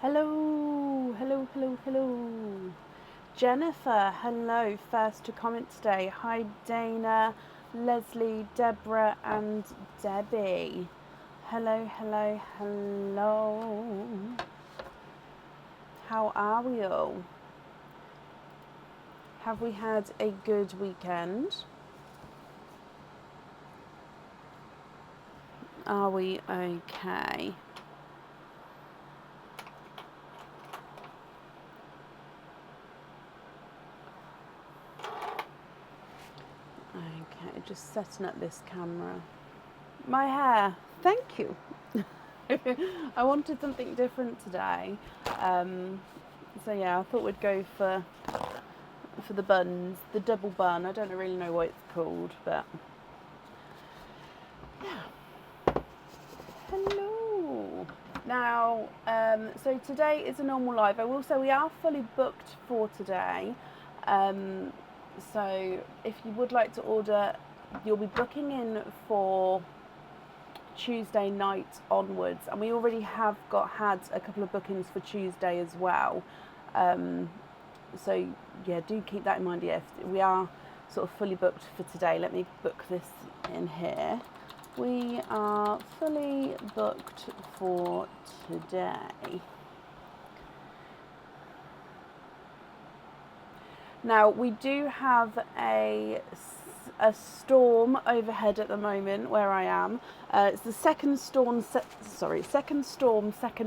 Hello, hello, hello, hello. Jennifer, hello. First to comment today. Hi, Dana, Leslie, Deborah, and Debbie. Hello, hello, hello. How are we all? Have we had a good weekend? Are we okay? Okay, just setting up this camera. My hair, thank you. I wanted something different today. So yeah, I thought we'd go for the buns, the double bun. I don't really know what it's called, but yeah. Hello. Now, so today is a normal live. I will say we are fully booked for today. So if you would like to order, you'll be booking in for Tuesday night onwards, and we already have had a couple of bookings for Tuesday as well. So yeah, do keep that in mind. Yes, we are sort of fully booked for today. Let me book this in here. We are fully booked for today. Now we do have a storm overhead at the moment where I am. It's the second storm, second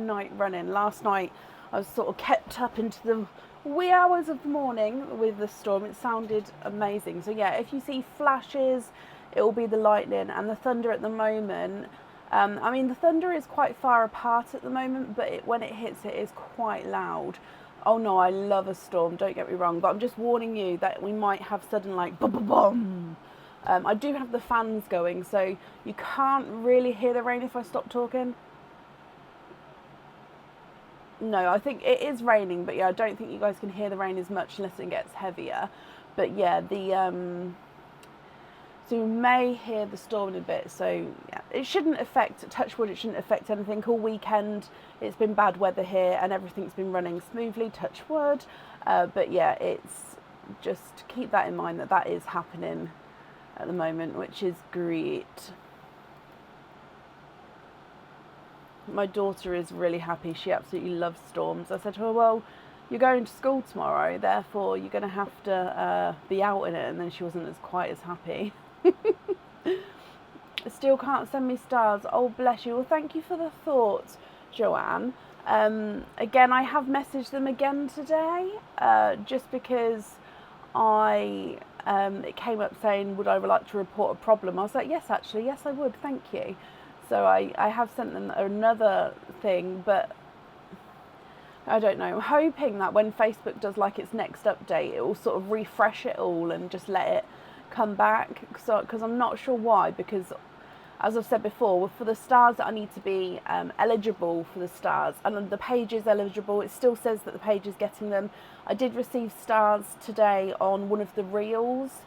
night running. Last night I was sort of kept up into the wee hours of the morning with the storm. It sounded amazing. So yeah, if you see flashes, it will be the lightning, and the thunder at the moment. I mean, the thunder is quite far apart at the moment, but when it hits, it is quite loud. Oh no, I love a storm, don't get me wrong, but I'm just warning you that we might have sudden like boom, boom, boom. I do have the fans going, so you can't really hear the rain if I stop talking. No, I think it is raining, but yeah, I don't think you guys can hear the rain as much unless it gets heavier. But yeah, so you may hear the storm in a bit. So yeah, it shouldn't affect, touch wood, it shouldn't affect anything. All weekend it's been bad weather here and everything's been running smoothly, touch wood. But yeah, it's just keep that in mind that is happening at the moment, which is great. My daughter is really happy. She absolutely loves storms. I said to her, well, you're going to school tomorrow, therefore you're going to have to be out in it. And then she wasn't quite as happy. Still can't send me stars. Oh, bless you. Well, thank you for the thought, Joanne. Again, I have messaged them again today, just because it came up saying, would I like to report a problem? I was like, yes, actually, yes, I would. Thank you. So I have sent them another thing, but I don't know. I'm hoping that when Facebook does like its next update, it will sort of refresh it all and just let it come back. Because I'm not sure why. Because as I've said before, for the stars that I need to be eligible for the stars, and the page is eligible, it still says that the page is getting them. I did receive stars today on one of the reels.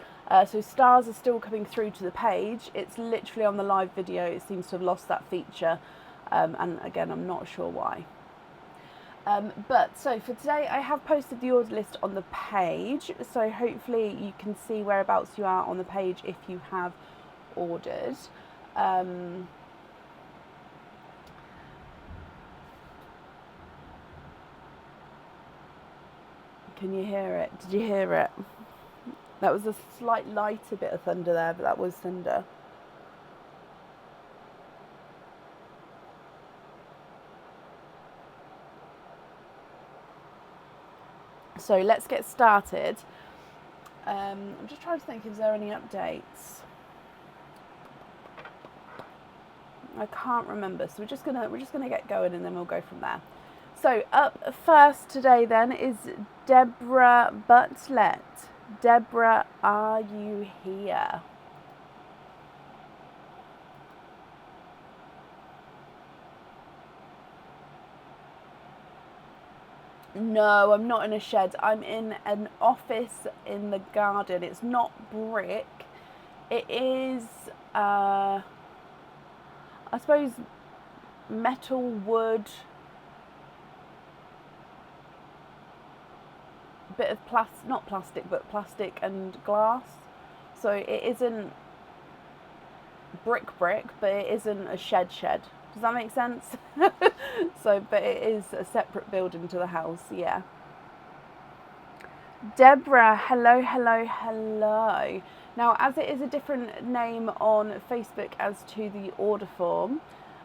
So stars are still coming through to the page. It's literally on the live video. It seems to have lost that feature. And again, I'm not sure why. But so for today, I have posted the order list on the page. So hopefully you can see whereabouts you are on the page if you have ordered. Can you hear it? Did you hear it? That was a slight lighter bit of thunder there, but that was thunder. So let's get started. I'm just trying to think if there are any updates. I can't remember, so we're just gonna get going and then we'll go from there. So up first today then is Deborah Butlet. Deborah, are you here? No, I'm not in a shed. I'm in an office in the garden. It's not brick. It is, I suppose, metal, wood, bit of not plastic, but plastic and glass. So it isn't brick, but it isn't a shed. Does that make sense? So, but it is a separate building to the house, yeah. Deborah, hello. Now, as it is a different name on Facebook as to the order form,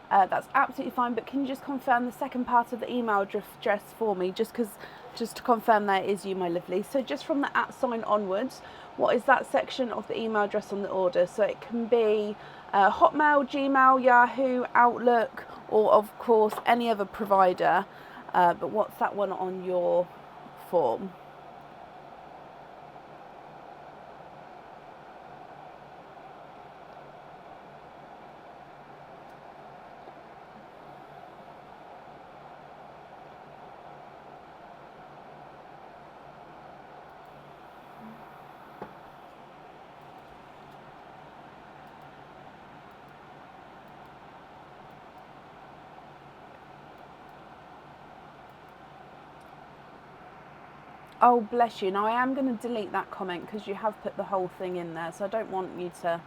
that's absolutely fine, but can you just confirm the second part of the email address for me, just to confirm that it is you, my lovely. So just from the @ onwards, what is that section of the email address on the order? So it can be Hotmail, Gmail, Yahoo, Outlook, or of course any other provider, but what's that one on your form? Oh, bless you. Now, I am going to delete that comment because you have put the whole thing in there, so I don't want you to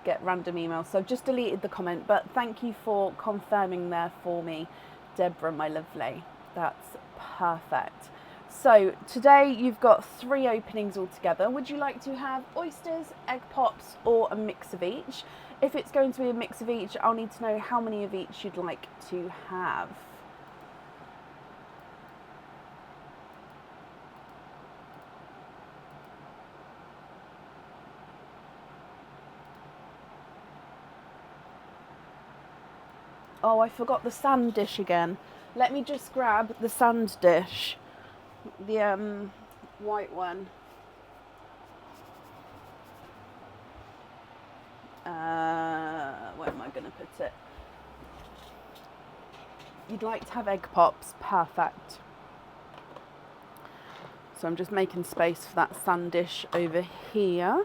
get random emails. So I've just deleted the comment, but thank you for confirming there for me, Deborah, my lovely. That's perfect. So today you've got 3 openings altogether. Would you like to have oysters, egg pops, or a mix of each? If it's going to be a mix of each, I'll need to know how many of each you'd like to have. Oh, I forgot the sand dish again. Let me just grab the sand dish. The white one. Where am I going to put it? You'd like to have egg pops. Perfect. So I'm just making space for that sand dish over here.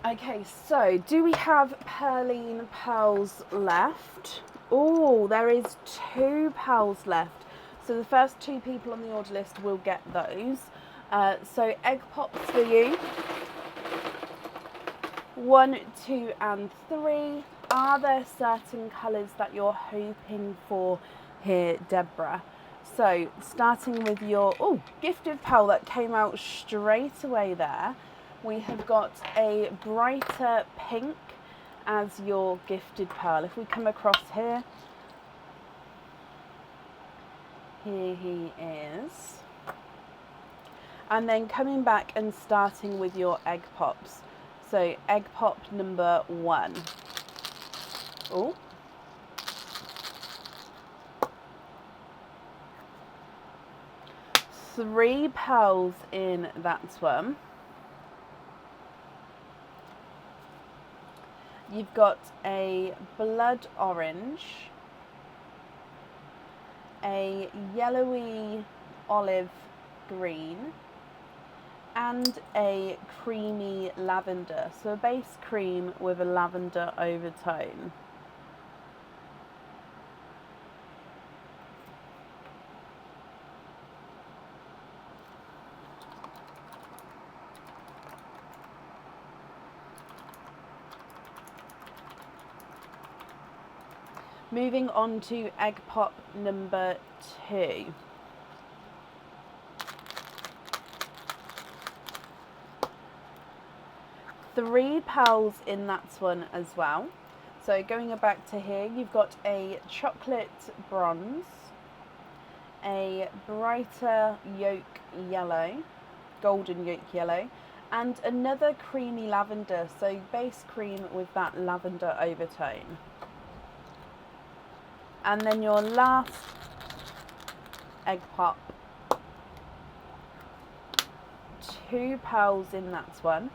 Okay, so do we have Pearline pearls left? Oh, there is 2 pearls left. So the first 2 people on the order list will get those. So egg pops for you. 1, 2, and 3. Are there certain colours that you're hoping for here, Deborah? So starting with your gifted pearl that came out straight away there. We have got a brighter pink as your gifted pearl. If we come across here, here he is. And then coming back and starting with your egg pops. So egg pop number 1. Oh. Three pearls in that one. You've got a blood orange, a yellowy olive green, and a creamy lavender. So a base cream with a lavender overtone. Moving on to egg pop number 2. Three pearls in that one as well. So going back to here, you've got a chocolate bronze, a brighter yolk yellow, golden yolk yellow, and another creamy lavender. So base cream with that lavender overtone. And then your last egg pop, 2 pearls in that one.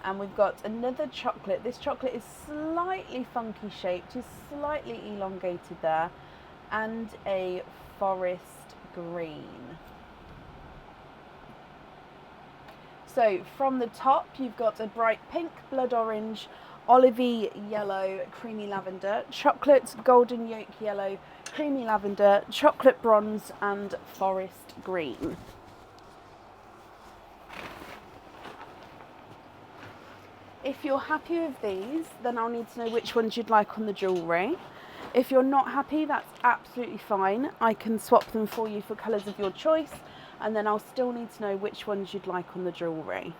And we've got another chocolate. This chocolate is slightly funky shaped, is slightly elongated there, and a forest green. So from the top, you've got a bright pink, blood orange, olivey yellow, creamy lavender, chocolate, golden yolk yellow, creamy lavender, chocolate bronze, and forest green. If you're happy with these, then I'll need to know which ones you'd like on the jewellery. If you're not happy, that's absolutely fine. I can swap them for you for colours of your choice, and then I'll still need to know which ones you'd like on the jewellery.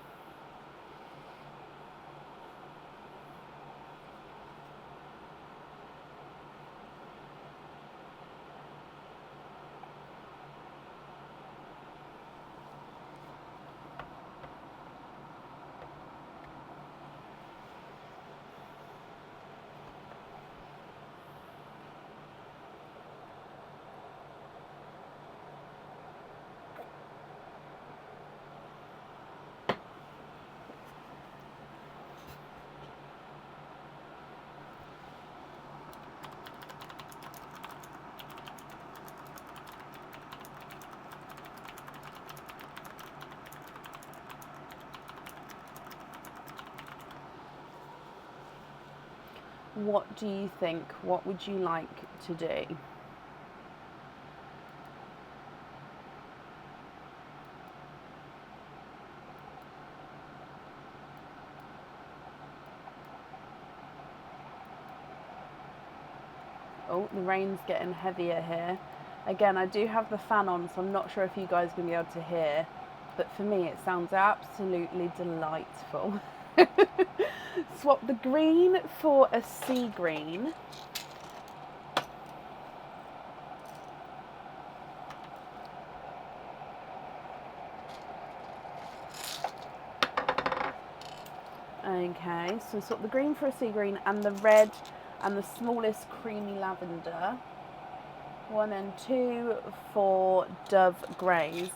What do you think? What would you like to do? Oh, the rain's getting heavier here. Again, I do have the fan on, so I'm not sure if you guys are going to be able to hear, but for me it sounds absolutely delightful. Swap the green for a sea green. Okay, so swap the green for a sea green and the red and the smallest creamy lavender. 1 and 2 for dove greys.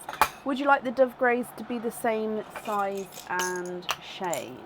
Would you like the dove greys to be the same size and shade?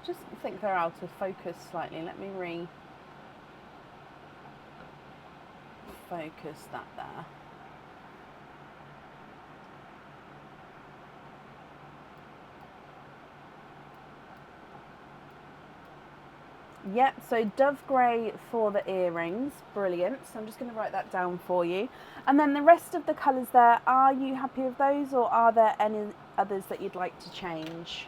Just think they're out of focus slightly. Let me focus that there. Yep, so dove grey for the earrings, brilliant. So I'm just going to write that down for you. And then the rest of the colours there, are you happy with those, or are there any others that you'd like to change?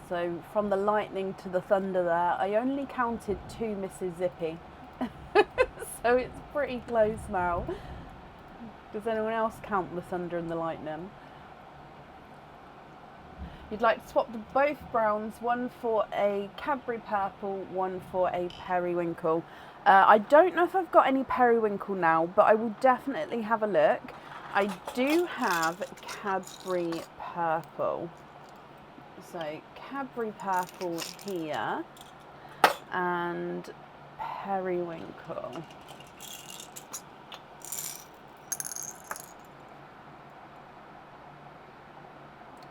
So from the lightning to the thunder there, I only counted 2 Mrs. Zippy. So it's pretty close now. Does anyone else count the thunder and the lightning? You'd like to swap both browns, one for a Cadbury purple, one for a periwinkle. I don't know if I've got any periwinkle now, but I will definitely have a look. I do have Cadbury purple. So Cadbury purple here and periwinkle.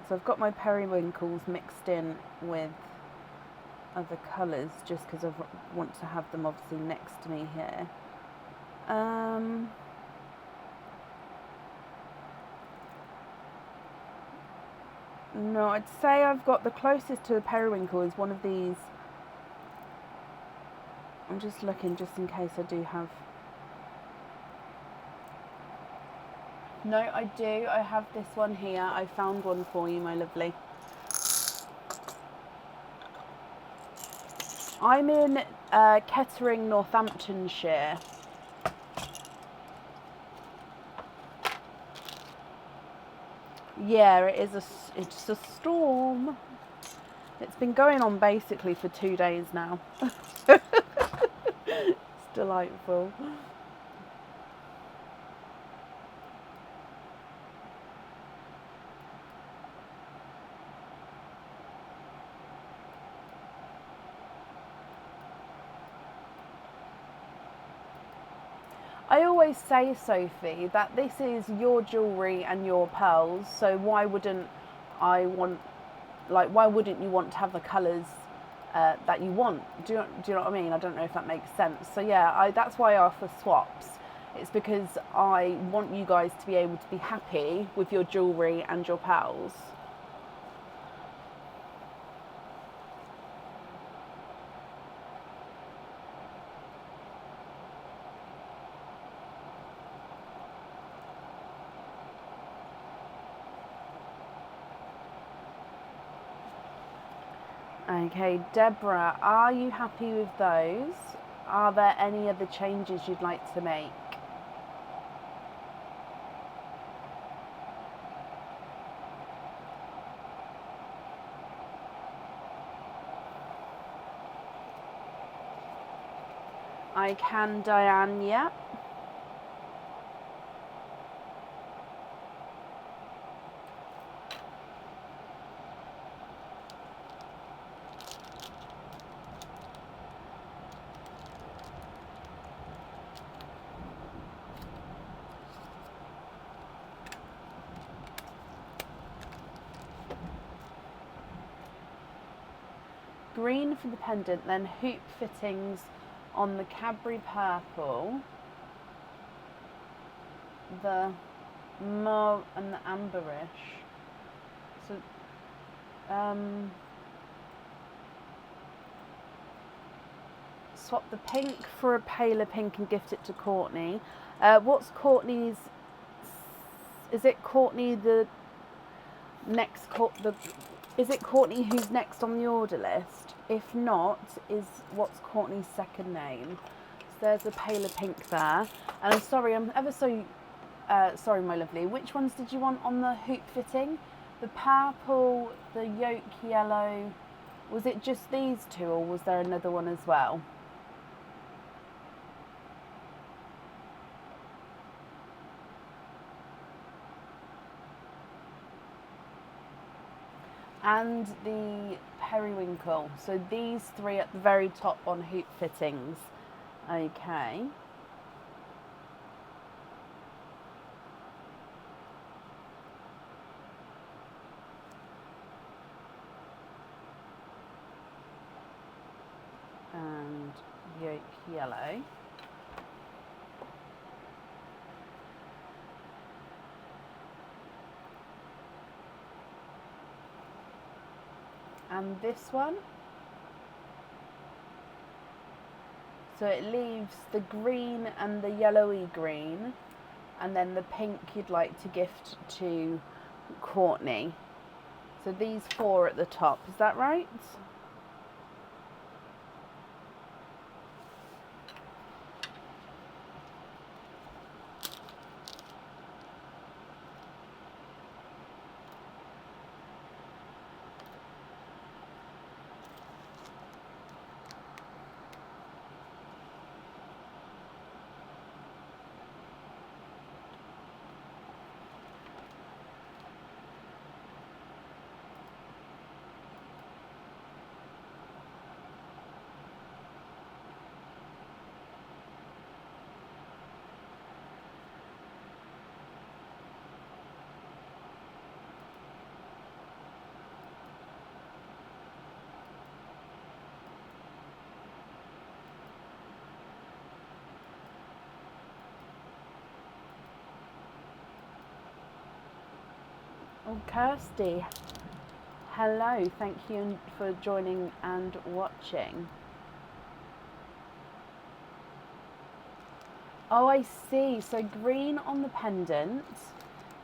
So I've got my periwinkles mixed in with other colours just because I want to have them obviously next to me here. No, I'd say I've got the closest to a periwinkle is one of these I'm just looking just in case I do have. No, I do. I have this one here. I found one for you, my lovely. I'm in Kettering, Northamptonshire. Yeah, it's a storm. It's been going on basically for 2 days now. It's delightful. I always say, Sophie, that this is your jewellery and your pearls, so why wouldn't I want, like, why wouldn't you want to have the colours that you want? Do you know what I mean? I don't know if that makes sense. So yeah, that's why I offer swaps. It's because I want you guys to be able to be happy with your jewellery and your pearls. Okay, Deborah, are you happy with those? Are there any other changes you'd like to make? I can, Diane, yeah. Green for the pendant, then hoop fittings on the Cadbury purple, the mauve and the amberish. So, swap the pink for a paler pink and gift it to Courtney. What's Courtney's? Is it Courtney the next? Is it Courtney who's next on the order list? If not, what's Courtney's second name? So there's a paler pink there. And I'm sorry, I'm ever so sorry, my lovely. Which ones did you want on the hoop fitting? The purple, the yolk yellow. Was it just these two, or was there another one as well? And the periwinkle. So these three at the very top on hoop fittings. Okay. And yolk yellow. And this one. So it leaves the green and the yellowy green, and then the pink you'd like to gift to Courtney. So these four at the top, is that right? Oh, Kirsty. Hello, thank you for joining and watching. Oh, I see. So green on the pendant,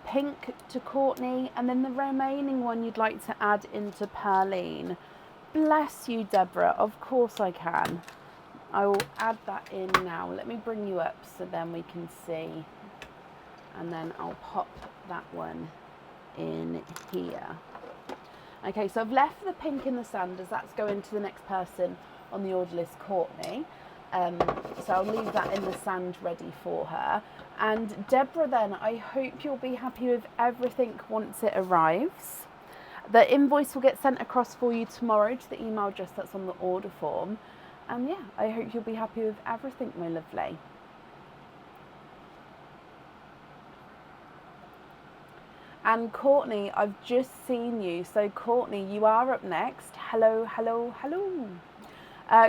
pink to Courtney, and then the remaining one you'd like to add into Pearline. Bless you, Deborah. Of course I can. I will add that in now. Let me bring you up so then we can see. And then I'll pop that one in here. Okay, so I've left the pink in the sand as that's going to the next person on the order list, Courtney. So I'll leave that in the sand ready for her. And Deborah, then, I hope you'll be happy with everything once it arrives. The invoice will get sent across for you tomorrow to the email address that's on the order form. And yeah, I hope you'll be happy with everything, my lovely. And Courtney, I've just seen you. So Courtney, you are up next. Hello, hello, hello.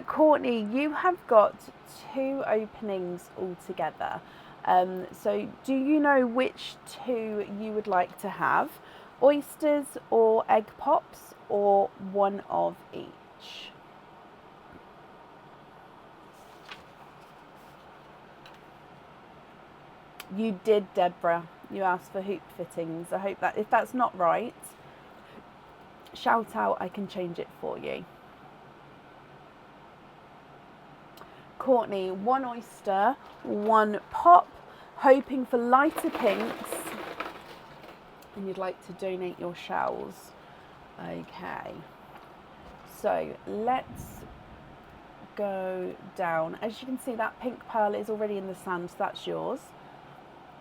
Courtney, you have got 2 openings altogether. So do you know which 2 you would like to have? Oysters or egg pops, or one of each? You did, Deborah. You asked for hoop fittings. I hope that, if that's not right, shout out, I can change it for you. Courtney, 1 oyster, 1 pop, hoping for lighter pinks, and you'd like to donate your shells. Okay, so let's go down. As you can see, that pink pearl is already in the sand, so that's yours.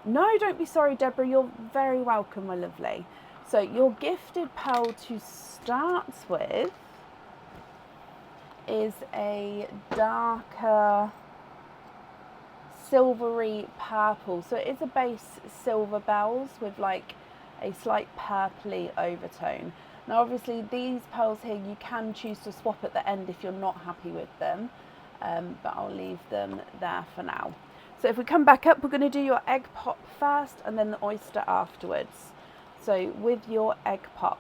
No, don't be sorry, Deborah, you're very welcome, my lovely. So your gifted pearl to start with is a darker silvery purple. So it is a base silver bells with like a slight purpley overtone. Now obviously these pearls here you can choose to swap at the end if you're not happy with them, but I'll leave them there for now. So if we come back up, we're going to do your egg pop first and then the oyster afterwards. So with your egg pop,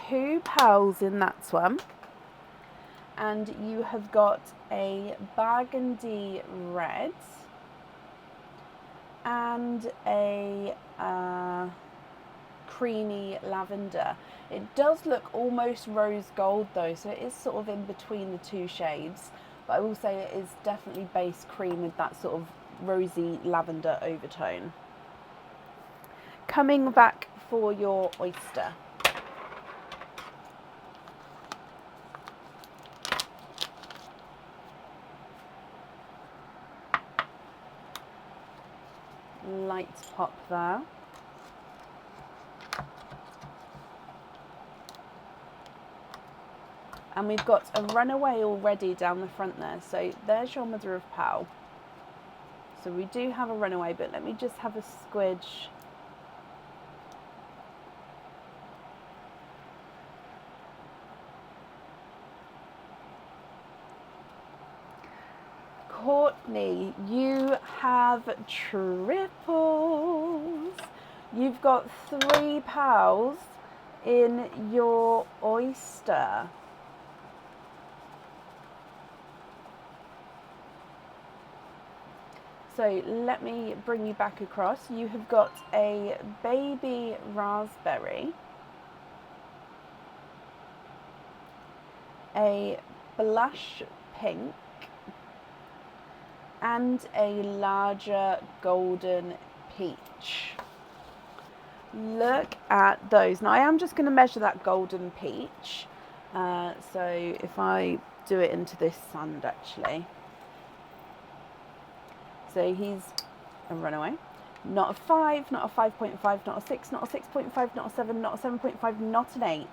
two pearls in that one, and you have got a burgundy red and a creamy lavender. It does look almost rose gold though, so it is sort of in between the two shades, but I will say it is definitely base cream with that sort of rosy lavender overtone. Coming back for your oyster. Light pop there. And we've got a runaway already down the front there. So there's your mother of pearl. So we do have a runaway, but let me just have a squidge. Courtney, you have triples. You've got 3 pearls in your oyster. So let me bring you back across. You have got a baby raspberry, a blush pink, and a larger golden peach. Look at those. Now I am just going to measure that golden peach. So if I do it into this sand actually. So he's a runaway. Not a 5, not a 5.5, not a 6, not a 6.5, not a 7, not a 7.5, not an 8.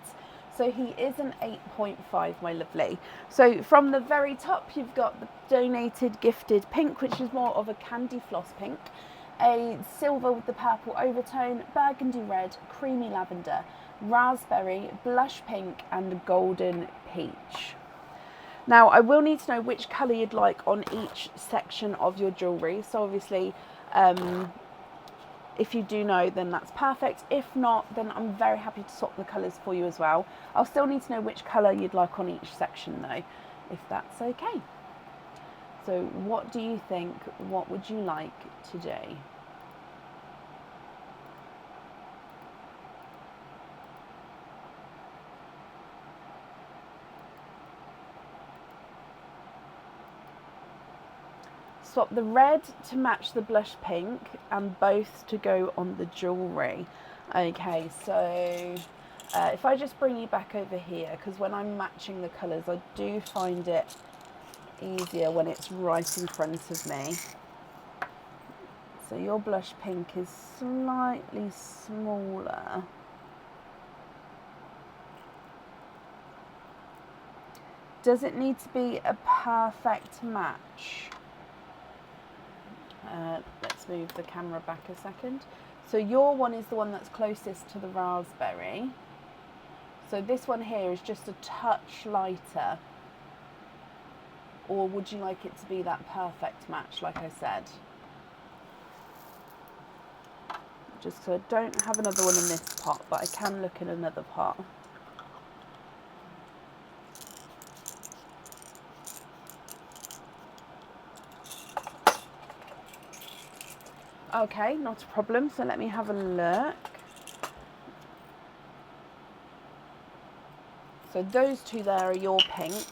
So he is an 8.5, my lovely. So from the very top, you've got the donated gifted pink, which is more of a candy floss pink, a silver with the purple overtone, burgundy red, creamy lavender, raspberry, blush pink, and golden peach. Now, I will need to know which colour you'd like on each section of your jewellery. So obviously, if you do know, then that's perfect. If not, then I'm very happy to swap the colours for you as well. I'll still need to know which colour you'd like on each section though. if that's okay. So what do you think? What would you like today? Swap the red to match the blush pink and both to go on the jewellery. Okay, so if I just bring you back over here, because when I'm matching the colours, I do find it easier when it's right in front of me. So your blush pink is slightly smaller. Does it need to be a perfect match? Let's move the camera back a second. So your one is the one that's closest to the raspberry. So this one here is just a touch lighter. Or would you like it to be that perfect match, like I said? Just so I don't have another one in this pot, but I can look in another pot. Okay, not a problem. So let me have a look. So those two there are your pinks.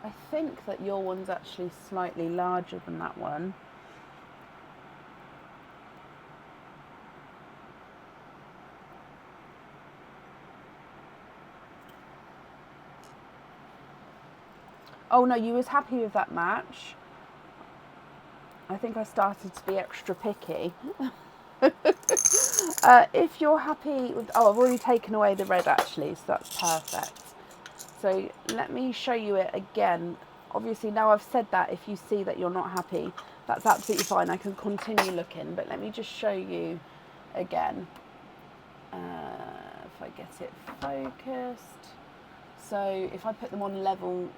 I think that your one's actually slightly larger than that one. Oh no, you was happy with that match. I think I started to be extra picky. If you're happy with, oh, I've already taken away the red actually, so that's perfect. So let me show you it again. Obviously now I've said that, if you see that you're not happy, that's absolutely fine. I can continue looking, but let me just show you again. If I get it focused. So if I put them on level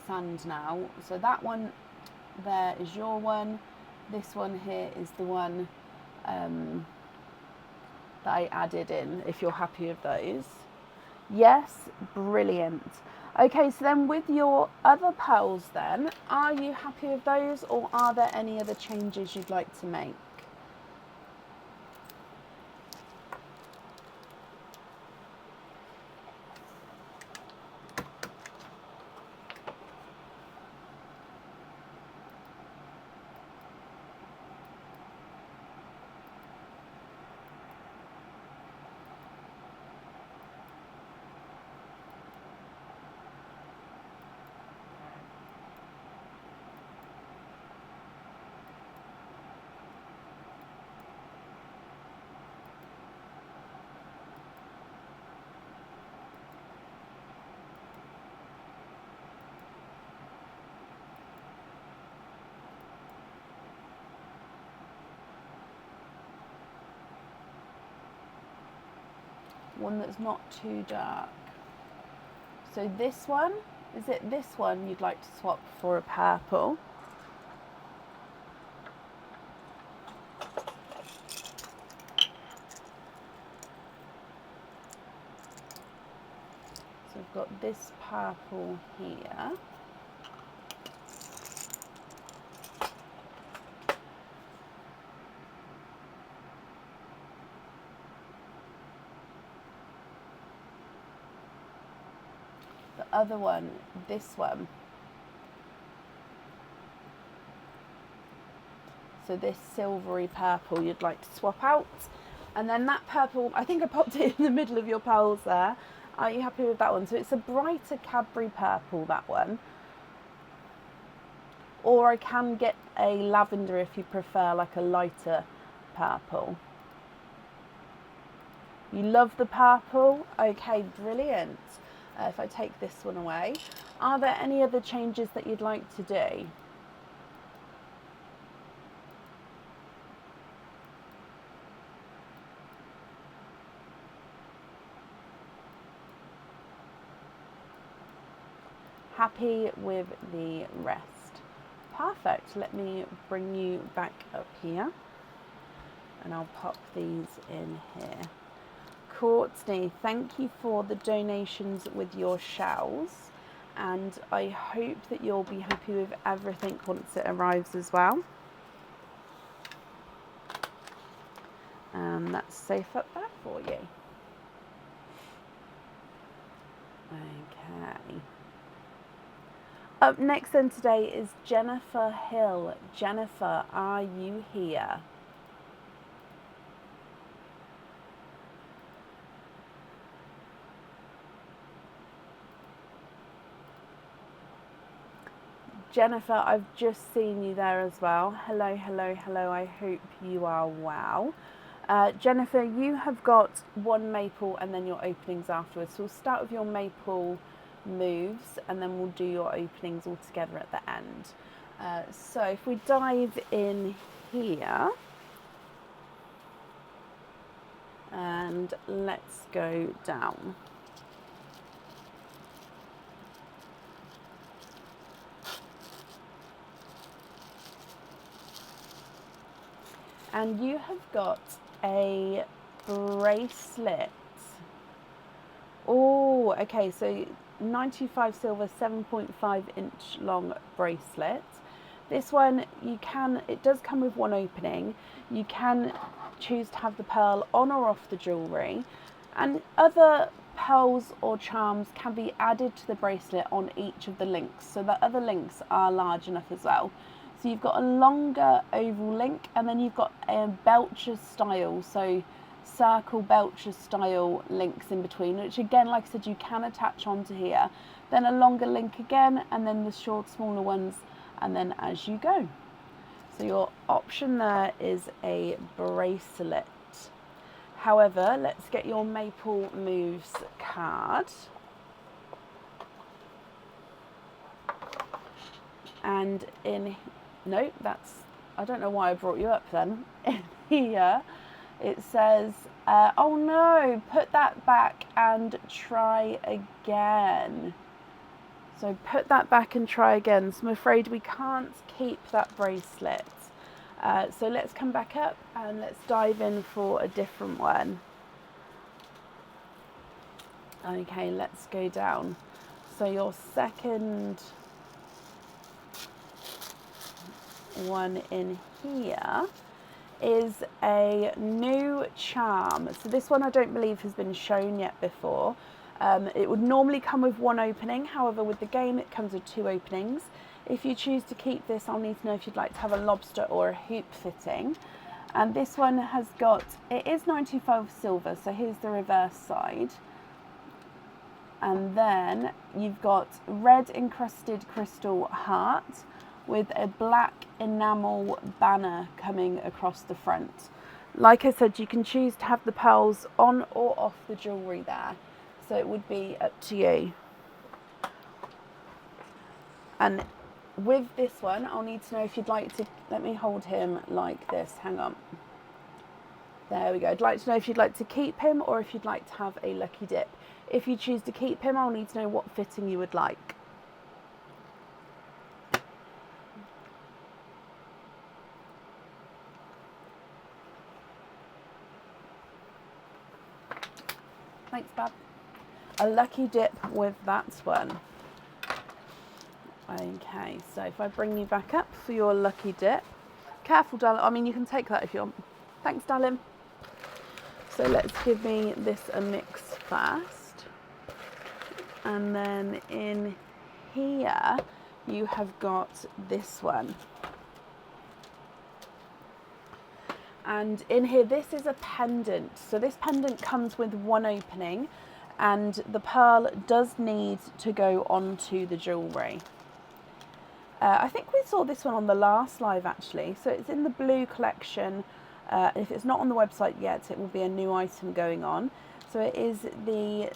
sand now, so that one there is your one. This one here is the one that I added in, if you're happy with those. Yes, brilliant. Okay, so then with your other pearls then, are you happy with those, or are there any other changes you'd like to make? One that's not too dark. So this one, is it this one you'd like to swap for a purple? So I've got this purple here. Other one, this one. So this silvery purple you'd like to swap out. And then that purple, I think I popped it in the middle of your pearls there. Are you happy with that one? So it's a brighter Cadbury purple, that one. or I can get a lavender if you prefer like a lighter purple. You love the purple? Okay, brilliant. If I take this one away, are there any other changes that you'd like to do? Happy with the rest. Perfect. Let me bring you back up here and I'll pop these in here. Courtney, thank you for the donations with your shells, and I hope that you'll be happy with everything once it arrives as well. And that's safe up there for you. Okay. Up next then today is Jennifer Hill. Jennifer, are you here? Jennifer, I've just seen you there as well. Hello, hello, hello. I hope you are well. Jennifer, you have got one maple and then your openings afterwards. So we'll start with your maple moves and then we'll do your openings all together at the end. So if we dive in here and let's go down. And you have got a bracelet. Oh, okay, so 95 silver, 7.5 inch long bracelet. This one, it does come with one opening. You can choose to have the pearl on or off the jewellery. And other pearls or charms can be added to the bracelet on each of the links. So the other links are large enough as well. So you've got a longer oval link and then you've got a Belcher style, so circle Belcher style links in between, which again, like I said, you can attach onto here. Then a longer link again and then the short, smaller ones, and then as you go. So your option there is a bracelet. However, let's get your Maple Moves card. And no, I don't know why I brought you up then. In here, it says, oh no, put that back and try again. So put that back and try again. So I'm afraid we can't keep that bracelet. So let's come back up and let's dive in for a different one. Okay, let's go down. So your second one in here is a new charm. So this one I don't believe has been shown yet before. It would normally come with one opening, however with the game it comes with two openings. If you choose to keep this, I'll need to know if you'd like to have a lobster or a hoop fitting. And this one has got, it is 95 silver, so here's the reverse side. And then you've got red encrusted crystal heart with a black enamel banner coming across the front. Like I said, you can choose to have the pearls on or off the jewellery there. So it would be up to you. And with this one, I'll need to know if you'd like to, let me hold him like this, hang on. There we go. I'd like to know if you'd like to keep him or if you'd like to have a lucky dip. If you choose to keep him, I'll need to know what fitting you would like. Thanks, Bab. A lucky dip with that one. Okay, so if I bring you back up for your lucky dip. Careful, darling. I mean, you can take that if you want. Thanks, darling. So let's give me this a mix first. And then in here, you have got this one. And in here, this is a pendant. So this pendant comes with one opening and the pearl does need to go onto the jewellery. I think we saw this one on the last live actually. So it's in the blue collection. If it's not on the website yet, it will be a new item going on. So it is the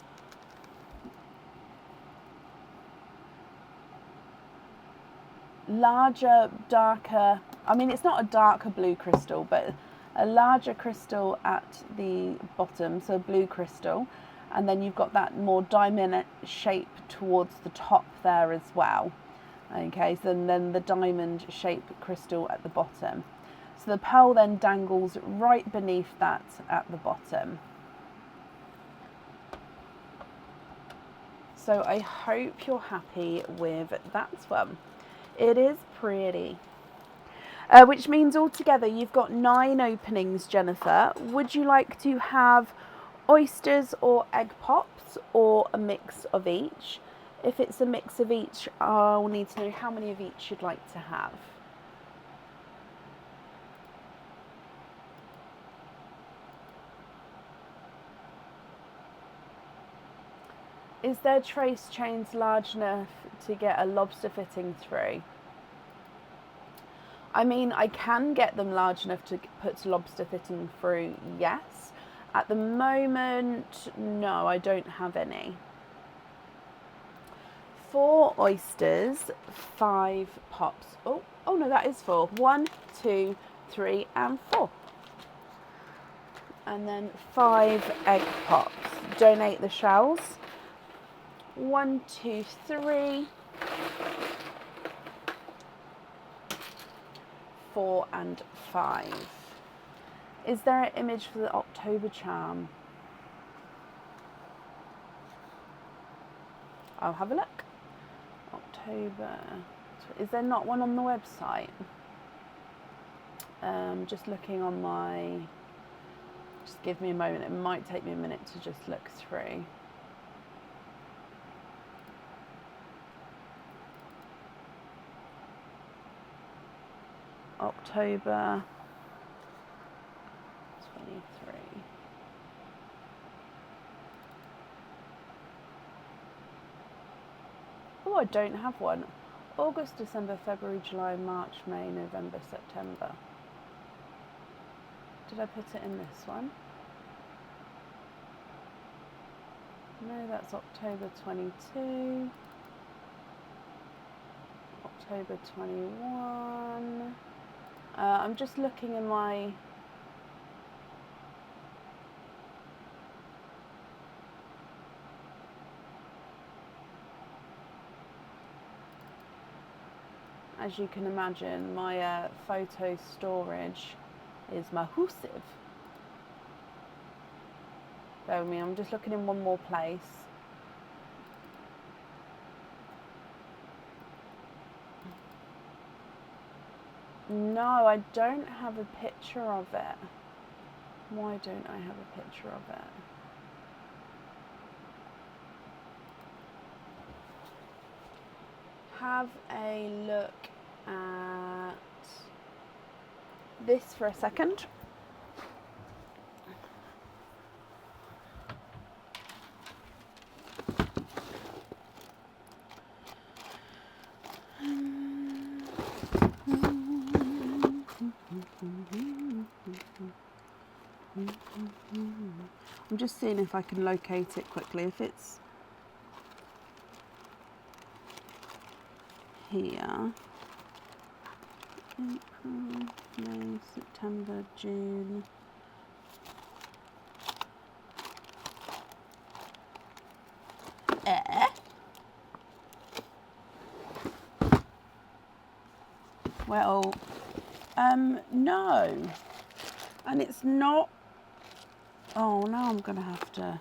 larger, darker, I mean it's not a darker blue crystal, but a larger crystal at the bottom, so blue crystal, and then you've got that more diamond shape towards the top there as well. Okay, so then the diamond shape crystal at the bottom. So the pearl then dangles right beneath that at the bottom. So I hope you're happy with that one. It is pretty. Which means altogether you've got 9 openings, Jennifer. Would you like to have oysters or egg pops, or a mix of each? If it's a mix of each, I'll need to know how many of each you'd like to have. Is their trace chains large enough to get a lobster fitting through? I mean, I can get them large enough to put lobster fitting through, yes. At the moment, no, I don't have any. 4 oysters, 5 pops. Oh no, that is 4. 1, 2, 3, and 4. And then 5 egg pops. Donate the shells. 1, 2, 3, 4, and 5. Is there an image for the October charm? I'll have a look. October. Is there not one on the website? Just looking on my... Just give me a moment. It might take me a minute to just look through. October 23. Oh, I don't have one. August, December, February, July, March, May, November, September. Did I put it in this one? No, that's October 22. October 21. I'm just looking in my... As you can imagine, my photo storage is massive. Bear with me, I'm just looking in one more place. No, I don't have a picture of it. Why don't I have a picture of it? Have a look at this for a second. I'm just seeing if I can locate it quickly. If it's here, April, May, September, June. Well, no, and it's not. Oh, now I'm gonna have to.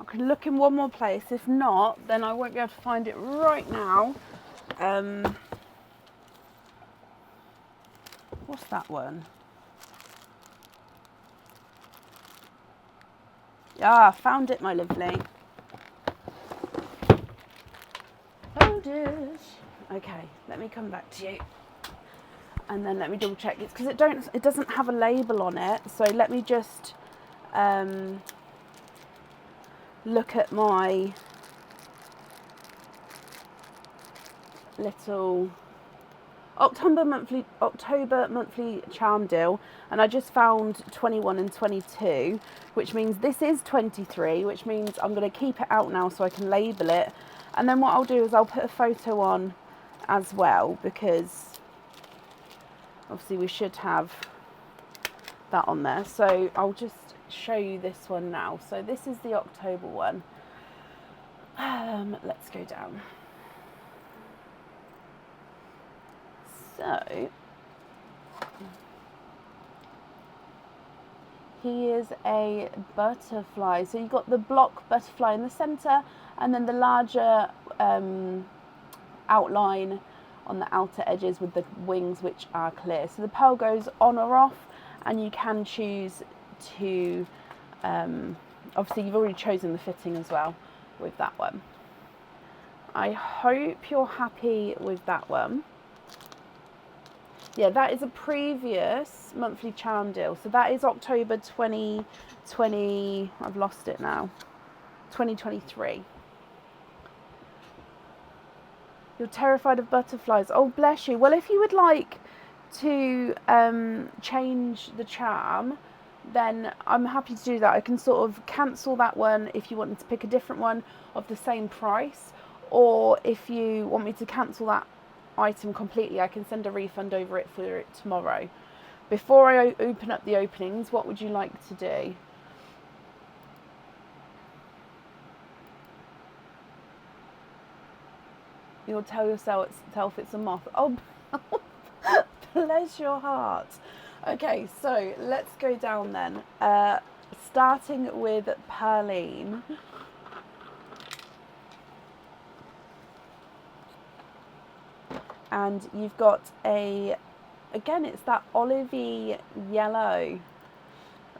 I can look in one more place. If not, then I won't be able to find it right now. What's that one? Ah, found it, my lovely. Found it. Okay, let me come back to you. And then let me double check. It's because it doesn't have a label on it. So let me just look at my little October monthly charm deal, and I just found 21 and 22, which means this is 23, which means I'm going to keep it out now so I can label it. And then what I'll do is I'll put a photo on as well, because obviously we should have that on there. So I'll just show you this one now. So this is the October one. Let's go down. So he is a butterfly. So you've got the block butterfly in the centre, and then the larger outline on the outer edges with the wings, which are clear. So the pearl goes on or off, and you can choose to, obviously you've already chosen the fitting as well with that one. I hope you're happy with that one. Yeah, that is a previous monthly charm deal. So that is October 2020, I've lost it now, 2023. You're terrified of butterflies. Oh, bless you. Well, if you would like to change the charm, then I'm happy to do that. I can sort of cancel that one if you wanted to pick a different one of the same price, or if you want me to cancel that item completely, I can send a refund over it for it tomorrow. Before I open up the openings, what would you like to do? You'll tell yourself it's a moth. Oh, bless your heart. Okay, so let's go down then. Starting with Pearline. And you've got again, it's that olivey yellow,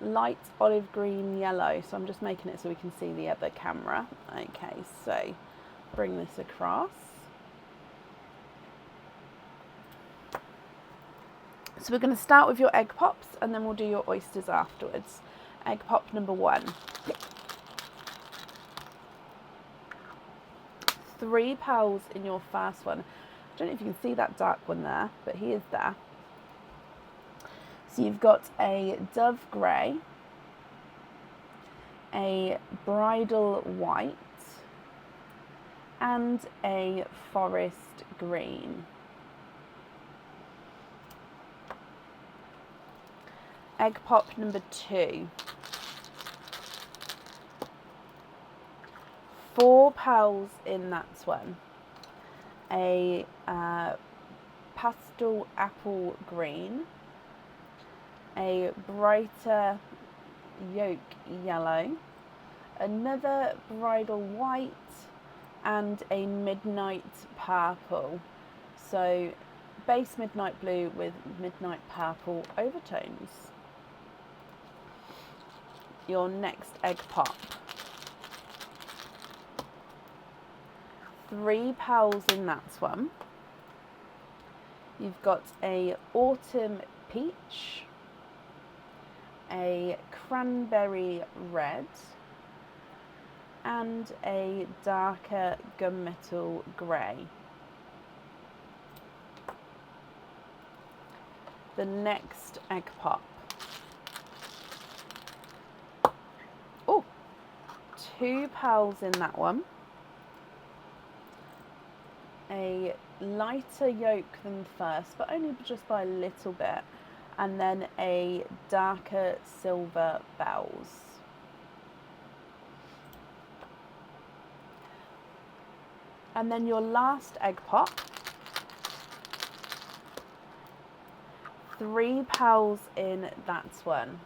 light olive green yellow. So I'm just making it so we can see the other camera. Okay, so bring this across. So we're going to start with your egg pops, and then we'll do your oysters afterwards. Egg pop number 1. 3 pearls in your first one. I don't know if you can see that dark one there, but he is there. So you've got a dove grey, a bridal white, and a forest green. Egg pop number 2. 4 pearls in that one. A pastel apple green, a brighter yolk yellow, another bridal white, and a midnight purple. So base midnight blue with midnight purple overtones. Your next egg pop. 3 pearls in that one. You've got a autumn peach, a cranberry red, and a darker gunmetal grey. The next egg pop. Oh, 2 pearls in that one. A lighter yolk than the first, but only just by a little bit, and then a darker silver bells. And then your last egg pop. 3 pearls in that one.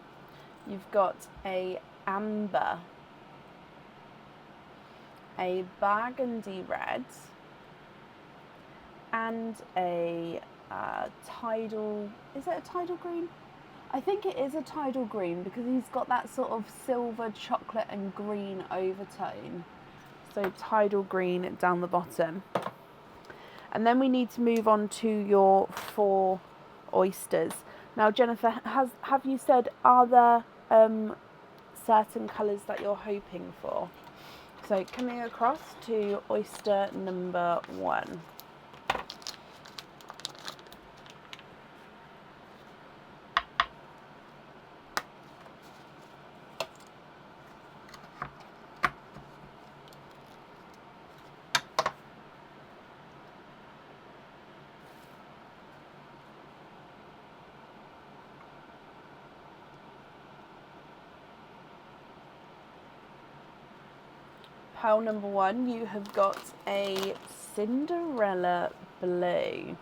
You've got a amber, a burgundy red, and a tidal, is it a tidal green? I think it is a tidal green because he's got that sort of silver, chocolate and green overtone. So tidal green down the bottom. And then we need to move on to your 4 oysters. Now, Jennifer, have you said, are there certain colours that you're hoping for? So coming across to oyster number 1. Pile number 1, you have got a Cinderella blue.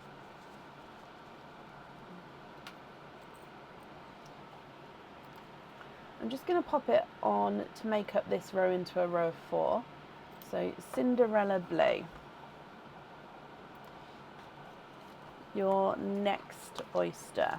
I'm just going to pop it on to make up this row into a row of 4. So Cinderella blue. Your next oyster.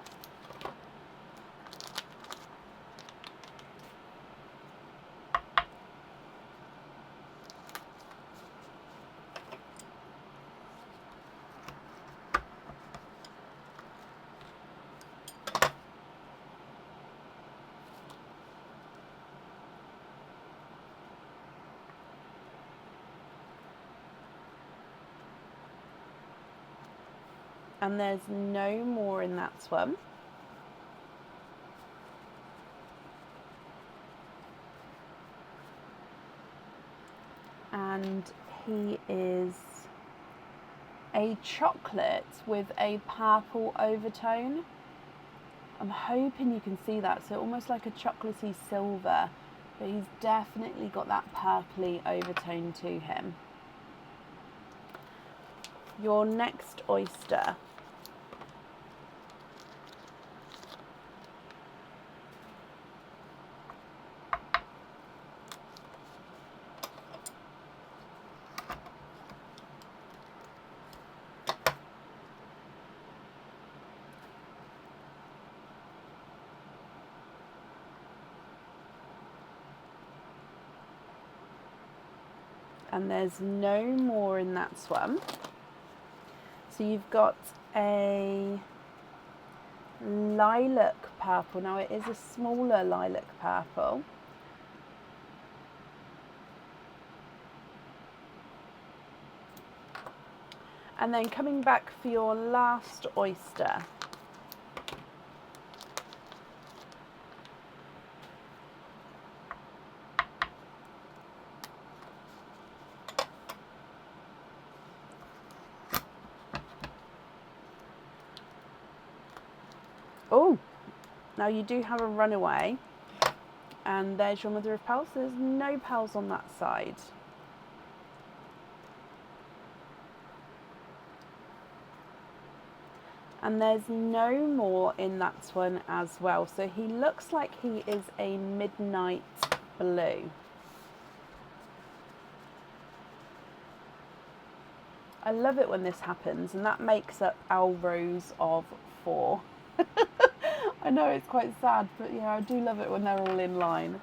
And there's no more in that one. And he is a chocolate with a purple overtone. I'm hoping you can see that, so almost like a chocolatey silver, but he's definitely got that purpley overtone to him. Your next oyster. And there's no more in that one. So you've got a lilac purple. Now it is a smaller lilac purple. And then coming back for your last oyster. Oh, now you do have a runaway, and there's your mother of pearls. There's no pearls on that side. And there's no more in that one as well. So he looks like he is a midnight blue. I love it when this happens, and that makes up our rows of 4. I know it's quite sad, but yeah, I do love it when they're all in line.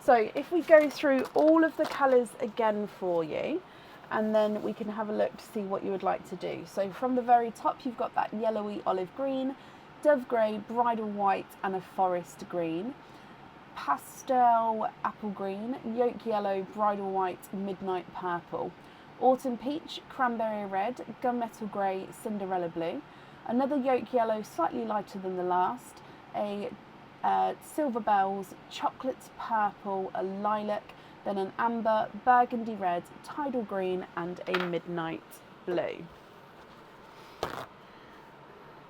So if we go through all of the colours again for you, and then we can have a look to see what you would like to do. So from the very top, you've got that yellowy olive green, dove grey, bridal white, and a forest green, pastel apple green, yolk yellow, bridal white, midnight purple, autumn peach, cranberry red, gunmetal grey, Cinderella blue, another yolk yellow, slightly lighter than the last, a silver bells, chocolate purple, a lilac, then an amber, burgundy red, tidal green, and a midnight blue.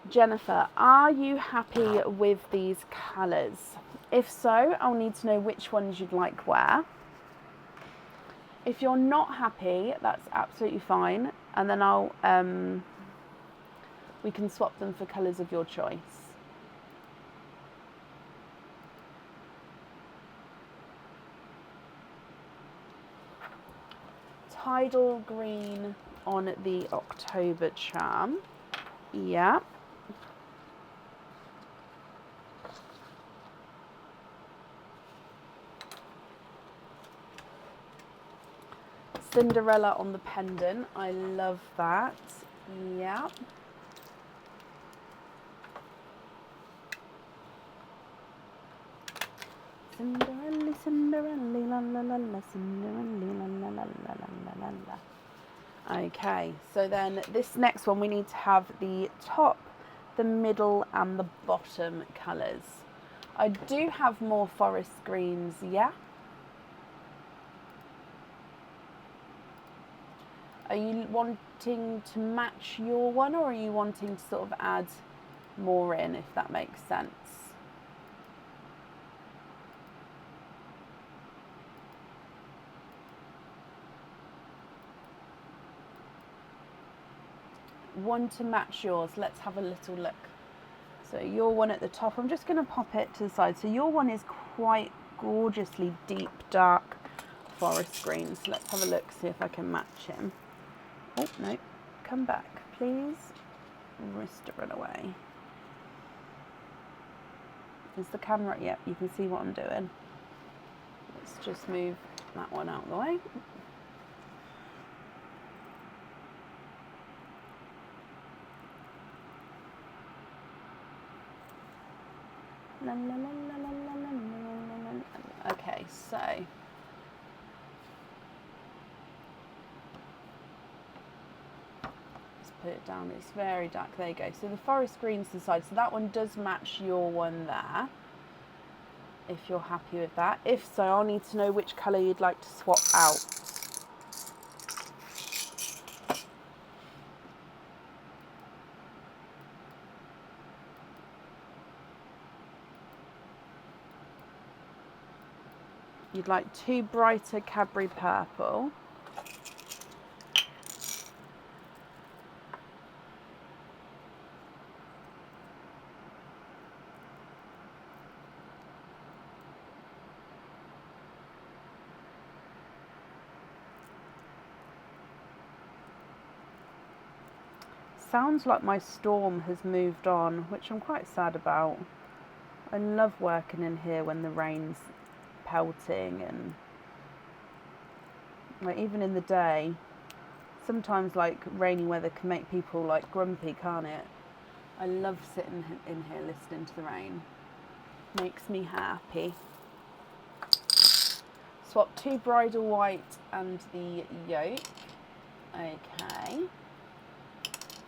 Jennifer, are you happy with these colours? If so, I'll need to know which ones you'd like where. If you're not happy, that's absolutely fine, and then we can swap them for colours of your choice. Tidal green on the October charm. Yeah. Cinderella on the pendant. I love that. Yeah. Cinderella, Cinderella, la la la la, Cinderella, la la la la la la. Okay, so then this next one we need to have the top, the middle and the bottom colours. I do have more forest greens, yeah. Are you wanting to match your one, or are you wanting to sort of add more in, if that makes sense? One to match yours. Let's have a little look. So your one at the top, I'm just going to pop it to the side. So your one is quite gorgeously deep, dark forest green. So let's have a look, see if I can match him. Oh, no. Come back, please. Wrist to run away. Is the camera? Yep, you can see what I'm doing. Let's just move that one out of the way. Okay, so let's put it down. It's very dark. There you go. So the forest green's to the side. So that one does match your one there, if you're happy with that. If so, I'll need to know which colour you'd like to swap out. You'd like two brighter Cadbury purple. Sounds like my storm has moved on, which I'm quite sad about. I love working in here when the rain's pelting, and like even in the day, sometimes like rainy weather can make people like grumpy, can't it? I love sitting in here listening to the rain. Makes me happy. Swap two bridal white and the yolk. Okay.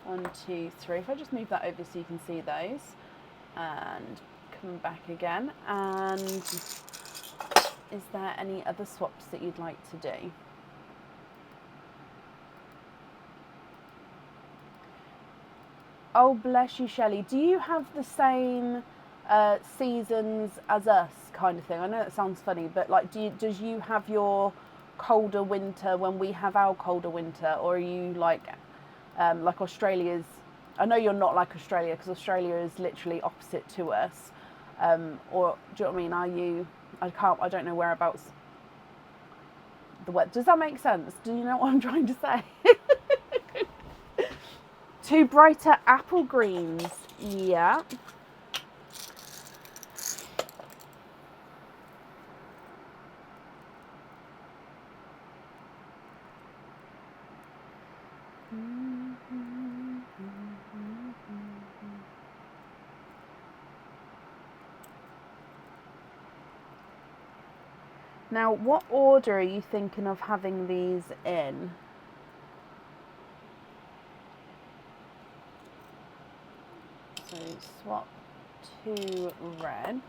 1, 2, 3. If I just move that over so you can see those, and come back again. And is there any other swaps that you'd like to do? Oh, bless you, Shelley. Do you have the same seasons as us, kind of thing? I know that sounds funny, but like, does you have your colder winter when we have our colder winter, or are you like Australia's? I know you're not like Australia, because Australia is literally opposite to us. Or do you know what I mean? Are you? I don't know whereabouts the weather. Does that make sense? Do you know what I'm trying to say? Two brighter apple greens. Yeah. Now, what order are you thinking of having these in? So swap two reds.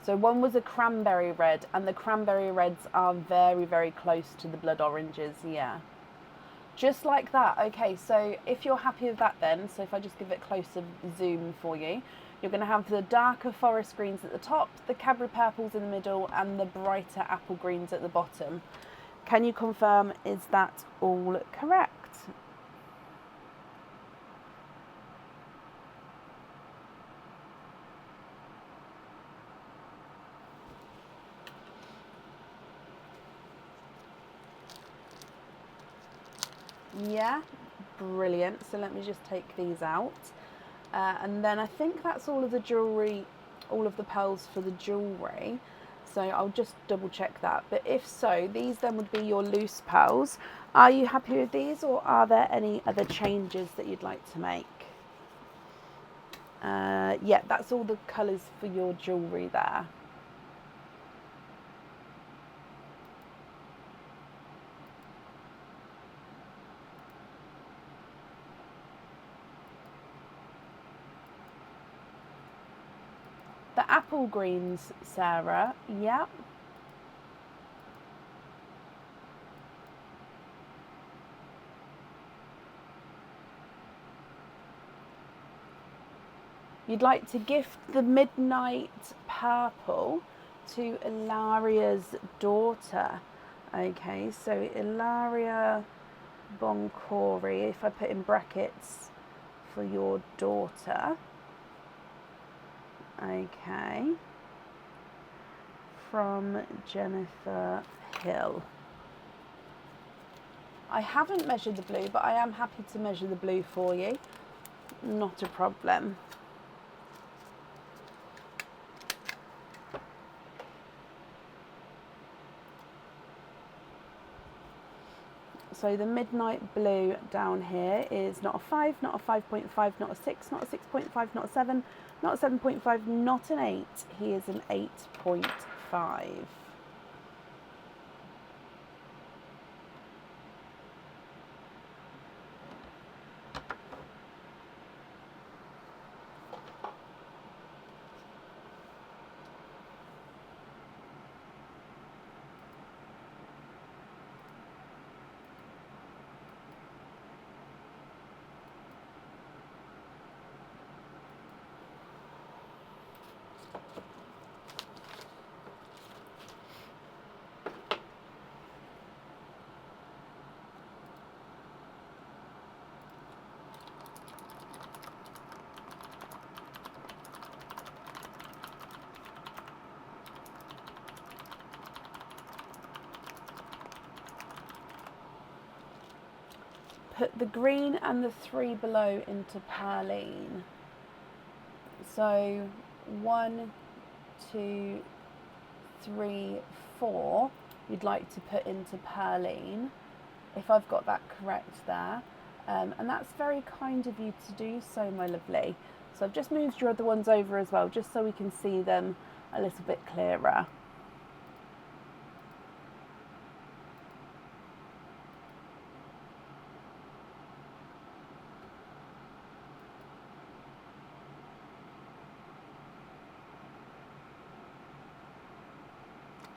So one was a cranberry red, and the cranberry reds are very, very close to the blood oranges, yeah. Just like that. Okay, so if you're happy with that then, so if I just give it closer zoom for you, you're going to have the darker forest greens at the top, the Cadbury purples in the middle, and the brighter apple greens at the bottom. Can you confirm, is that all correct? Yeah, Brilliant. So let me just take these out. And then I think that's all of the jewellery, all of the pearls for the jewellery. So I'll just double check that. But if so, these then would be your loose pearls. Are you happy with these, or are there any other changes that you'd like to make? Yeah, that's all the colours for your jewellery there. The apple greens, Sarah, yeah. You'd like to gift the midnight purple to Ilaria's daughter. Okay, so Ilaria Boncori, if I put in brackets for your daughter. Okay, from Jennifer Hill. I haven't measured the blue, but I am happy to measure the blue for you. Not a problem. So the midnight blue down here is not a 5, not a 5.5, not a 6, not a 6.5, not a 7, not a 7.5, not an 8. He is an 8.5. Put the green and the 3 below into Perline. So 1, 2, 3, 4 you'd like to put into Perline, if I've got that correct there. And that's very kind of you to do so, my lovely. So I've just moved your other ones over as well, just so we can see them a little bit clearer.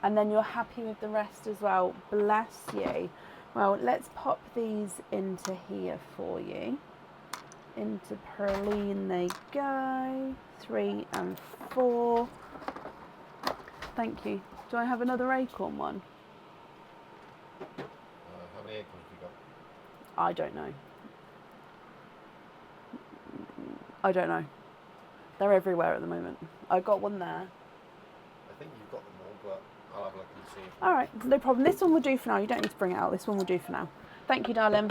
And then you're happy with the rest as well. Bless you. Well, let's pop these into here for you. Into Perline they go. 3 and 4. Thank you. Do I have another acorn one? How many acorns have you got? I don't know. I don't know. They're everywhere at the moment. I got one there. I think you've got them all, but I'll have a look and see. Alright, no problem. This one will do for now. You don't need to bring it out. This one will do for now. Thank you, darling.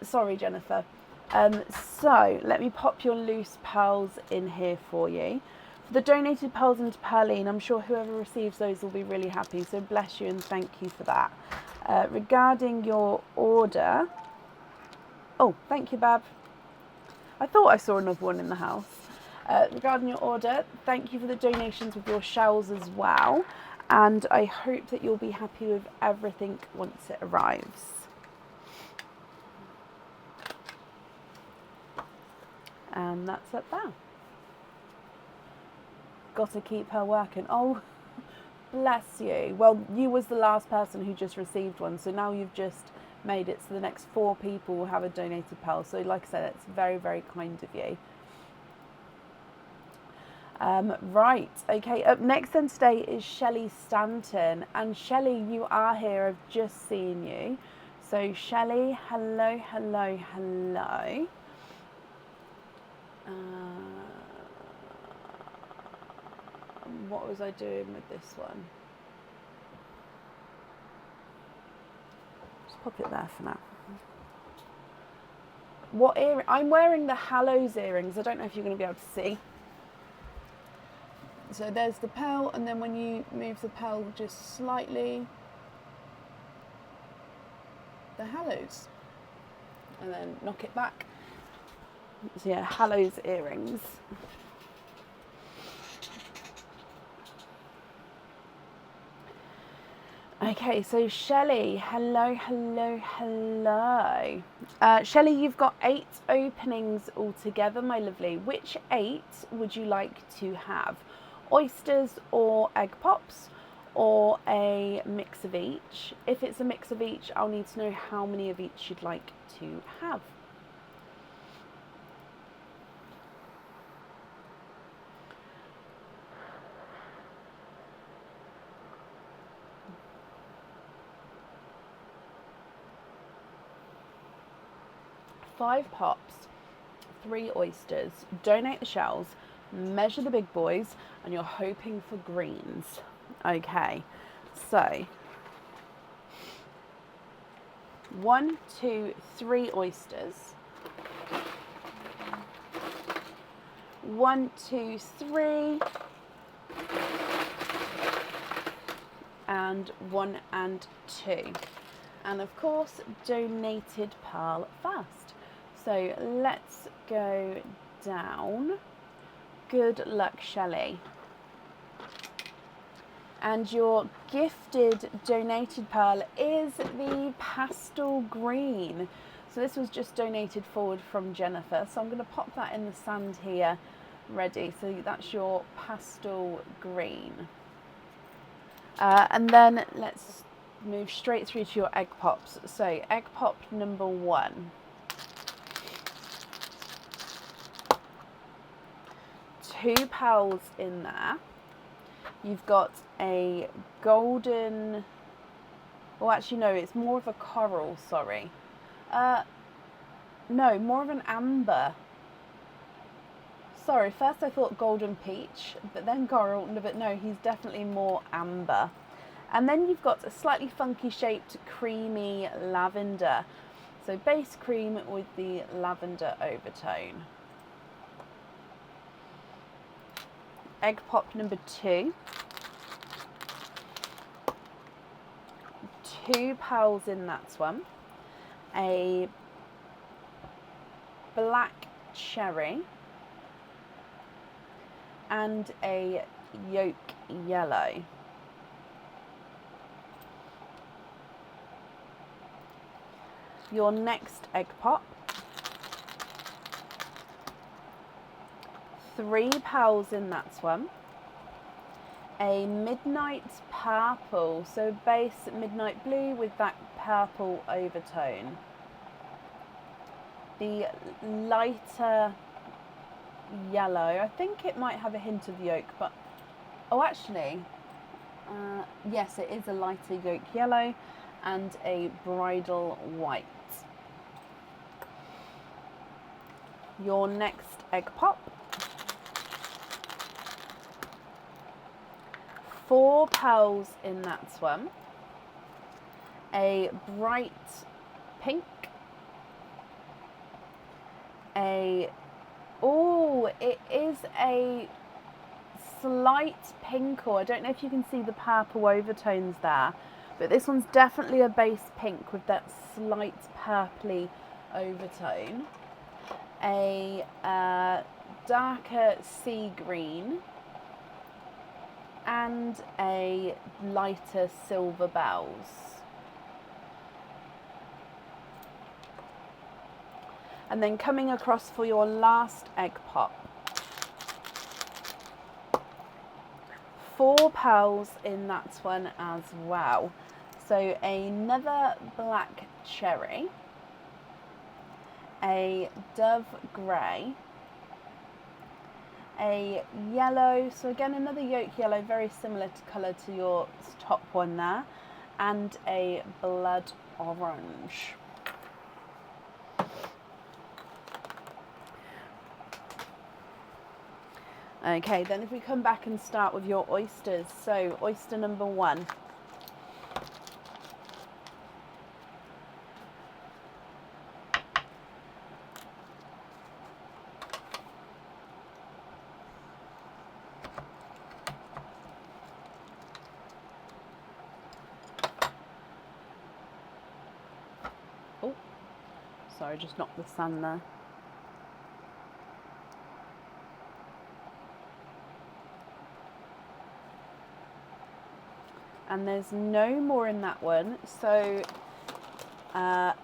Sorry, Jennifer. So, let me pop your loose pearls in here for you. For the donated pearls into Perline, I'm sure whoever receives those will be really happy. So, bless you and thank you for that. Regarding your order... Oh, thank you, Bab. I thought I saw another one in the house. Regarding your order, thank you for the donations with your shells as well. And I hope that you'll be happy with everything once it arrives. And that's up there. Got to keep her working. Oh, bless you. Well, you was the last person who just received one. So now you've just made it so the next 4 people will have a donated pearl. So like I said, it's very, very kind of you. Right, okay, up next then today is Shelley Stanton. And Shelley, you are here, I've just seen you. So Shelley, hello, hello, hello. What was I doing with this one? Just pop it there for now. What ear? I'm wearing the Hallows earrings. I don't know if you're going to be able to see. So there's the pearl, and then when you move the pearl just slightly, the Hallows, and then knock it back. So yeah, Hallows earrings. Okay, so Shelley, hello. Shelley, you've got 8 openings altogether, my lovely. Which 8 would you like to have? Oysters or egg pops, or a mix of each? If it's a mix of each, I'll need to know how many of each you'd like to have. Five pops, 3 oysters, donate the shells, measure the big boys, and you're hoping for greens. Okay, so 1, 2, 3 oysters. 1, 2, 3. And 1 and 2. And of course, donated pearl first. So let's go down. Good luck, Shelley. And your gifted donated pearl is the pastel green. So this was just donated forward from Jennifer. So I'm going to pop that in the sand here, ready. So that's your pastel green. And then let's move straight through to your egg pops. So egg pop number 1. 2 pearls in there. You've got a golden, well actually no, it's more of a coral, sorry. No, more of an amber. Sorry, first I thought golden peach, but then coral, but no, he's definitely more amber. And then you've got a slightly funky shaped creamy lavender. So base cream with the lavender overtone. Egg pop number 2. 2 pearls in that one. A black cherry. And a yolk yellow. Your next egg pop. 3 pearls in that one. A midnight purple, so base midnight blue with that purple overtone. The lighter yellow, I think it might have a hint of yolk, but oh actually, yes, it is a lighter yolk yellow and a bridal white. Your next egg pop. 4 pearls in that one. A bright pink. It is a slight pink, or I don't know if you can see the purple overtones there, but this one's definitely a base pink with that slight purpley overtone. A darker sea green. And a lighter silver bells. And then coming across for your last egg pop. 4 pearls in that one as well. So another black cherry. A dove grey. A yellow, so again another yolk yellow, very similar to colour to your top one there, and a blood orange. Okay, then if we come back and start with your oysters, so oyster number 1. Sorry, just knocked the sand there. And there's no more in that one, so I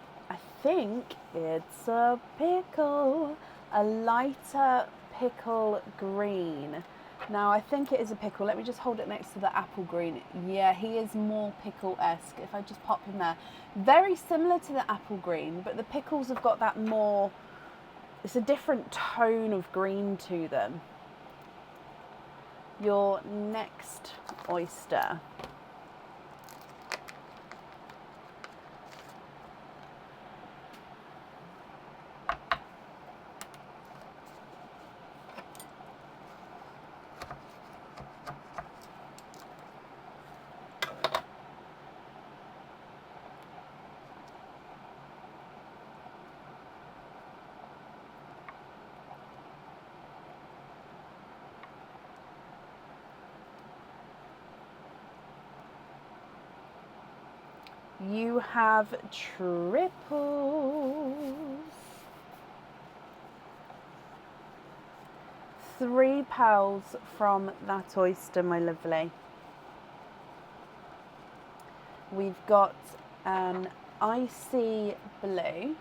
think it's a pickle, a lighter pickle green. Now I think it is a pickle. Let me just hold it next to the apple green. Yeah, he is more pickle-esque. If I just pop him there. Very similar to the apple green, but the pickles have got that more, it's a different tone of green to them. Your next oyster. You have triples. 3 pearls from that oyster, my lovely. We've got an icy blue.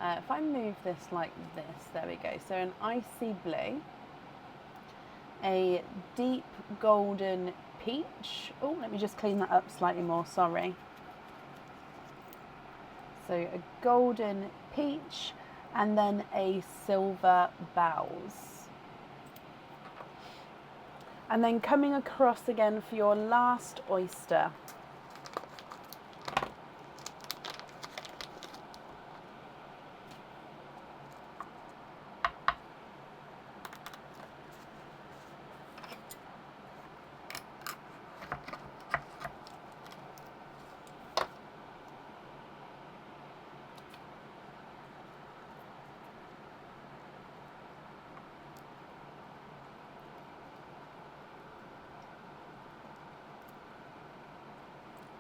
If I move this like this, there we go. So an icy blue, a deep golden peach. Oh, let me just clean that up slightly more, sorry. So a golden peach and then a silver bells. And then coming across again for your last oyster.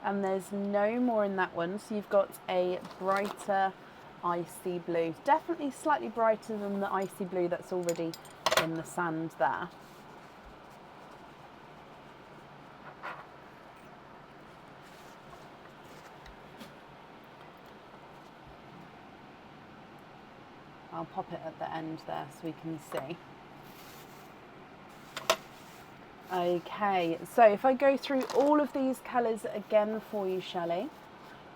And there's no more in that one, so you've got a brighter icy blue. Definitely slightly brighter than the icy blue that's already in the sand there. I'll pop it at the end there so we can see. Okay, so if I go through all of these colours again for you, Shelley.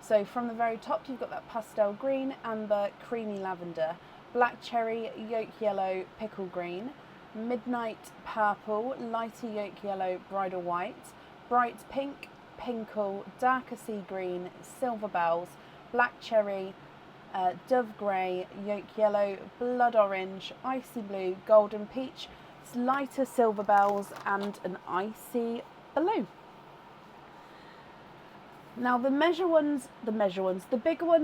So from the very top, you've got that pastel green, amber, creamy lavender, black cherry, yolk yellow, pickle green, midnight purple, lighter yolk yellow, bridal white, bright pink, pinkle, darker sea green, silver bells, black cherry, dove grey, yolk yellow, blood orange, icy blue, golden peach, lighter silver bells and an icy blue. Now the bigger ones,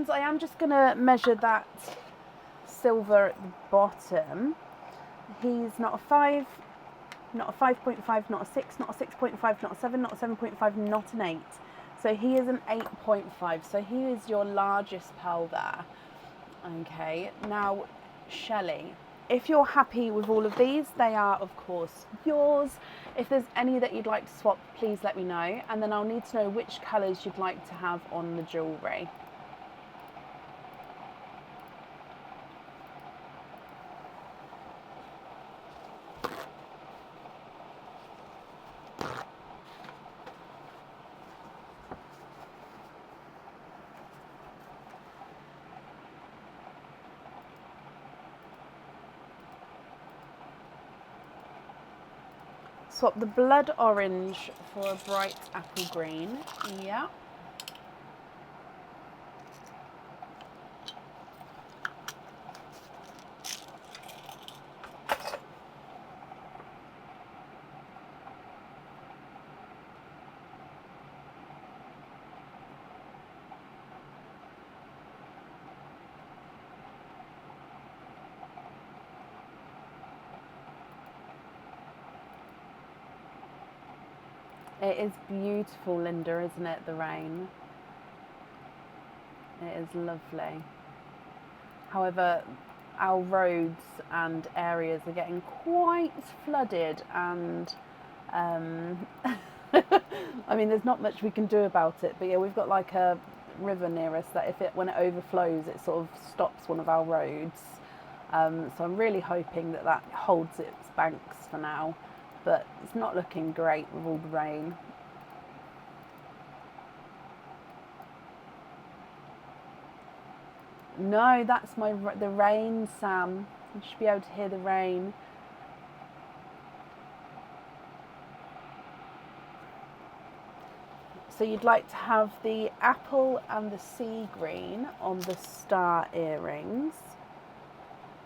I am just going to measure that silver at the bottom. He's not a 5, not a 5.5, not a 6, not a 6.5, not a 7, not a 7.5, not an 8. So he is an 8.5. So he is your largest pearl there. Okay, now Shelley, if you're happy with all of these, they are of course yours. If there's any that you'd like to swap, please let me know, and then I'll need to know which colours you'd like to have on the jewellery. Swap the blood orange for a bright apple green. Yeah. It is beautiful, Linda, isn't it, the rain? It is lovely. However, our roads and areas are getting quite flooded, and I mean, there's not much we can do about it. But yeah, we've got like a river near us that when it overflows, it sort of stops one of our roads. So I'm really hoping that holds its banks for now, but it's not looking great with all the rain. No, that's the rain, Sam. You should be able to hear the rain. So you'd like to have the apple and the sea green on the star earrings.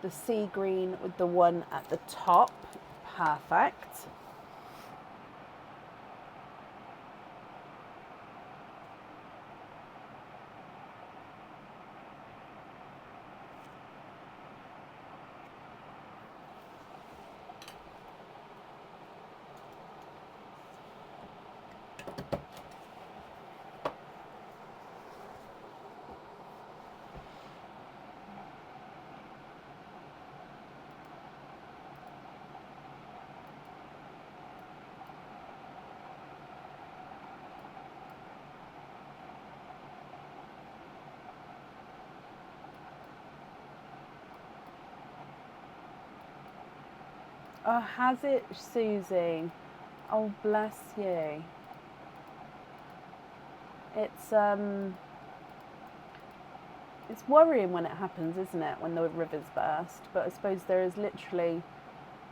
The sea green with the one at the top. Perfect. Oh, has it, Susie? Oh, bless you. It's worrying when it happens, isn't it? When the rivers burst. But I suppose there is literally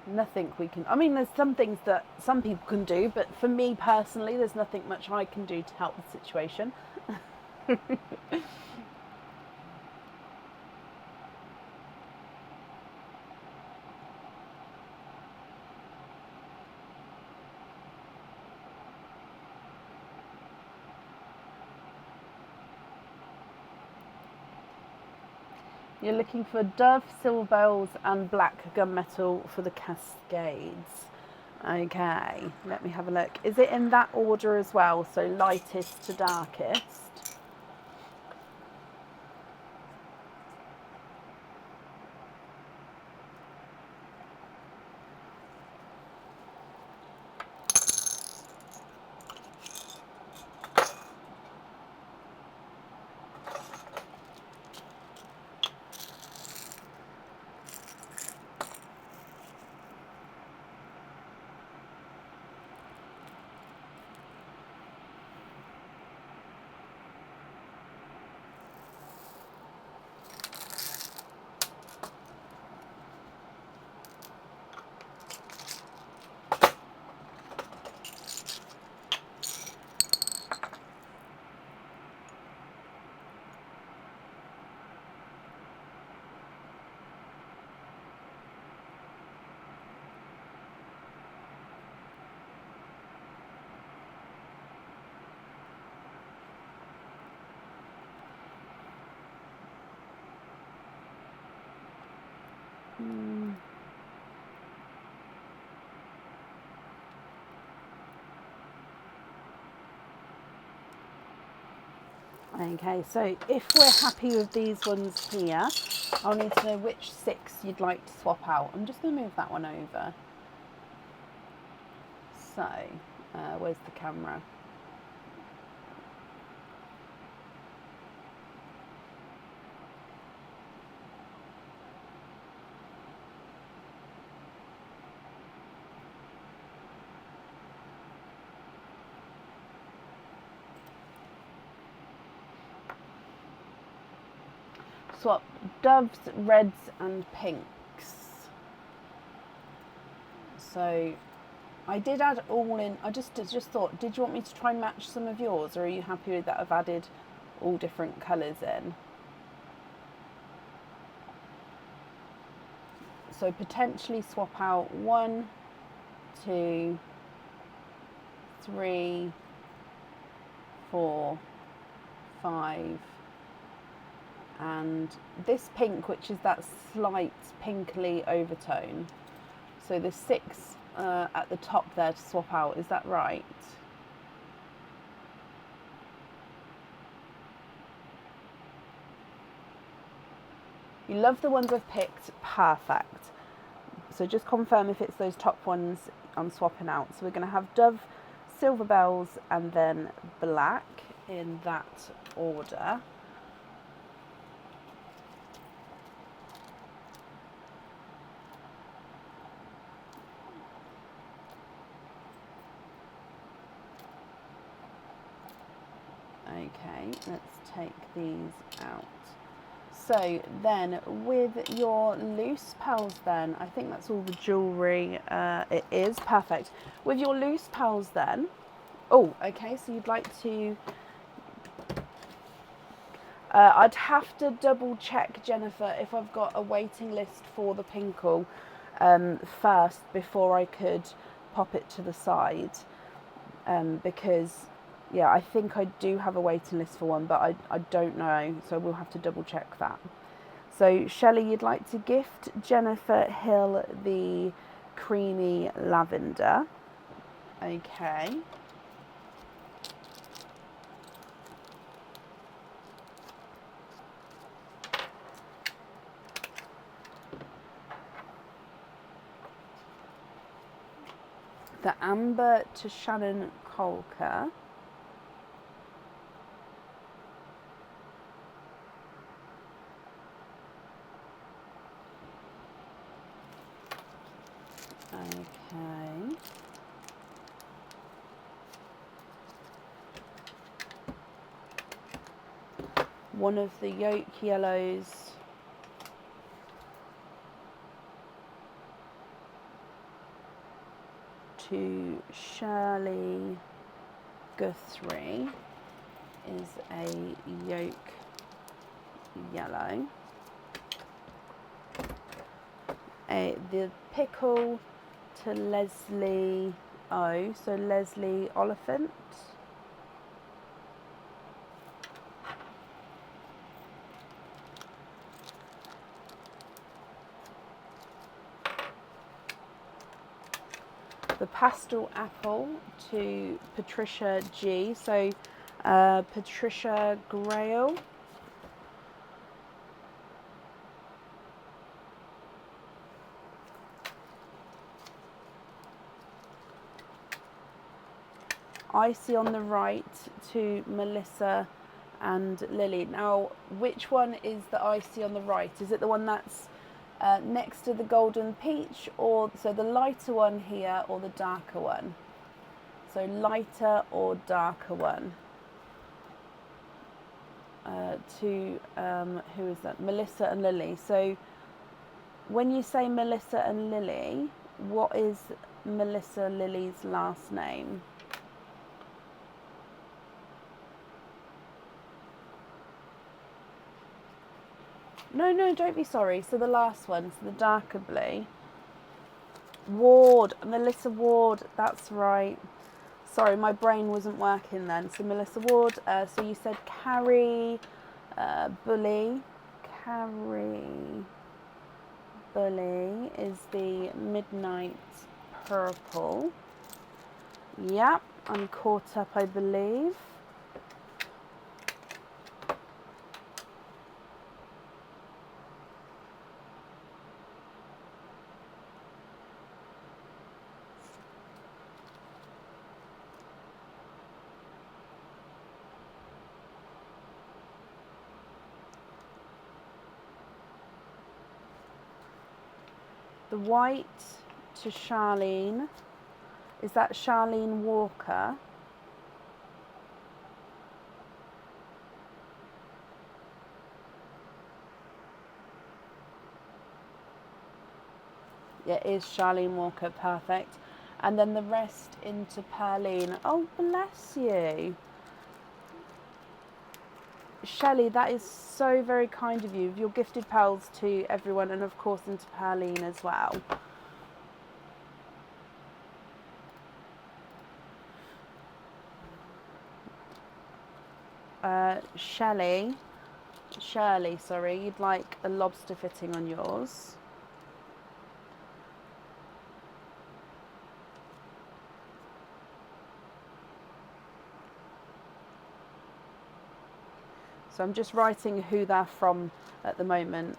nothing we can. I mean, there's some things that some people can do, but for me personally, there's nothing much I can do to help the situation. You're looking for Dove, silver bells, and black gunmetal for the cascades. Okay, let me have a look. Is it in that order as well? So lightest to darkest? Okay, so if we're happy with these ones here, I'll need to know which 6 you'd like to swap out. I'm just going to move that one over. So, where's the camera? Swap doves, reds and pinks. So I did add all in. I just thought, did you want me to try and match some of yours, or are you happy with that I've added all different colours in? So potentially swap out 1, 2, 3, 4, 5, and this pink, which is that slight pinkly overtone. So the 6 at the top there to swap out, is that right? You love the ones I've picked, perfect. So just confirm if it's those top ones I'm swapping out. So we're going to have Dove, Silver Bells, and then Black in that order. Okay, let's take these out. So then with your loose pearls then, I think that's all the jewellery, it is, perfect. With your loose pearls then, oh, okay, so you'd like to, I'd have to double check, Jennifer, if I've got a waiting list for the Pinkle first before I could pop it to the side, because yeah, I think I do have a waiting list for one, but I don't know, so we'll have to double check that. So Shelley, you'd like to gift Jennifer Hill the creamy lavender. Okay. The amber to Shannon Colker. Okay. One of the yolk yellows. To Shirley Guthrie is a yolk yellow. The pickle to Leslie O, so Leslie Oliphant. The pastel apple to Patricia G, so Patricia Grail. Icy on the right to Melissa and Lily. Now, which one is the icy on the right? Is it the one that's next to the golden peach, or so the lighter one here or the darker one? So lighter or darker one? To who is that? Melissa and Lily. So when you say Melissa and Lily, what is Melissa Lily's last name? No, don't be sorry. So the last one, so the darker blue. Ward, Melissa Ward, that's right. Sorry, my brain wasn't working then. So Melissa Ward, so you said Carrie Bully. Carrie Bully is the Midnight Purple. Yep, I'm caught up, I believe. The white to Charlene. Is that Charlene Walker? Yeah, it is Charlene Walker, perfect. And then the rest into Perline. Oh, bless you. Shelley, that is so very kind of you. Your gifted pearls to everyone, and of course into Perline as well. Shirley, sorry, you'd like a lobster fitting on yours. So I'm just writing who they're from at the moment.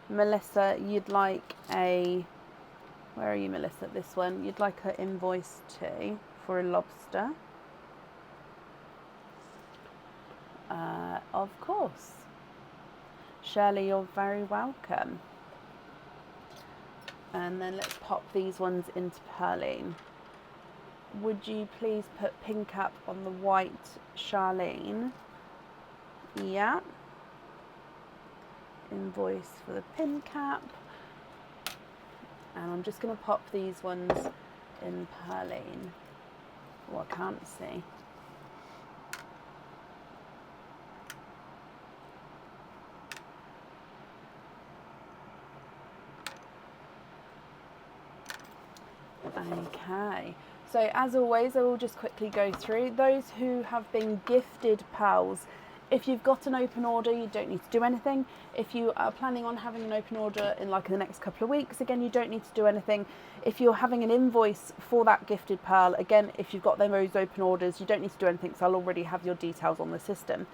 Melissa, you'd like a, where are you, Melissa? This one. You'd like an invoice too for a lobster. Of course. Shirley, you're very welcome. And then let's pop these ones into Pearline. Would you please put pink cap on the white Charlene? Yeah. Invoice for the pin cap. And I'm just going to pop these ones in Pearline. Oh, I can't see. Okay, so as always, I will just quickly go through those who have been gifted pearls. If you've got an open order, you don't need to do anything. If you are planning on having an open order in the next couple of weeks, again, you don't need to do anything. If you're having an invoice for that gifted pearl, again, if you've got those open orders, you don't need to do anything, so I'll already have your details on the system.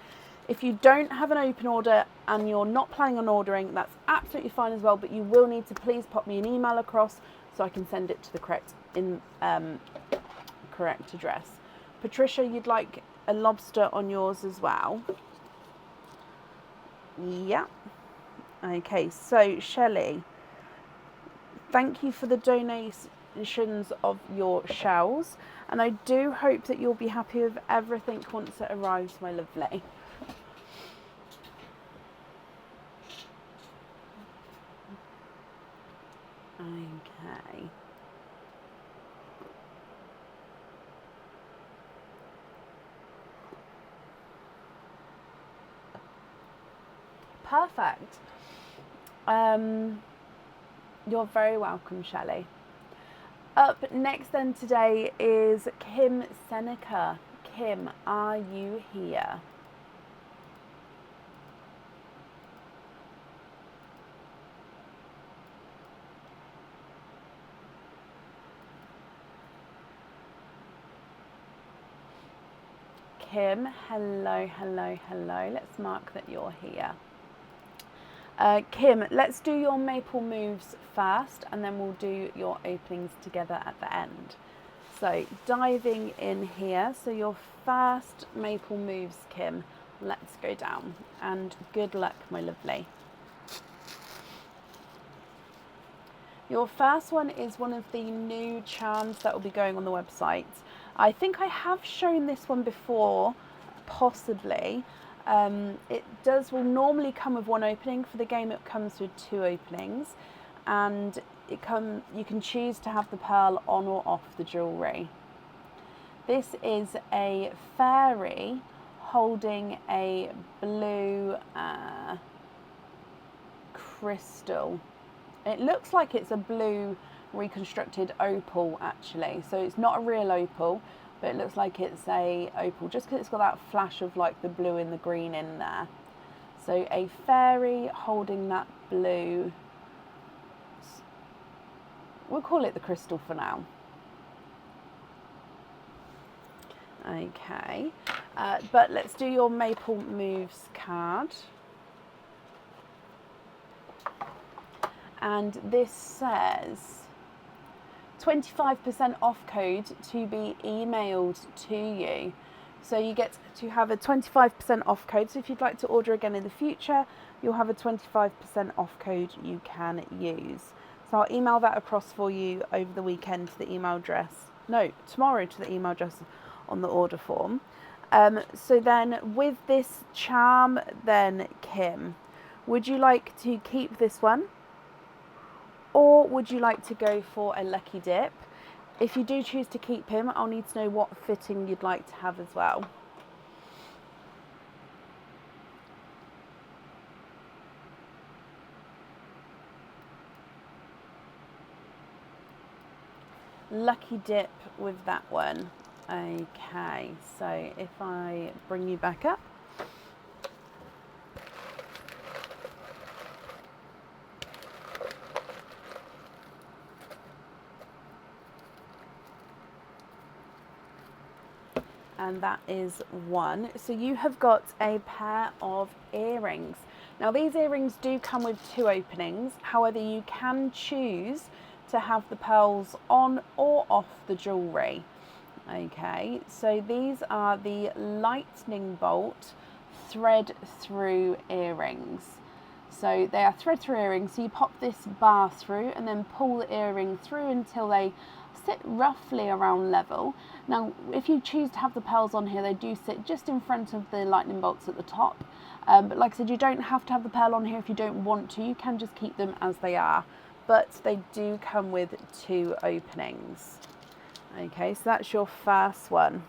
If you don't have an open order and you're not planning on ordering, that's absolutely fine as well, but you will need to please pop me an email across so I can send it to the correct address. Patricia, you'd like a lobster on yours as well? Yeah. Okay, so Shelley, thank you for the donations of your shells, and I do hope that you'll be happy with everything once it arrives, my lovely. Okay. Perfect. You're very welcome, Shelley. Up next then today is Kim Seneca. Kim, are you here? Kim, hello, hello, hello. Let's mark that you're here. Kim, let's do your maple moves first and then we'll do your openings together at the end. So diving in here, so your first maple moves, Kim, let's go down, and good luck, my lovely. Your first one is one of the new charms that will be going on the website. I think I have shown this one before, possibly. It will normally come with one opening. For the game it comes with two openings, and you can choose to have the pearl on or off the jewellery. This is a fairy holding a blue crystal. It looks like it's a blue reconstructed opal actually, so it's not a real opal, but it looks like it's a opal just because it's got that flash of the blue and the green in there. So a fairy holding that blue, we'll call it the crystal for now. Okay, but let's do your maple moves card. And this says 25% off code to be emailed to you. So you get to have a 25% off code. So if you'd like to order again in the future, you'll have a 25% off code you can use. So I'll email that across for you over the weekend to the email address. No, tomorrow to the email address on the order form. So then with this charm then, Kim, would you like to keep this one? Or would you like to go for a lucky dip? If you do choose to keep him, I'll need to know what fitting you'd like to have as well. Lucky dip with that one. Okay, so if I bring you back up. and that is 1. So you have got a pair of earrings. Now these earrings do come with 2 openings, however you can choose to have the pearls on or off the jewellery. Okay, so these are the lightning bolt thread through earrings. So they are thread through earrings, so you pop this bar through and then pull the earring through until they sit roughly around level. Now if you choose to have the pearls on here, they do sit just in front of the lightning bolts at the top, but like I said, you don't have to have the pearl on here if you don't want to. You can just keep them as they are, but they do come with 2 openings. Okay, so that's your first one.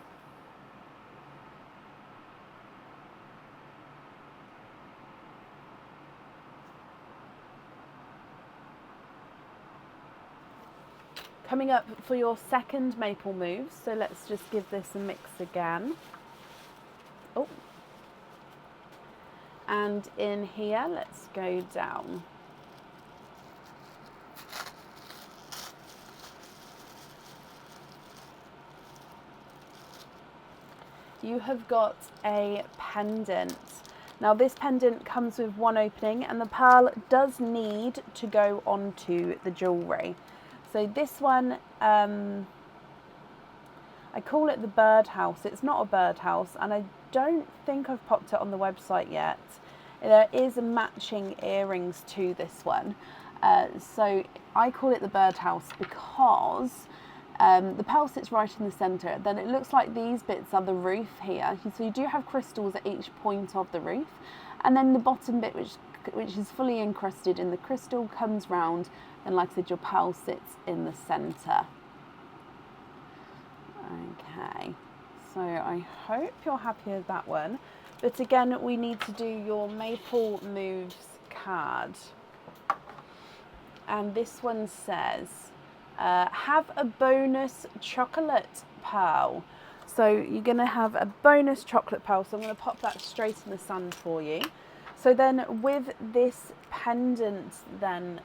Coming up for your second maple move, so let's just give this a mix again. Oh. And in here, let's go down. You have got a pendant. Now this pendant comes with 1 opening and the pearl does need to go onto the jewellery. So this one, I call it the birdhouse. It's not a birdhouse and I don't think I've popped it on the website yet. There is matching earrings to this one. So I call it the birdhouse because the pearl sits right in the centre. Then it looks like these bits are the roof here. So you do have crystals at each point of the roof. And then the bottom bit, which is fully encrusted in the crystal, comes round. And like I said, your pearl sits in the centre. Okay, so I hope you're happy with that one. But again, we need to do your Maple Moves card. And this one says, have a bonus chocolate pearl. So you're going to have a bonus chocolate pearl. So I'm going to pop that straight in the sand for you. So then with this pendant then,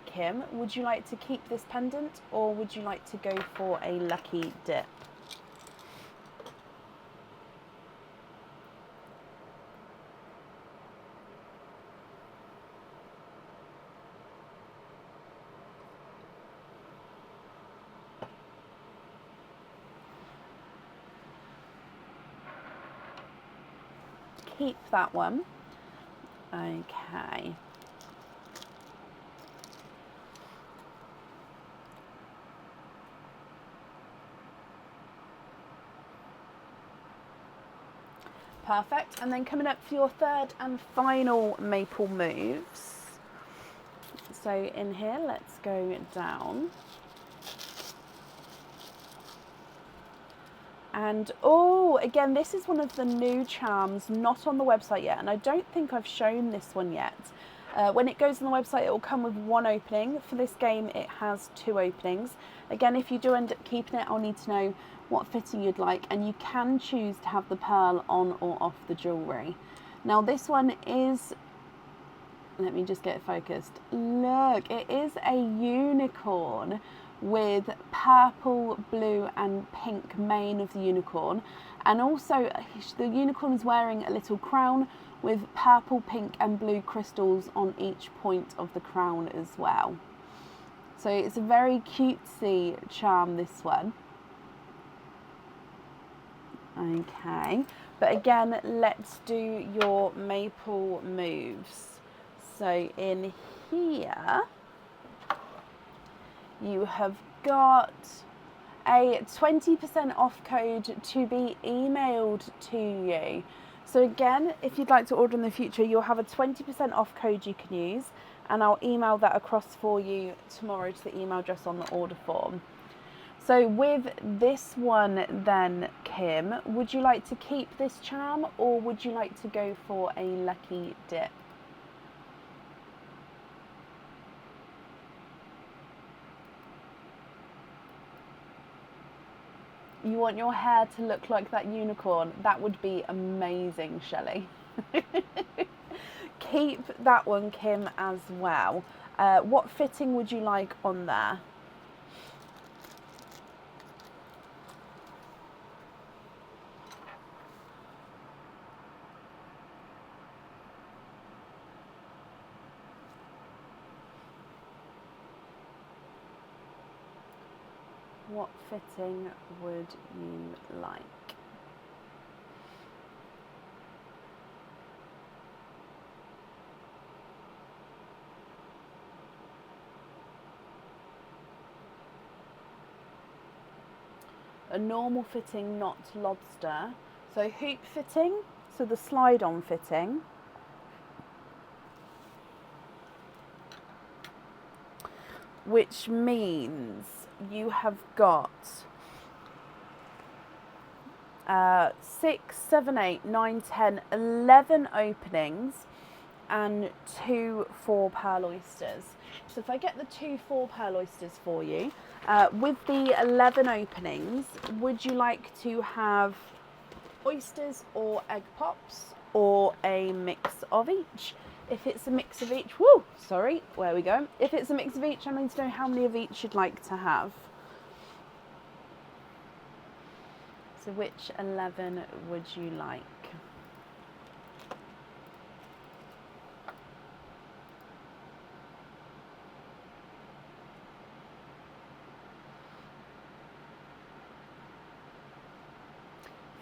Kim, would you like to keep this pendant or would you like to go for a lucky dip? Keep that one. Okay. Perfect. And then coming up for your third and final maple moves. So in here, let's go down. And oh, again, this is one of the new charms, not on the website yet, and I don't think I've shown this one yet. When it goes on the website, it will come with 1 opening. For this game, it has 2 openings. Again, if you do end up keeping it, I'll need to know what fitting you'd like, and you can choose to have the pearl on or off the jewellery. Now, this one is, let me just get it focused. Look, it is a unicorn with purple, blue and pink mane of the unicorn, and also the unicorn is wearing a little crown with purple, pink and blue crystals on each point of the crown as well. So it's a very cutesy charm, this one. Okay, but again, let's do your maple moves. So in here you have got a 20% off code to be emailed to you. So again, if you'd like to order in the future, you'll have a 20% off code you can use, and I'll email that across for you tomorrow to the email address on the order form. So with this one then, Kim, would you like to keep this charm or would you like to go for a lucky dip? You want your hair to look like that unicorn? That would be amazing, Shelley. Keep that one, Kim, as well. What fitting would you like on there? What fitting would you like? A normal fitting, not lobster. So hoop fitting, so the slide-on fitting. Which means you have got 6, 7, 8, 9, 10, 11 openings and 2 4-pearl oysters. So if I get the 2 4-pearl oysters for you, with the 11 openings, would you like to have oysters or egg pops or a mix of each? If it's a mix of each, where we go. If it's a mix of each, I need to know how many of each you'd like to have. So which 11 would you like?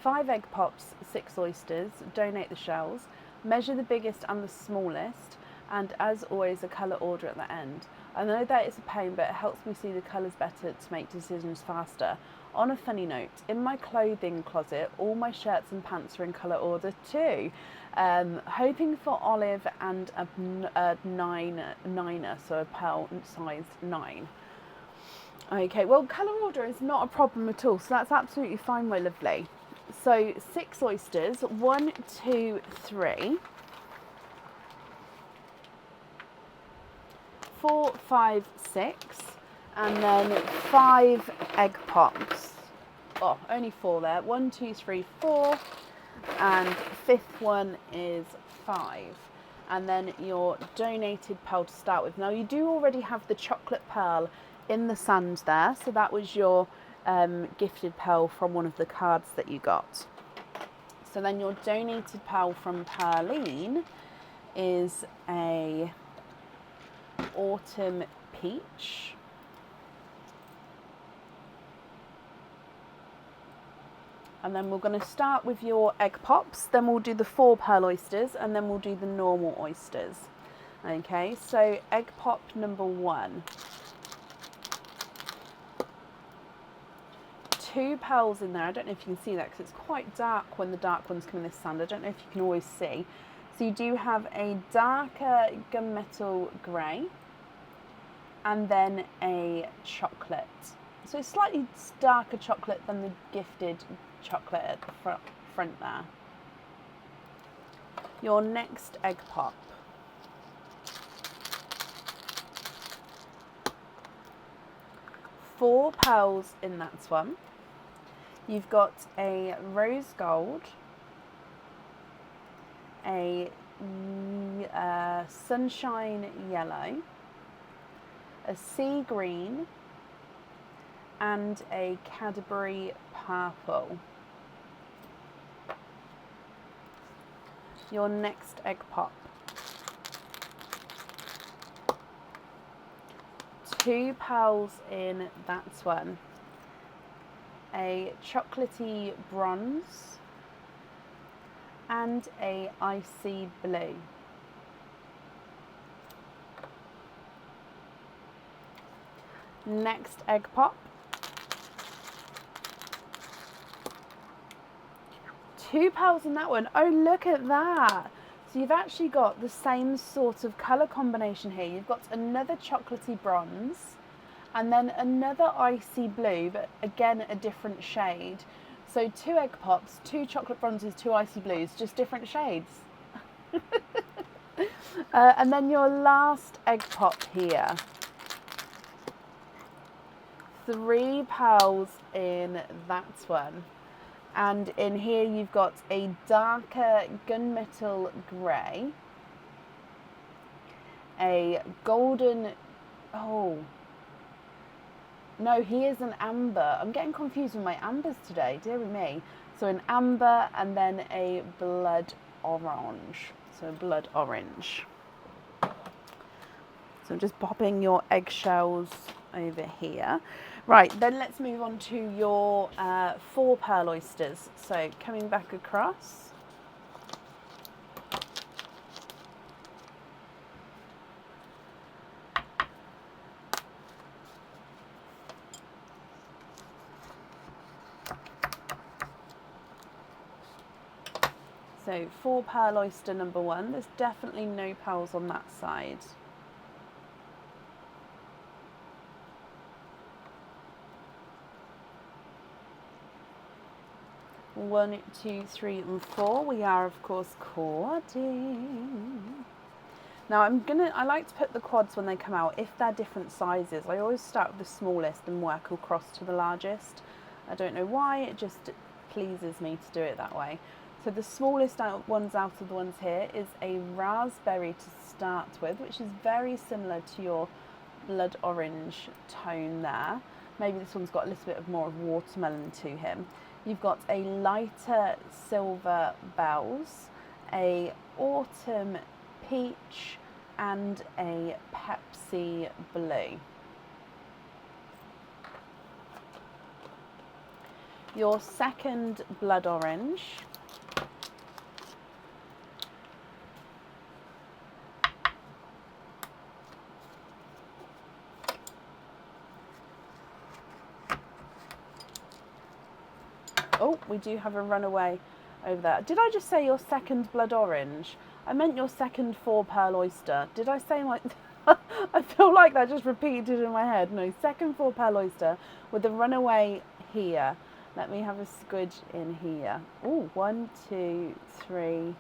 Five egg pops, 6 oysters, donate the shells, measure the biggest and the smallest, and as always a colour order at the end. I know that it's a pain, but it helps me see the colours better to make decisions faster. On a funny note, in my clothing closet, all my shirts and pants are in colour order too. Hoping for olive and a niner, so a pearl size 9. Okay, well, colour order is not a problem at all, so that's absolutely fine, my lovely. So 6 oysters, 1, 2, 3, 4, 5, 6, and then 5 egg pops. Oh, only 4 there. 1, 2, 3, 4, and 5th one is 5. And then your donated pearl to start with. Now you do already have the chocolate pearl in the sand there, so that was your gifted pearl from one of the cards that you got. So then your donated pearl from Pearline is a autumn peach. And then we're going to start with your egg pops, then we'll do the 4 pearl oysters, and then we'll do the normal oysters. Okay, so egg pop number 1. 2 pearls in there. I don't know if you can see that because it's quite dark when the dark ones come in this sand. I don't know if you can always see. So you do have a darker gunmetal grey and then a chocolate. So it's slightly darker chocolate than the gifted chocolate at the front there. Your next egg pop. Four pearls in that one. You've got a rose gold, a sunshine yellow, a sea green, and a Cadbury purple. Your next egg pop. 2 pearls in that one. A chocolatey bronze and a icy blue. Next egg pop. 2 pearls in that one. Oh, look at that. So you've actually got the same sort of colour combination here. You've got another chocolatey bronze and then another icy blue, but again a different shade. So 2 egg pops, 2 chocolate bronzes, 2 icy blues, just different shades. And then your last egg pop here. 3 pearls in that one. And in here you've got a darker gunmetal grey, a golden, oh, no, here's an amber. I'm getting confused with my ambers today, dear me. So an amber and then a blood orange. So blood orange. So I'm just popping your eggshells over here. Right, then let's move on to your 4 pearl oysters. So coming back across. So 4 pearl oyster number 1. There's definitely no pearls on that side. 1, 2, 3, and 4. We are of course quadding. Now I like to put the quads when they come out, if they're different sizes. I always start with the smallest and work across to the largest. I don't know why, it just pleases me to do it that way. So the smallest ones out of the ones here is a raspberry to start with, which is very similar to your blood orange tone there. Maybe this one's got a little bit of more of watermelon to him. You've got a lighter silver bells, a autumn peach, and a Pepsi blue. Your second blood orange oh, we do have a runaway over there. Did I just say your second blood orange? I meant your second 4 pearl oyster. Did I say like... I feel like that just repeated in my head. No, second 4 pearl oyster with a runaway here. Let me have a squidge in here. Oh, 1, 2, 3,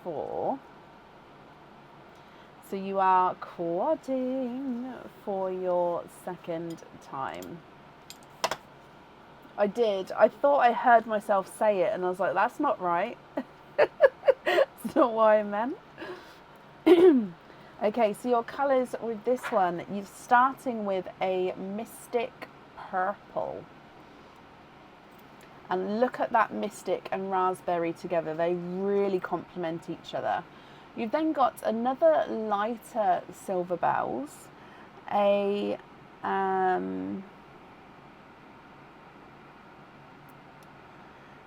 4. So you are quadding for your second time. I did. I thought I heard myself say it and I was like, that's not right. That's not what I meant. Okay, so your colours with this one, you're starting with a mystic purple. And look at that mystic and raspberry together. They really complement each other. You've then got another lighter silver bells, a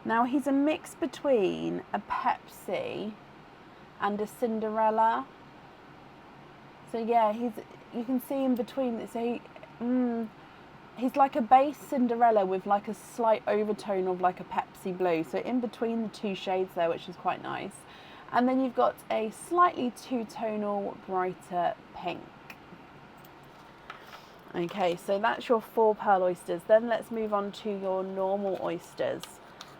now he's a mix between a Pepsi and a Cinderella. So yeah, you can see in between. So he's like a base Cinderella with like a slight overtone of like a Pepsi blue. So in between the 2 shades there, which is quite nice. And then you've got a slightly 2-tonal brighter pink. Okay, so that's your 4 pearl oysters. Then let's move on to your normal oysters.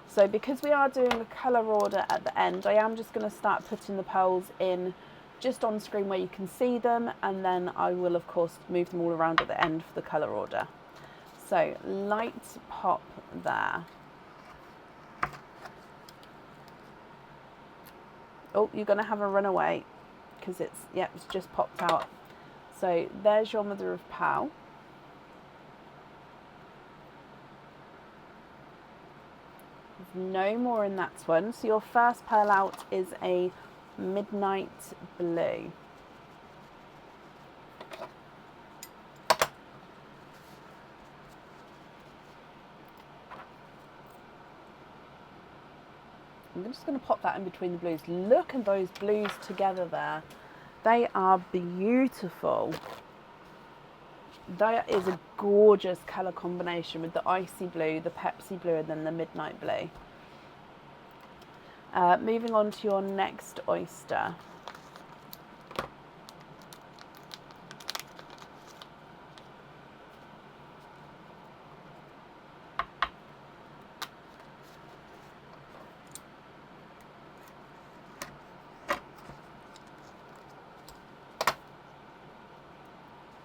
So because we are doing a colour order at the end, I am just going to start putting the pearls in just on screen where you can see them, and then I will of course move them all around at the end for the colour order. So light pop there. Oh, you're going to have a runaway because it's just popped out. So there's your mother of pearl. There's no more in that one. So your first pearl out is a midnight blue. I'm just going to pop that in between the blues. Look at those blues together there. They are beautiful. That is a gorgeous colour combination with the icy blue, the Pepsi blue, and then the midnight blue. Moving on to your next oyster.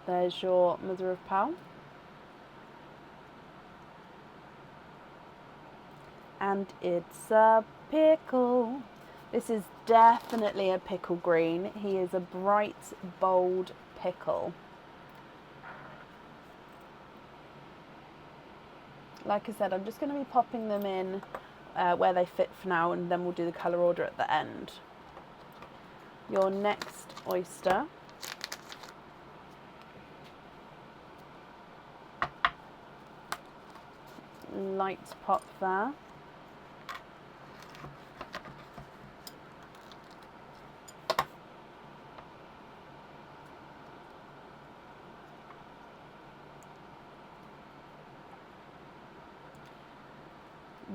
There's your mother of pearl. And it's a pickle. This is definitely a pickle green. He is a bright, bold pickle. Like I said, I'm just going to be popping them in where they fit for now, and then we'll do the colour order at the end. Your next oyster. light pop there.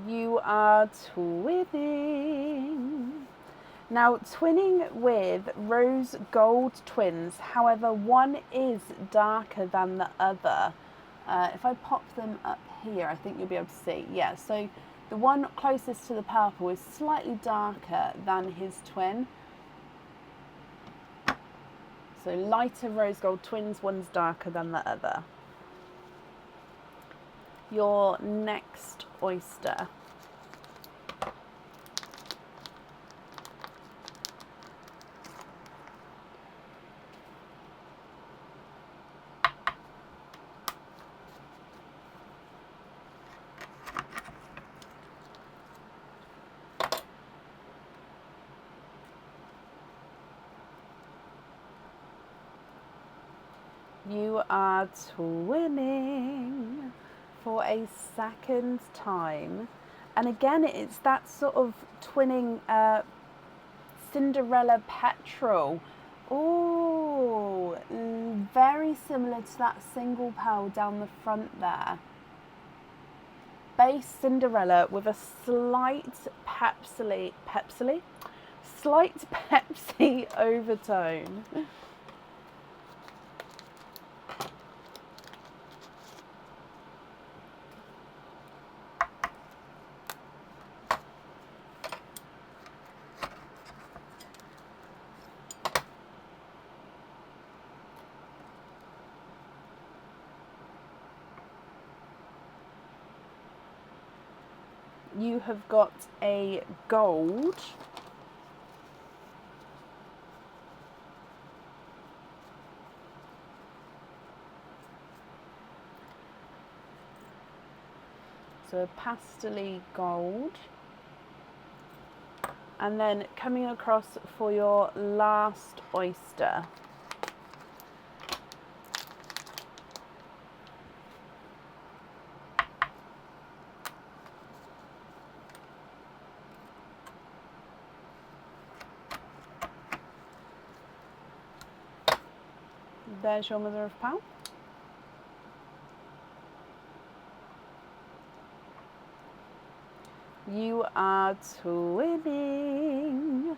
You are twinning. Now, twinning with rose gold twins, however, one is darker than the other. If I pop them up here, I think you'll be able to see. Yeah, so the one closest to the purple is slightly darker than his twin. So lighter rose gold twins, one's darker than the other. Your next oyster. You are twinning for a second time. And again, it's that sort of twinning Cinderella petrol. Oh, very similar to that single pearl down the front there. Base Cinderella with a slight Pepsi overtone. You have got a gold. So a pastel-y gold. And then coming across for your last oyster. There's your mother of pearl. You are twinning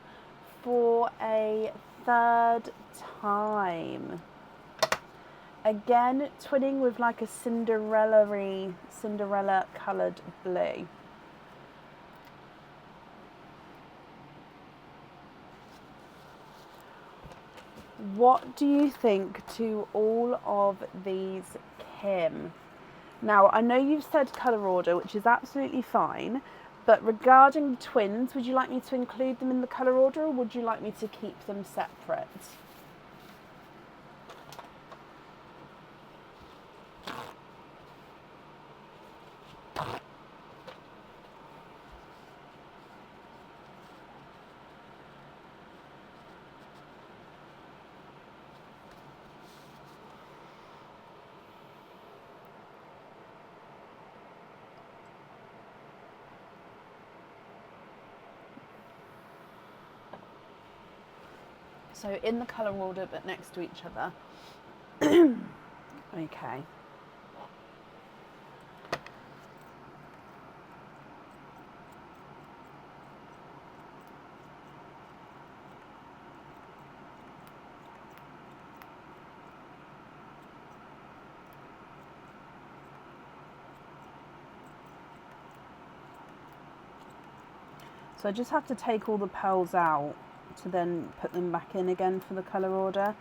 for a third time. Again, twinning with like a Cinderella coloured blue. What do you think to all of these, Kim? Now, I know you've said colour order, which is absolutely fine, but regarding the twins, would you like me to include them in the colour order, or would you like me to keep them separate? So in the colour order, but next to each other. Okay. So I just have to take all the pearls out to then put them back in again for the colour order.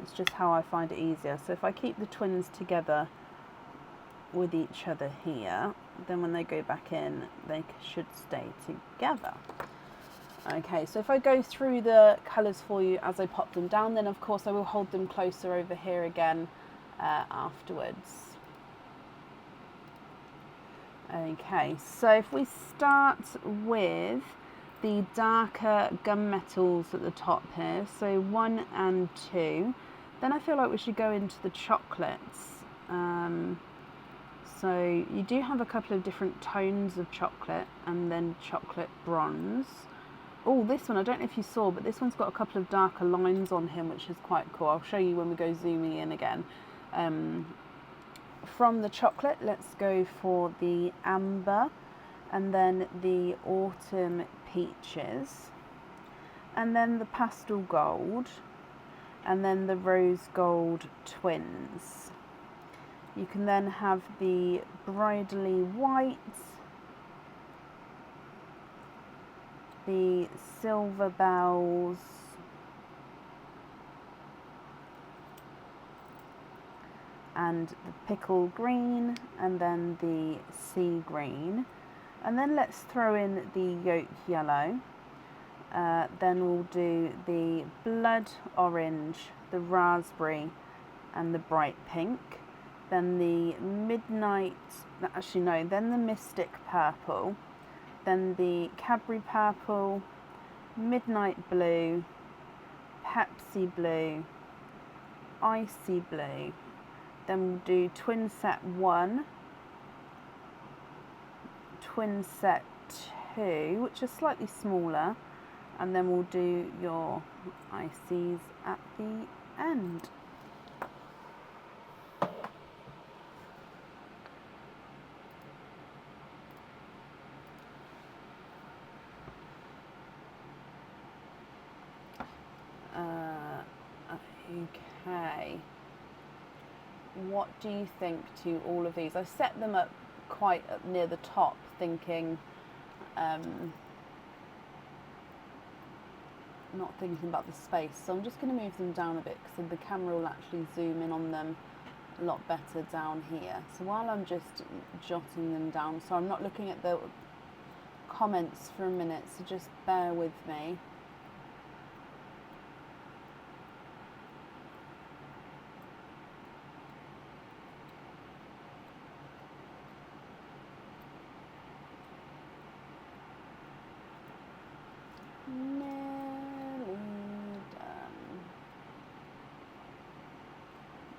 It's just how I find it easier. So if I keep the twins together with each other here, then when they go back in, they should stay together. Okay, so if I go through the colours for you as I pop them down, then of course I will hold them closer over here again afterwards. Okay, so if we start with the darker gunmetals at the top here, so 1 and 2, then I feel like we should go into the chocolates. So you do have a couple of different tones of chocolate and then chocolate bronze. Oh, this one, I don't know if you saw, but this one's got a couple of darker lines on him, which is quite cool. I'll show you when we go zooming in again. From the chocolate, let's go for the amber, and then the autumn peaches, and then the pastel gold, and then the rose gold twins. You can then have the bridally white, the silver bells, and the pickle green, and then the sea green. And then let's throw in the yolk yellow. Then we'll do the blood orange, the raspberry, and the bright pink. Then the midnight, actually no, then the mystic purple. Then the Cadbury purple, midnight blue, Pepsi blue, icy blue. Then we'll do twin set 1, twin set 2, which is slightly smaller, and then we'll do your ices at the end. Okay. What do you think to all of these? I set them up quite up near the top, thinking, not thinking about the space. So I'm just going to move them down a bit so the camera will actually zoom in on them a lot better down here. So while I'm just jotting them down, so I'm not looking at the comments for a minute, so just bear with me.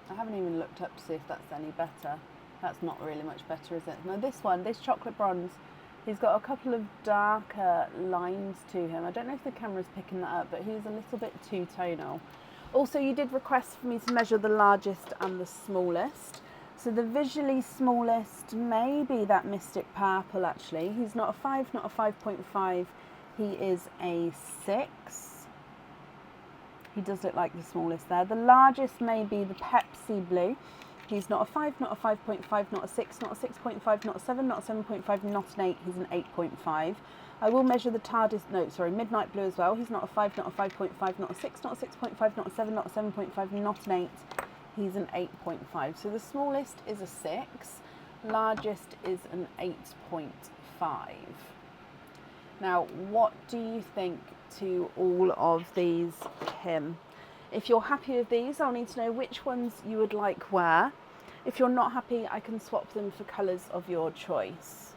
I haven't even looked up to see if that's any better. That's not really much better, is it? No, this one, this chocolate bronze, he's got a couple of darker lines to him. I don't know if the camera's picking that up, but he's a little bit two-tonal. Also, you did request for me to measure the largest and the smallest. So the visually smallest may be that Mystic Purple, actually. He's not a 5, not a 5.5. He is a 6. He does look like the smallest there. The largest may be the Pepsi Blue. He's not a 5, not a 5.5, not a 6, not a 6.5, not a 7, not a 7.5, not an 8. He's an 8.5. I will measure the Midnight Blue as well. He's not a 5, not a 5.5, not a 6, not a 6.5, not a 7, not a 7.5, not an 8. He's an 8.5. So the smallest is a 6. Largest is an 8.5. Now, what do you think to all of these, Kim? If you're happy with these, I'll need to know which ones you would like where. If you're not happy, I can swap them for colours of your choice.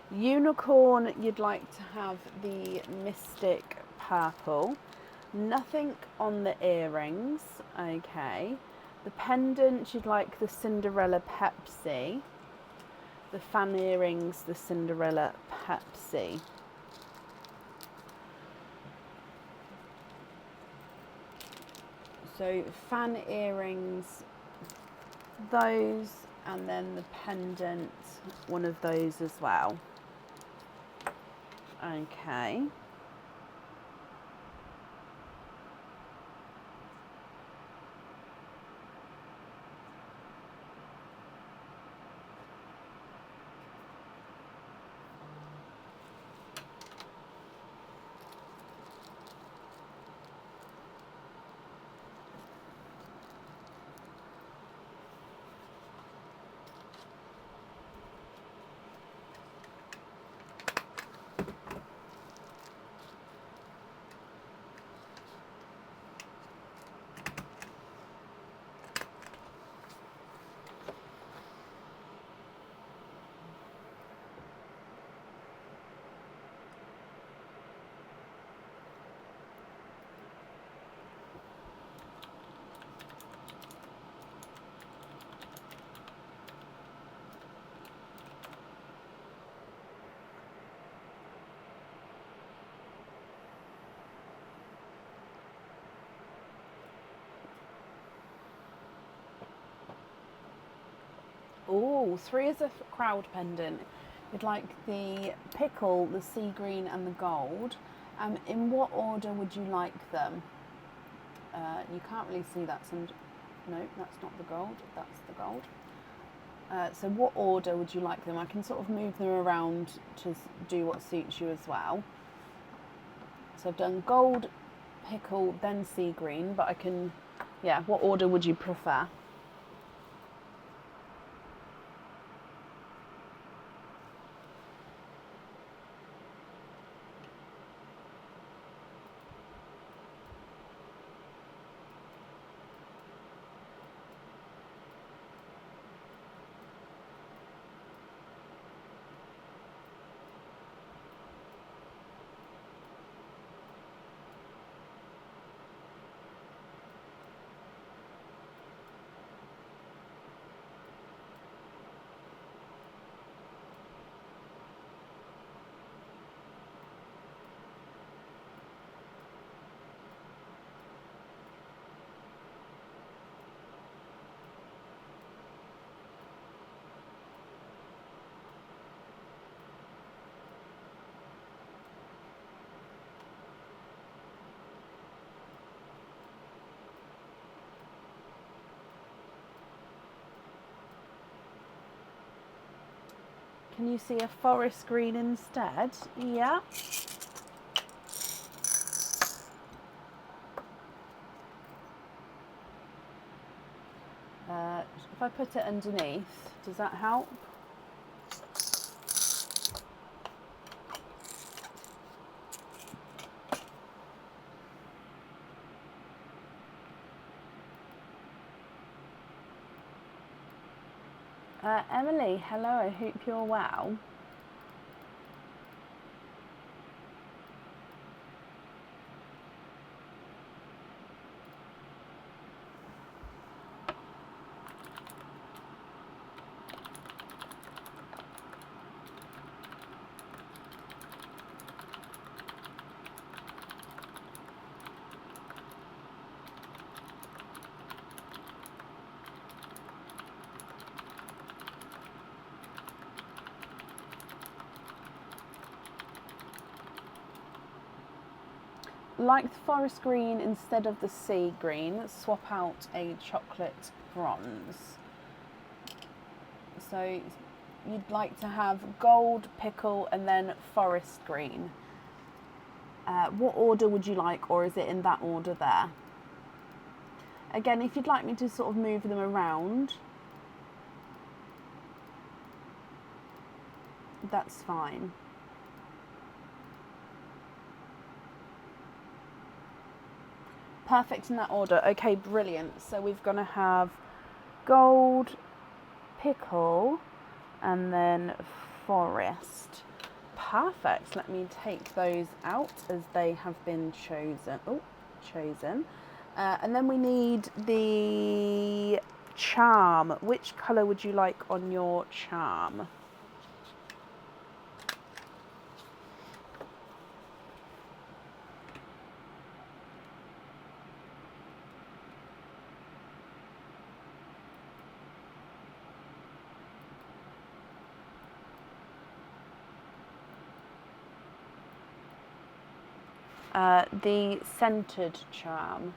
Unicorn, you'd like to have the Mystic Purple. Nothing on the earrings, okay. The pendant, you'd like the Cinderella Pepsi. The fan earrings, the Cinderella Pepsi. So fan earrings, those, and then the pendant, one of those as well. Okay. Oh, 3 is a crowd pendant. You'd like the pickle, the sea green, and the gold. In what order would you like them? You can't really see that. No, that's not the gold. That's the gold. So what order would you like them? I can sort of move them around to do what suits you as well. So I've done gold, pickle, then sea green, but I can, yeah, what order would you prefer? Can you see a forest green instead? Yeah. If I put it underneath, does that help? Emily, hello, I hope you're well. Like the forest green instead of the sea green, swap out a chocolate bronze. So you'd like to have gold, pickle, and then forest green. What order would you like, or is it in that order there? Again, if you'd like me to sort of move them around, that's fine. Perfect in that order. Okay, brilliant. So we're going to have gold, pickle, and then forest. Perfect. Let me take those out as they have been chosen. And then we need the charm. Which colour would you like on your charm? The scented charm.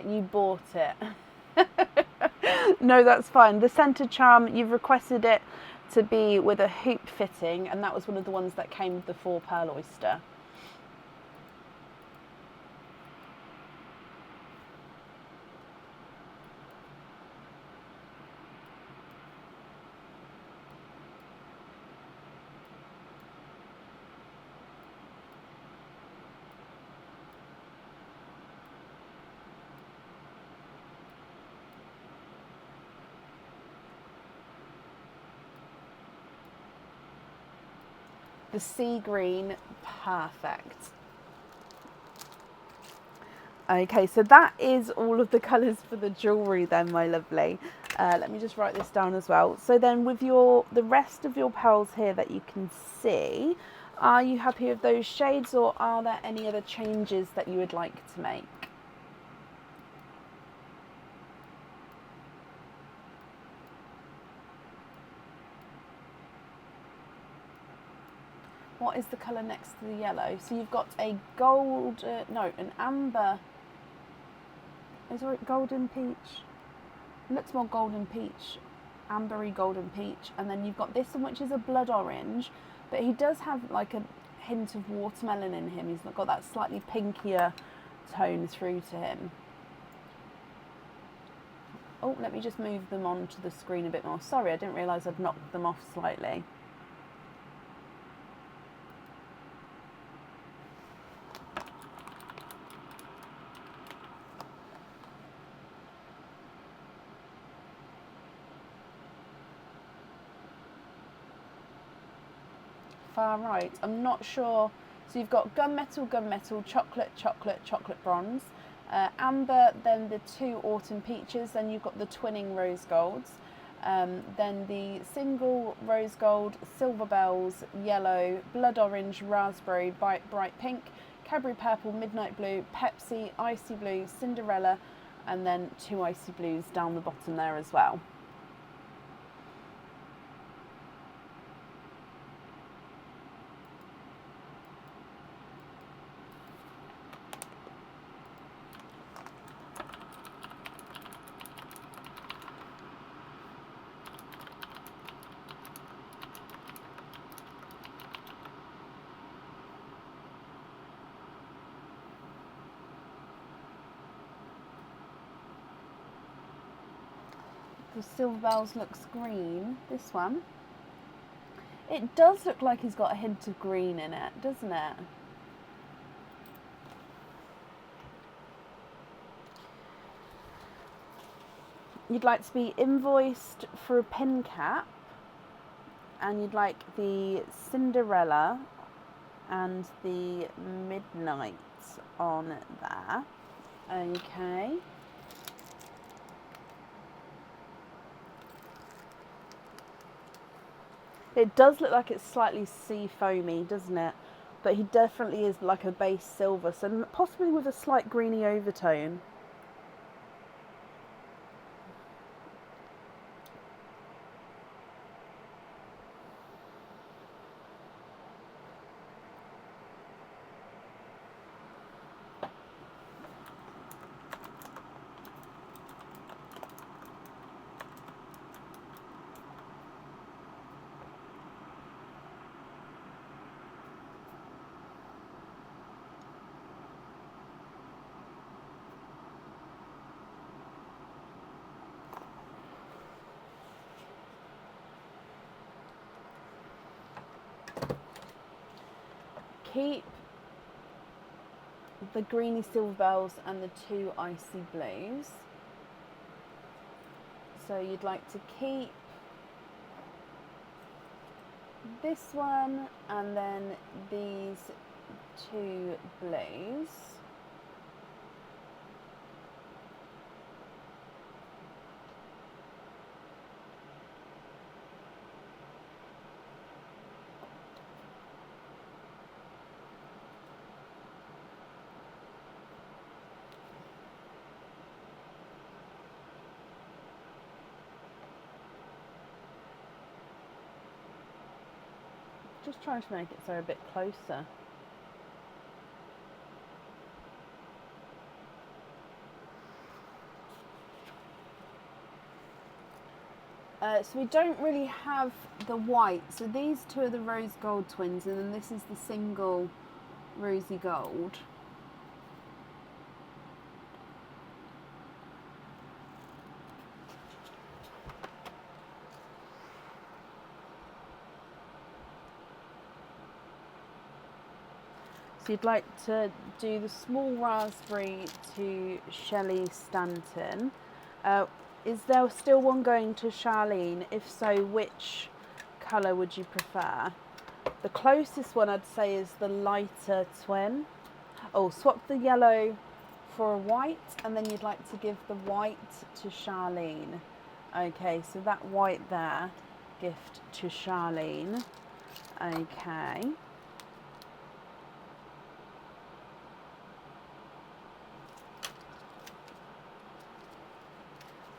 You bought it. No, that's fine. The scented charm, you've requested it to be with a hoop fitting, and that was one of the ones that came with the 4 pearl oyster. the sea green, perfect. Okay, so that is all of the colours for the jewellery then, my lovely. Let me just write this down as well. So then with the rest of your pearls here that you can see, are you happy with those shades, or are there any other changes that you would like to make? What is the colour next to the yellow? So you've got a gold, no, an amber. Is it golden peach? It looks more golden peach, ambery golden peach. And then you've got this one, which is a blood orange, but he does have like a hint of watermelon in him. He's got that slightly pinkier tone through to him. Oh, let me just move them onto the screen a bit more. Sorry, I didn't realise I'd knocked them off slightly. Far right. I'm not sure. So you've got gunmetal, chocolate, chocolate bronze, amber, then the two autumn peaches, then you've got the twinning rose golds, then the single rose gold, silver bells, yellow, blood orange, raspberry, bright pink, Cadbury purple, midnight blue, Pepsi, icy blue, Cinderella, and then two icy blues down the bottom there as well. The silver bells looks green, this one. It does look like he's got a hint of green in it, doesn't it? You'd like to be invoiced for a pin cap, and you'd like the Cinderella and the Midnight on there. Okay. It does look like it's slightly sea foamy, doesn't it? But he definitely is like a base silver, so possibly with a slight greeny overtone. Keep the greeny silver bells and the two icy blues. So you'd like to keep this one and then these two blues. Just trying to make it so a bit closer. So we don't really have the white. So these two are the rose gold twins, and then this is the single rosy gold. So you'd like to do the small raspberry to Shelley Stanton. Is there still one going to Charlene? If so, which colour would you prefer? The closest one I'd say is the lighter twin. Oh, swap the yellow for a white, and then you'd like to give the white to Charlene. Okay, so that white there, gift to Charlene. Okay.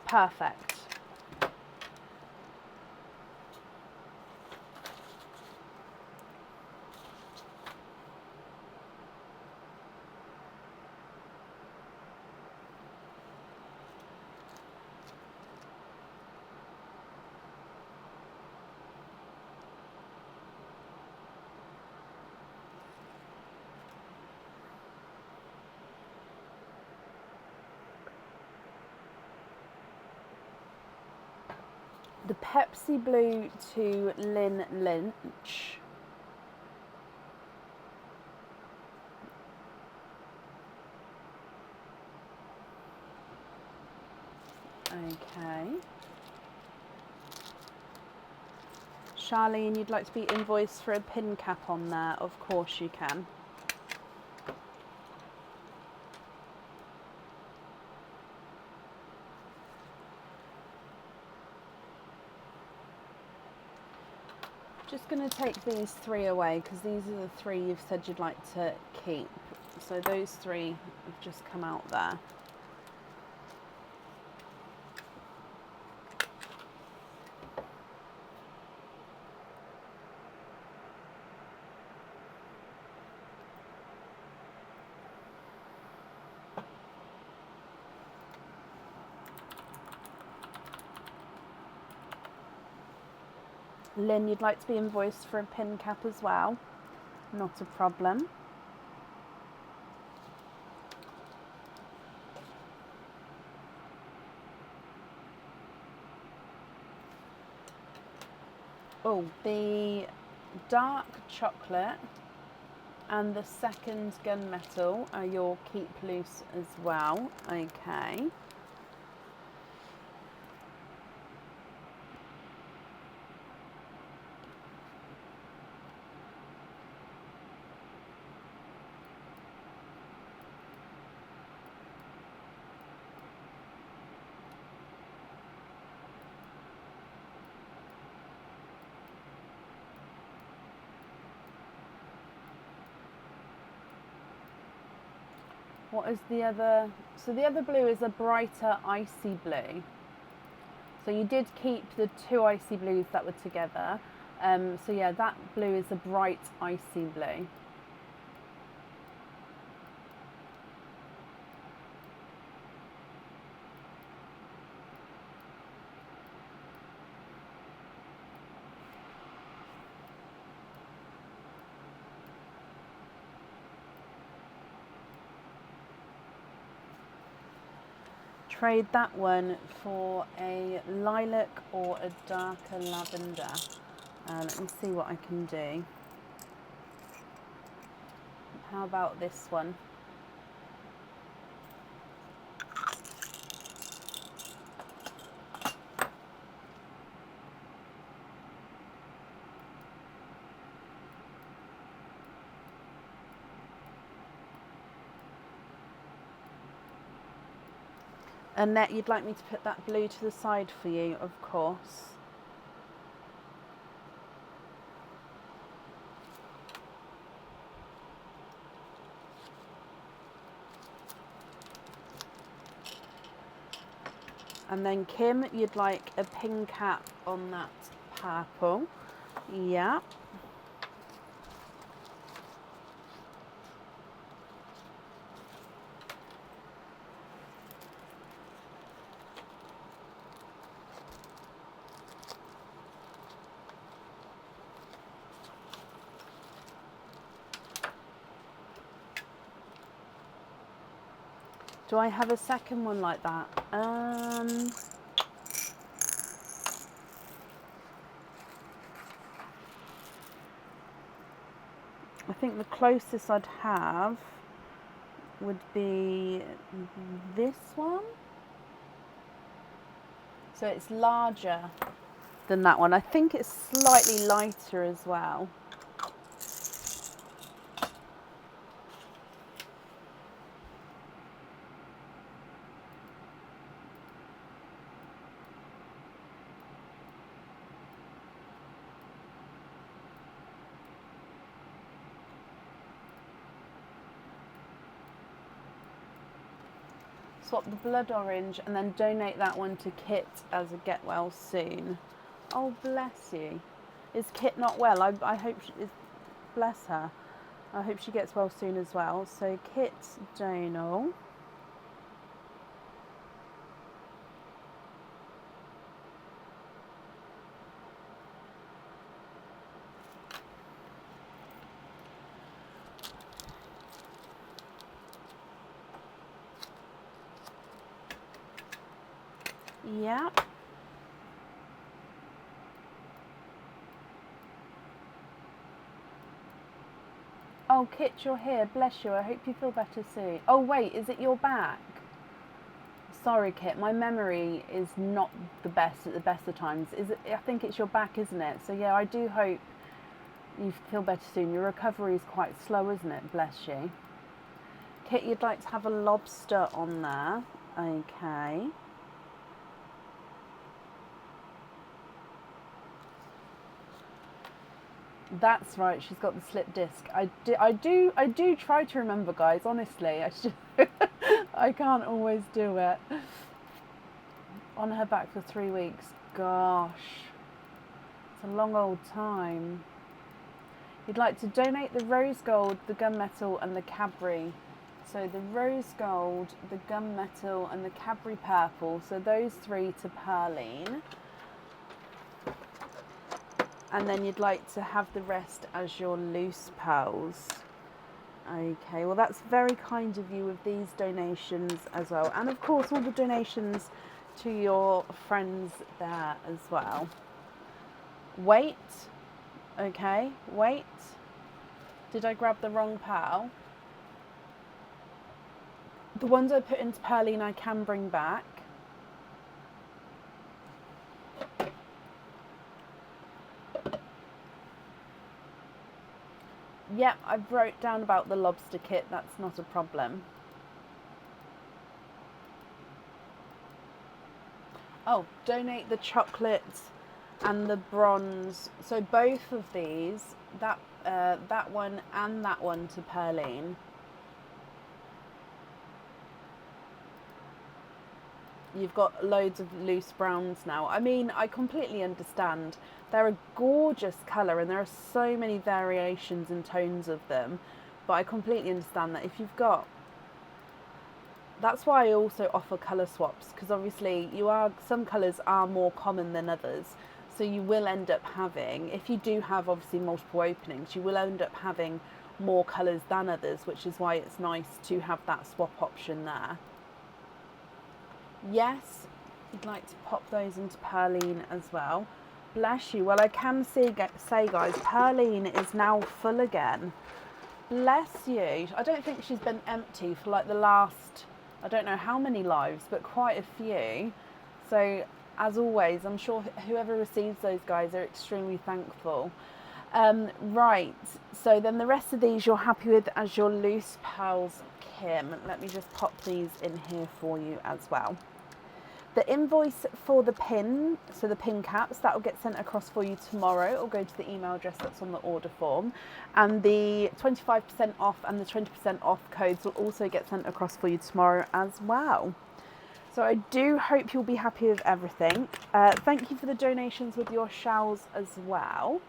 Perfect. The Pepsi Blue to Lynn Lynch. Okay. Charlene, you'd like to be invoiced for a pin cap on there? Of course you can. Just going to take these 3 away because these are the 3 you've said you'd like to keep. So those 3 have just come out there. Lynn, you'd like to be invoiced for a pin cap as well? Not a problem. Oh, the dark chocolate and the second gunmetal are your keep loose as well. Okay. What is the other? So the other blue is a brighter icy blue. So you did keep the 2 icy blues that were together. So yeah, that blue is a bright icy blue. Trade that one for a lilac or a darker lavender. Let me see what I can do. How about this one? Annette, you'd like me to put that blue to the side for you, of course. And then Kim, you'd like a pin cap on that purple. Yeah. Do I have a second one like that? I think the closest I'd have would be this one. So it's larger than that one. I think it's slightly lighter as well. swap the blood orange and then donate that one to Kit as a get well soon. Oh, bless you. Is Kit not well? I hope bless her. I hope she gets well soon as well. So Kit Donal. Yeah. Oh, Kit, you're here. Bless you. I hope you feel better soon. Oh, wait, is it your back? Sorry, Kit. My memory is not the best at the best of times. Is it? I think it's your back, isn't it? So yeah, I do hope you feel better soon. Your recovery is quite slow, isn't it? Bless you. Kit, you'd like to have a lobster on there. Okay. That's right. She's got the slip disc. I do try to remember, guys. Honestly, I can't always do it. On her back for 3 weeks. Gosh, it's a long old time. You'd like to donate the rose gold, the gunmetal, and the Cadbury. So the rose gold, the gunmetal, and the Cadbury purple. So those 3 to Pearline. And then you'd like to have the rest as your loose pearls. Okay, well that's very kind of you with these donations as well. And of course all the donations to your friends there as well. Wait. Okay, wait. Did I grab the wrong pearl? The ones I put into Pearline I can bring back. Yep, I wrote down about the lobster kit, that's not a problem. Oh, donate the chocolate and the bronze. So both of these, that one and that one to Pearline. You've got loads of loose browns now. I mean, I completely understand. They're a gorgeous colour and there are so many variations and tones of them. But I completely understand that if you've got... That's why I also offer colour swaps, because obviously some colours are more common than others. So you will end up having, if you do have obviously multiple openings, you will end up having more colours than others, which is why it's nice to have that swap option there. Yes, you'd like to pop those into Pearline as well. Bless you. Well, I can say, guys, Pearline is now full again. Bless you. I don't think she's been empty for like the last, I don't know how many lives, but quite a few. So, as always, I'm sure whoever receives those, guys, are extremely thankful. Right, so then the rest of these you're happy with as your loose pearls, Kim. Let me just pop these in here for you as well. The invoice for the pin, so the pin caps, that will get sent across for you tomorrow. It'll go to the email address that's on the order form. And the 25% off and the 20% off codes will also get sent across for you tomorrow as well. So I do hope you'll be happy with everything. Thank you for the donations with your shawls as well.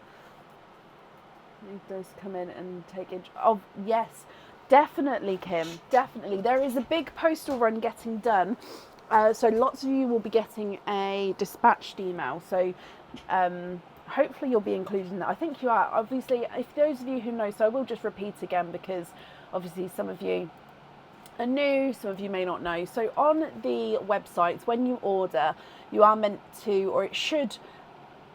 Need those to come in and take it. Oh, yes, definitely, Kim, definitely. There is a big postal run getting done. So lots of you will be getting a dispatched email. So hopefully you'll be included in that. I think you are. Obviously, if those of you who know, so I will just repeat again because obviously some of you are new, some of you may not know. So on the websites, when you order, you are meant to, or it should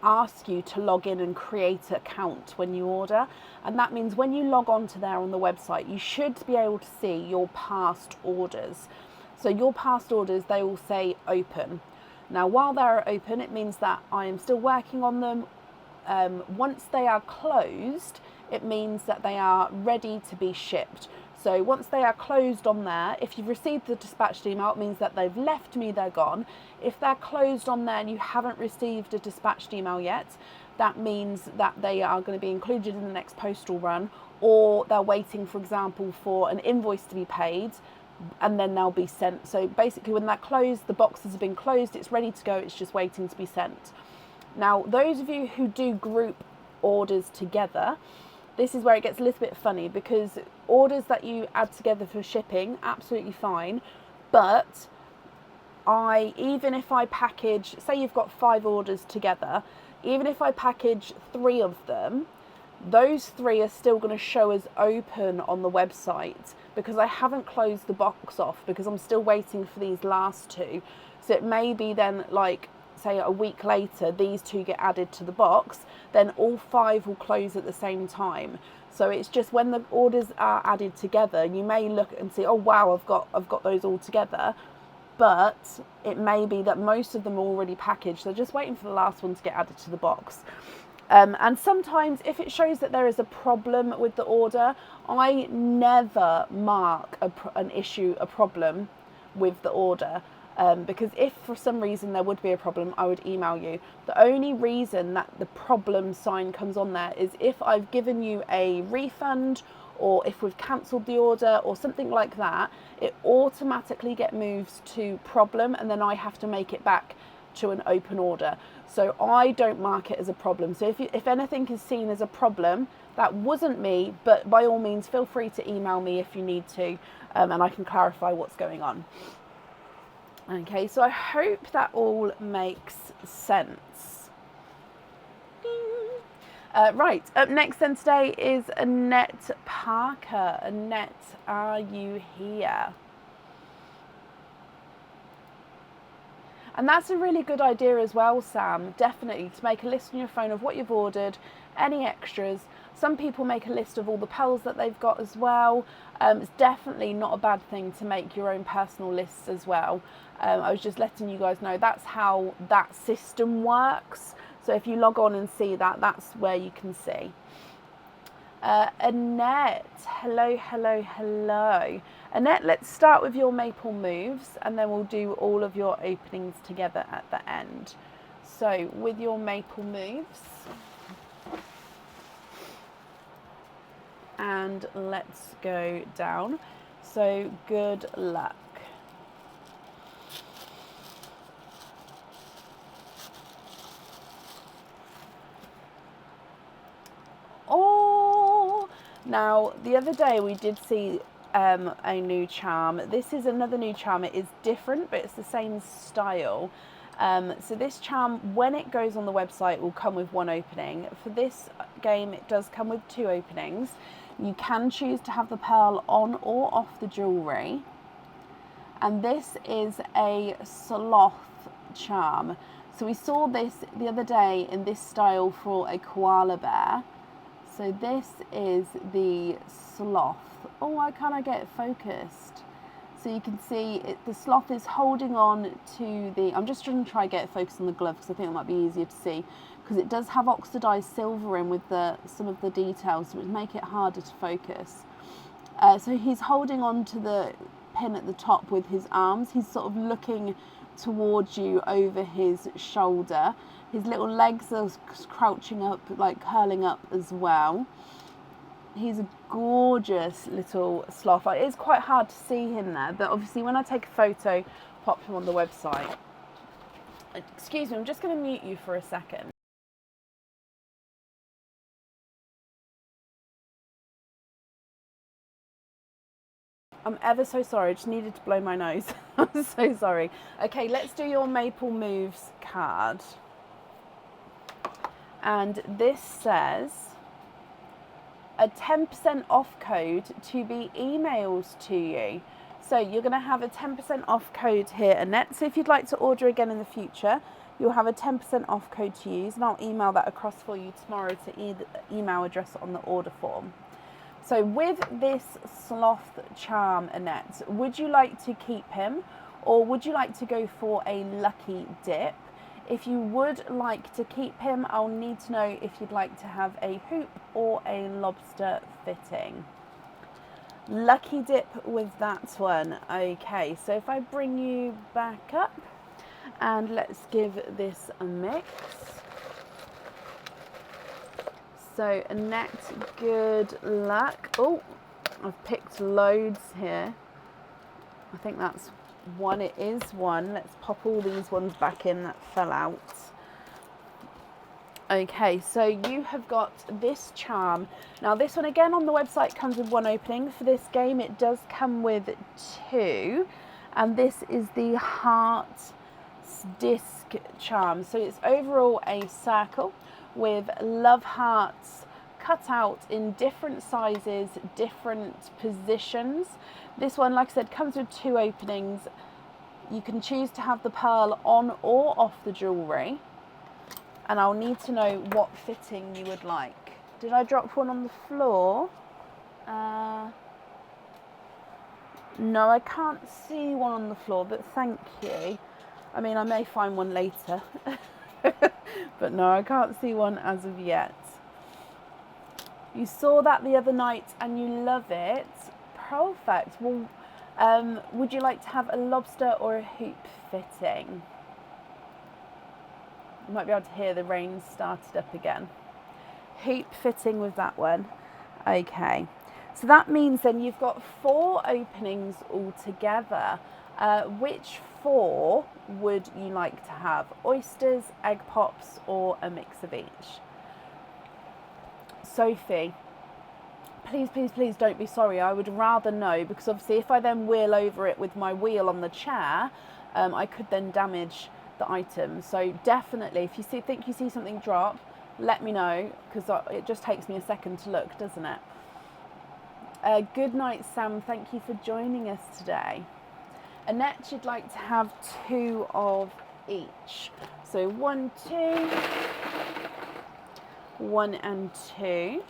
ask you to log in and create an account when you order. And that means when you log on to there on the website, you should be able to see your past orders. So your past orders, they will say open. Now, while they're open, it means that I am still working on them. Once they are closed, it means that they are ready to be shipped. So once they are closed on there, if you've received the dispatched email, it means that they've left me, they're gone. If they're closed on there and you haven't received a dispatched email yet, that means that they are going to be included in the next postal run, or they're waiting, for example, for an invoice to be paid. and then they'll be sent. So basically when they're closed, the boxes have been closed, it's ready to go, it's just waiting to be sent. Now, those of you who do group orders together, this is where it gets a little bit funny, because orders that you add together for shipping, absolutely fine, but even if I package, say you've got 5 orders together, even if I package 3 of them, those 3 are still going to show as open on the website because I haven't closed the box off, because I'm still waiting for these last 2. So it may be then, like, say a week later, these 2 get added to the box, then all 5 will close at the same time. So it's just when the orders are added together, you may look and see, oh wow, I've got those all together, but it may be that most of them are already packaged. They're just waiting for the last one to get added to the box. And sometimes if it shows that there is a problem with the order, I never mark a problem with the order. Because if for some reason there would be a problem, I would email you. The only reason that the problem sign comes on there is if I've given you a refund, or if we've cancelled the order or something like that, it automatically gets moved to problem, and then I have to make it back to an open order. So I don't mark it as a problem. So if anything is seen as a problem, that wasn't me, but by all means feel free to email me if you need to, and I can clarify what's going on. Okay, so I hope that all makes sense. Right, up next then today is Annette Parker. Annette, are you here? And that's a really good idea as well, Sam, definitely, to make a list on your phone of what you've ordered, any extras. Some people make a list of all the pearls that they've got as well. It's definitely not a bad thing to make your own personal lists as well. I was just letting you guys know that's how that system works. So if you log on and see that, that's where you can see. Annette, hello, hello, hello. Annette, let's start with your maple moves, and then we'll do all of your openings together at the end. So with your maple moves, and let's go down. So good luck. Oh, now the other day we did see a new charm. This is another new charm. It is different, but it's the same style. So this charm, when it goes on the website, will come with 1 opening. For this game, it does come with 2 openings. You can choose to have the pearl on or off the jewellery. And this is a sloth charm. So we saw this the other day in this style for a koala bear. So this is the sloth. Oh, why can't I get it focused? So you can see the sloth is holding on to the... I'm just trying to try and get it focused on the glove because I think it might be easier to see. Because it does have oxidized silver in with some of the details, which make it harder to focus. So he's holding on to the pin at the top with his arms. He's sort of looking towards you over his shoulder. His little legs are crouching up, like curling up as well. He's a gorgeous little sloth. It is quite hard to see him there, but obviously when I take a photo, pop him on the website. Excuse me, I'm just going to mute you for a second. I'm ever so sorry, I just needed to blow my nose. I'm so sorry. Okay, let's do your Maple Moves card. And this says a 10% off code to be emailed to you. So you're going to have a 10% off code here, Annette. So if you'd like to order again in the future, you'll have a 10% off code to use, and I'll email that across for you tomorrow to email address on the order form. So with this sloth charm, Annette, would you like to keep him, or would you like to go for a lucky dip? If you would like to keep him, I'll need to know if you'd like to have a hoop or a lobster fitting. Lucky dip with that one. Okay, so if I bring you back up and let's give this a mix. So Annette, good luck. Oh, I've picked loads here. I think that's one. It is one. Let's pop all these ones back in that fell out. Okay, so you have got this charm. Now this one again on the website comes with one opening. For this game it does come with two, and this is the heart disc charm. So it's overall a circle with love hearts cut out in different sizes, different positions. This one, like I said, comes with two openings. You can choose to have the pearl on or off the jewellery. And I'll need to know what fitting you would like. Did I drop one on the floor? No, I can't see one on the floor, but thank you. I mean, I may find one later. But no, I can't see one as of yet. You saw that the other night and you love it. Perfect. Well, would you like to have a lobster or a hoop fitting? You might be able to hear the rain started up again. Hoop fitting with that one. Okay, so that means then you've got 4 openings altogether. Which 4 would you like to have? Oysters, egg pops, or a mix of each? Sophie, please, please, please don't be sorry. I would rather know, because obviously if I then wheel over it with my wheel on the chair, I could then damage the item. So definitely, if you think you see something drop, let me know, because it just takes me a second to look, doesn't it? Good night, Sam. Thank you for joining us today. Annette, you'd like to have 2 of each. So 1, 2, 1 and 2.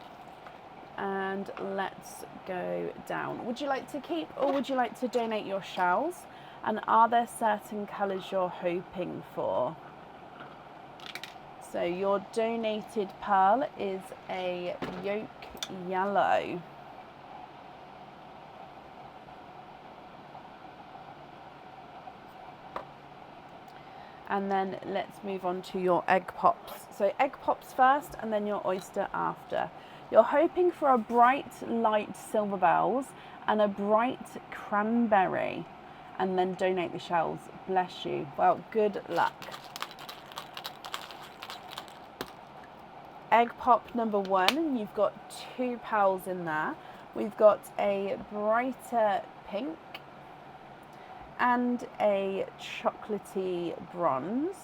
And let's go down. Would you like to keep or would you like to donate your shells? And are there certain colours you're hoping for? So your donated pearl is a yolk yellow. And then let's move on to your egg pops. So egg pops first and then your oyster after. You're hoping for a bright light silver bells and a bright cranberry, and then donate the shells. Bless you. Well, good luck. Egg pop number 1, you've got 2 pearls in there. We've got a brighter pink and a chocolatey bronze.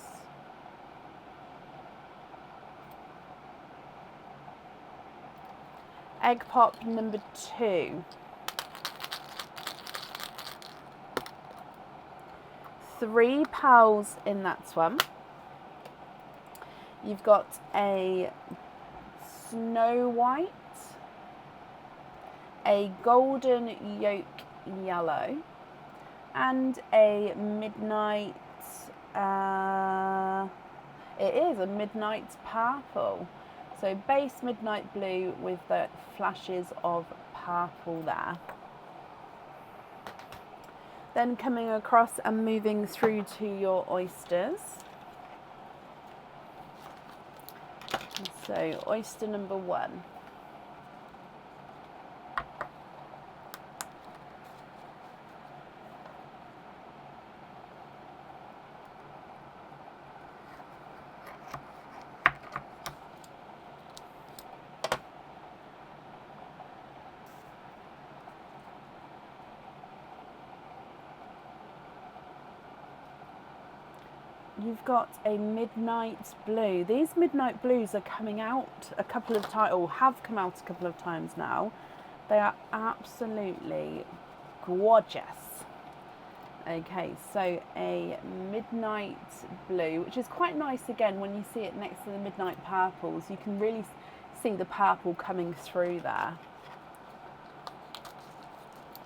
Egg pop number 2. 3 pearls in that one. You've got a snow white, a golden yolk yellow, and a midnight, it is a midnight purple. So base midnight blue with the flashes of purple there. Then coming across and moving through to your oysters. So oyster number 1. You've got a midnight blue. These midnight blues are coming out a couple of times, or have come out a couple of times now. They are absolutely gorgeous. Okay, so a midnight blue, which is quite nice again when you see it next to the midnight purples. You can really see the purple coming through there.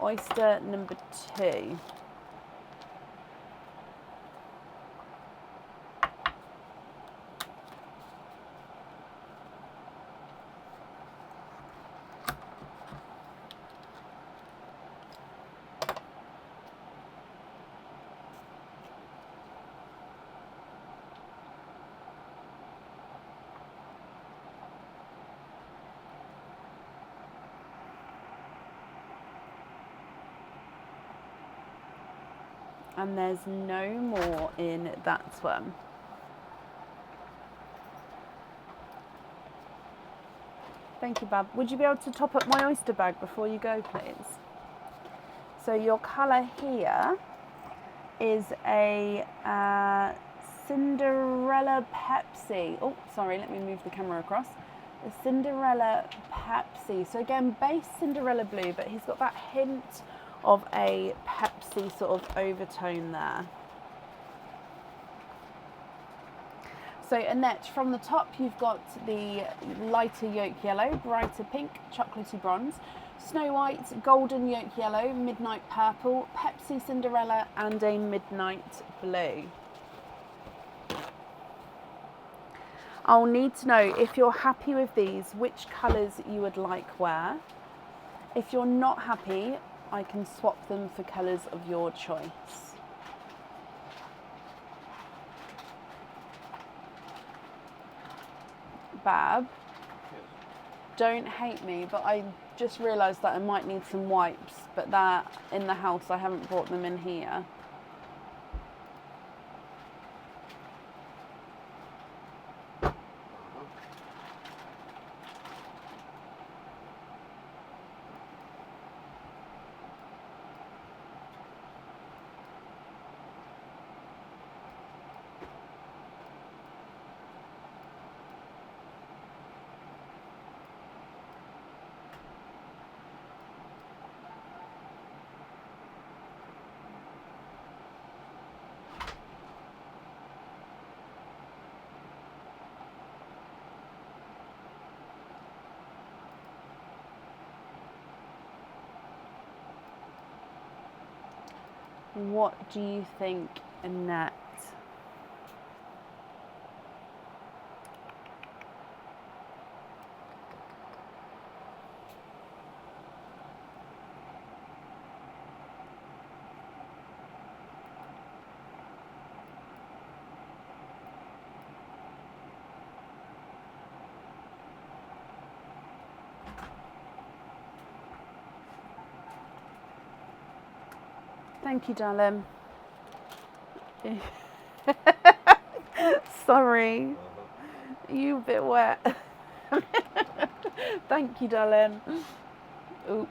Oyster number 2. And there's no more in that one. Thank you, Bab. Would you be able to top up my oyster bag before you go, please? So your colour here is a Cinderella Pepsi. Oh, sorry, let me move the camera across. The Cinderella Pepsi. So again, base Cinderella blue, but he's got that hint of a Pepsi sort of overtone there. So Annette, from the top you've got the lighter yolk yellow, brighter pink, chocolatey bronze, Snow White, golden yolk yellow, midnight purple, Pepsi Cinderella and a midnight blue. I'll need to know if you're happy with these, which colours you would like where. If you're not happy, I can swap them for colours of your choice. Bab, don't hate me, but I just realised that I might need some wipes, but that in the house, I haven't brought them in here. What do you think, Annette? Thank you, darling. Sorry. You a bit wet. Thank you, darling. Oops.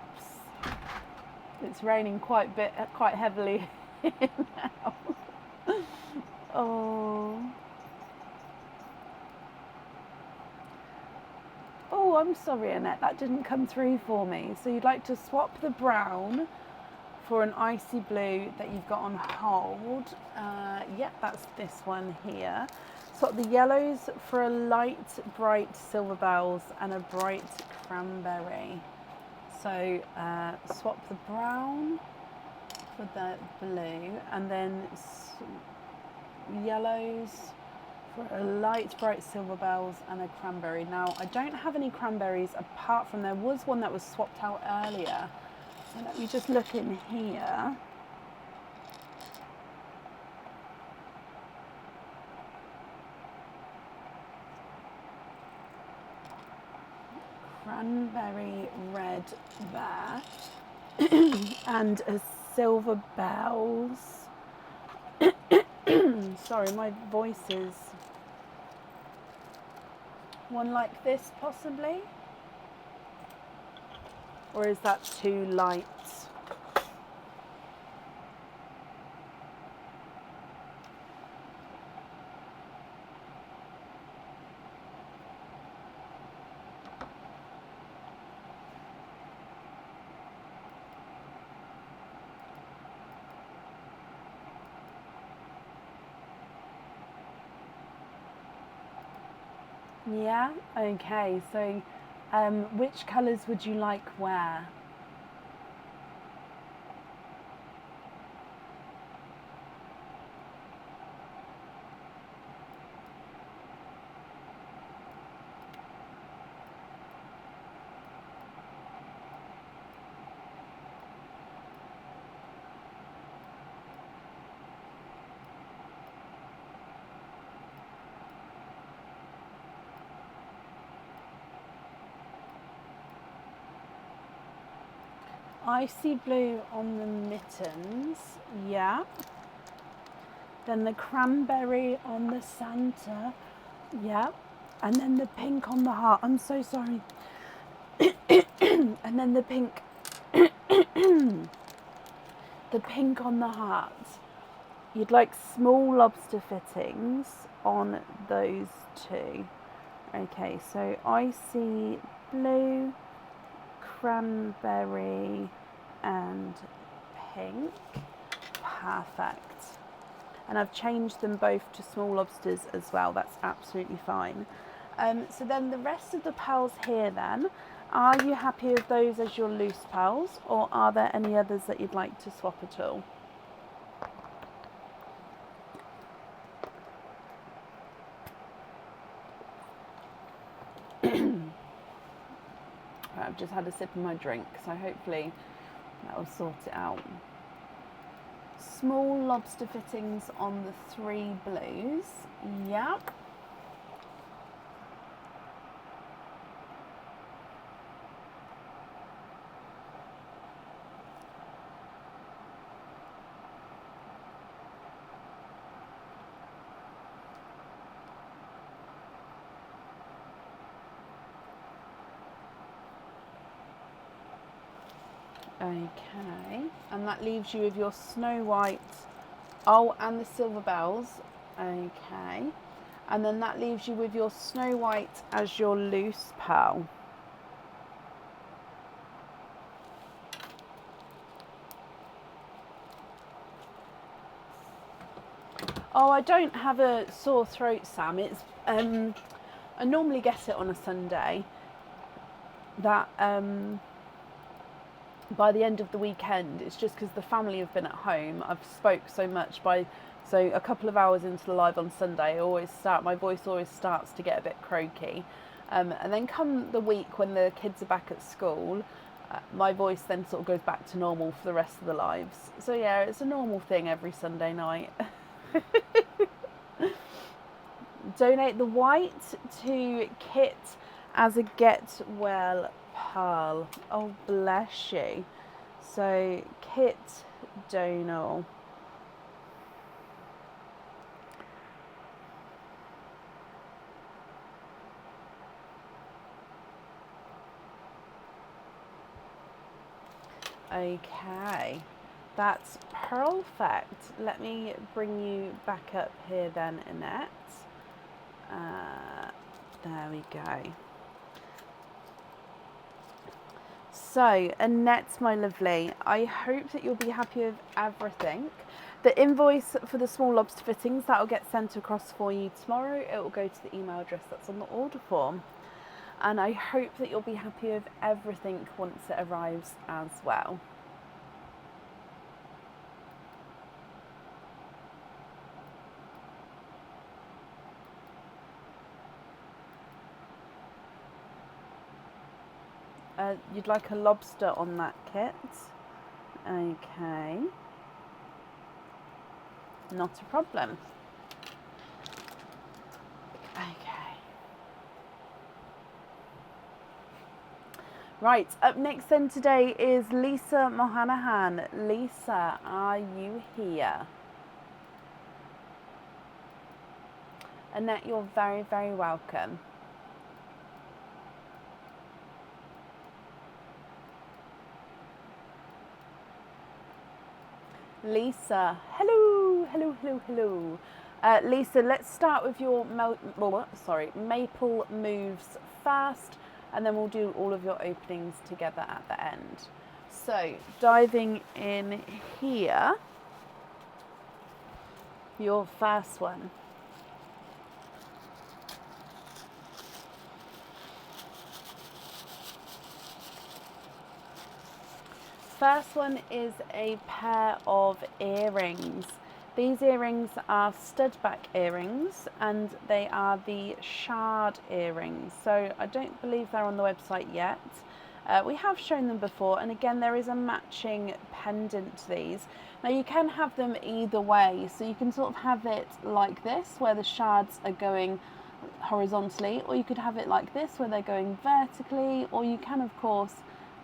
It's raining quite heavily now. Oh. Oh, I'm sorry, Annette. That didn't come through for me. So you'd like to swap the brown for an icy blue that you've got on hold. Yep, that's this one here. Swap the yellows for a light, bright silver bells and a bright cranberry. So swap the brown for the blue and then yellows for a light, bright silver bells and a cranberry. Now, I don't have any cranberries apart from there was one that was swapped out earlier. So let me just look in here. Cranberry red there. And a silver bells. Sorry, my voice is... One like this possibly? Or is that too light? Yeah, okay, so which colours would you like where? Icy blue on the mittens, yeah. Then the cranberry on the Santa. Yeah. And then the pink on the heart. I'm so sorry. And then the pink. The pink on the heart. You'd like small lobster fittings on those two. Okay, so I see blue, cranberry and pink. Perfect. And I've changed them both to small lobsters as well. That's absolutely fine. So then the rest of the pearls here then, are you happy with those as your loose pearls, or are there any others that you'd like to swap at all? I've just had a sip of my drink, so hopefully that will sort it out. Small lobster fittings on the 3 blues. Yep. Okay, and that leaves you with your Snow White, oh, and the Silver Bells. Okay, and then that leaves you with your Snow White as your loose pearl. Oh, I don't have a sore throat, Sam. It's I normally get it on a Sunday. That by the end of the weekend, it's just because the family have been at home. I've spoke so much so a couple of hours into the live on Sunday, my voice always starts to get a bit croaky. And then come the week when the kids are back at school, my voice then sort of goes back to normal for the rest of the lives. So yeah, it's a normal thing every Sunday night. Donate the white to Kit as a get well pearl. Oh, bless you. So Kit Donal. Okay, that's perfect. Let me bring you back up here then, Annette. There we go. So, Annette, my lovely, I hope that you'll be happy with everything. The invoice for the small lobster fittings, that will get sent across for you tomorrow. It will go to the email address that's on the order form. And I hope that you'll be happy with everything once it arrives as well. You'd like a lobster on that kit? Okay. Not a problem. Okay. Right, up next then today is Lisa Mohanahan. Lisa, are you here? Annette, you're very, very welcome. Lisa, hello, hello, hello, hello. Lisa, let's start with your maple moves first, and then we'll do all of your openings together at the end. So, diving in here, your first one. First one is a pair of earrings. These earrings are studback earrings, and they are the shard earrings. So I don't believe they're on the website yet. We have shown them before, and again there is a matching pendant to these. Now you can have them either way, so you can sort of have it like this where the shards are going horizontally, or you could have it like this where they're going vertically, or you can of course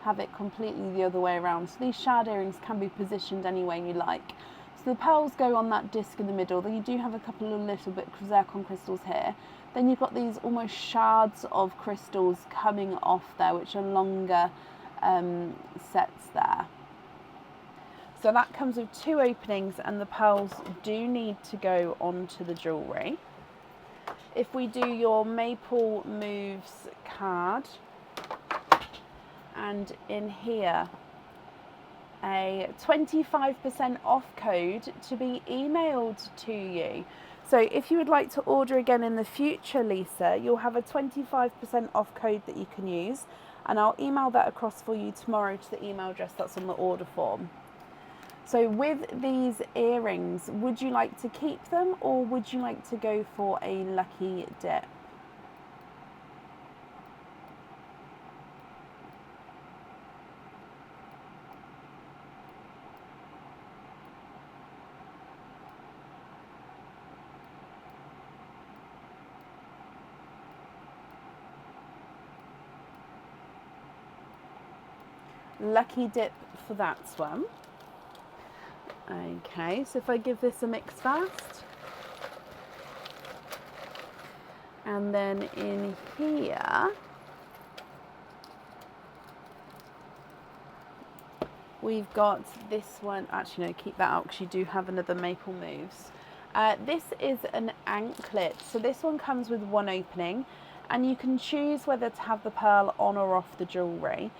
have it completely the other way around. So these shard earrings can be positioned any way you like. So the pearls go on that disc in the middle. Then you do have a couple of little bit zircon crystals here. Then you've got these almost shards of crystals coming off there, which are longer sets there. So that comes with 2 openings, and the pearls do need to go onto the jewellery. If we do your Maple Moves card, and in here, a 25% off code to be emailed to you. So if you would like to order again in the future, Lisa, you'll have a 25% off code that you can use, and I'll email that across for you tomorrow to the email address that's on the order form. So with these earrings, would you like to keep them, or would you like to go for a lucky dip? Lucky dip for that one. Okay, so if I give this a mix fast, and then in here we've got this one. Actually, no, keep that out because you do have another Maple Moves. This is an anklet, so this one comes with 1 opening, and you can choose whether to have the pearl on or off the jewellery.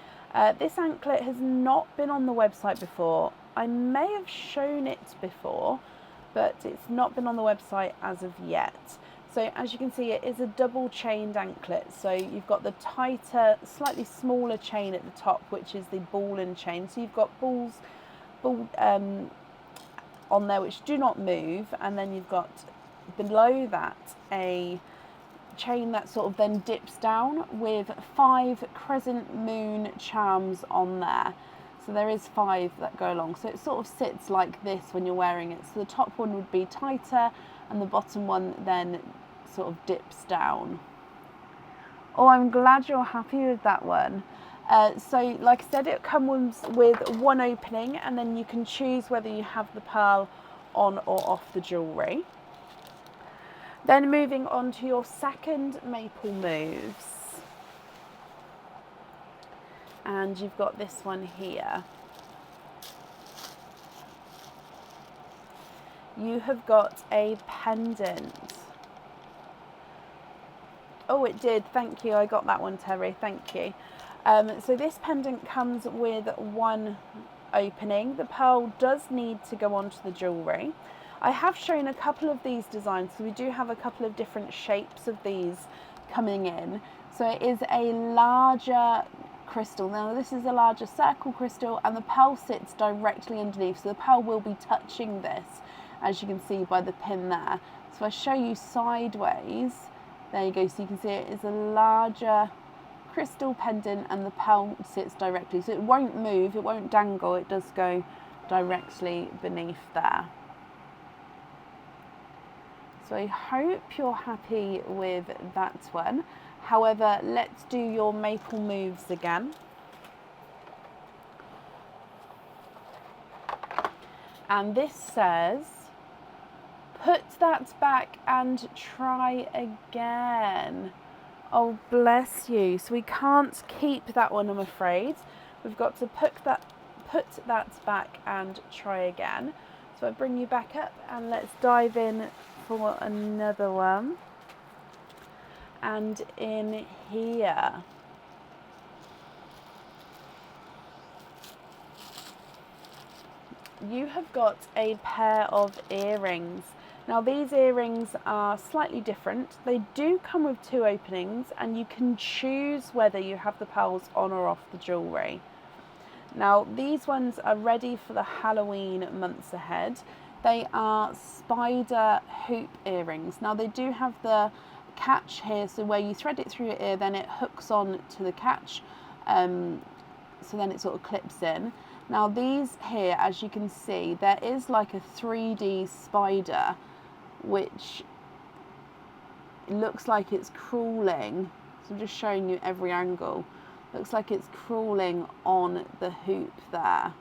This anklet has not been on the website before. I may have shown it before, but it's not been on the website as of yet. So as you can see, it is a double chained anklet. So you've got the tighter, slightly smaller chain at the top, which is the ball and chain. So you've got balls on there which do not move, and then you've got below that a chain that sort of then dips down with 5 crescent moon charms on there. So there is 5 that go along. So it sort of sits like this when you're wearing it. So the top one would be tighter, and the bottom one then sort of dips down. Oh, I'm glad you're happy with that one. So like I said, it comes with 1 opening, and then you can choose whether you have the pearl on or off the jewellery. Then moving on to your second Maple Moves. And you've got this one here. You have got a pendant. Oh, it did. Thank you. I got that one, Terry. Thank you. So this pendant comes with 1 opening. The pearl does need to go onto the jewellery. I have shown a couple of these designs, so we do have a couple of different shapes of these coming in. So it is a larger crystal. Now this is a larger circle crystal, and the pearl sits directly underneath, so the pearl will be touching this, as you can see by the pin there. So if I show you sideways, there you go, so you can see it is a larger crystal pendant, and the pearl sits directly, so it won't move, it won't dangle, it does go directly beneath there. So I hope you're happy with that one. However, let's do your Maple Moves again. And this says, put that back and try again. Oh, bless you. So we can't keep that one, I'm afraid. We've got to put that back and try again. So I bring you back up, and let's dive in for another one. And in here, you have got a pair of earrings. Now these earrings are slightly different. They do come with 2 openings, and you can choose whether you have the pearls on or off the jewellery. Now these ones are ready for the Halloween months ahead. They are spider hoop earrings. Now they do have the catch here, so where you thread it through your ear, then it hooks on to the catch, so then it sort of clips in. Now these here, as you can see, there is like a 3D spider which looks like it's crawling. So I'm just showing you every angle. Looks like it's crawling on the hoop there.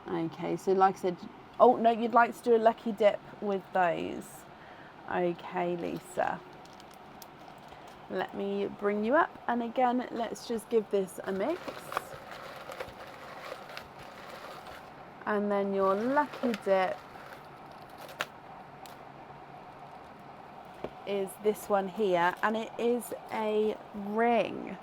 Okay, so like I said, Oh, no, you'd like to do a lucky dip with those. Okay, Lisa. Let me bring you up. And again, let's just give this a mix. And then your lucky dip is this one here. And it is a ring.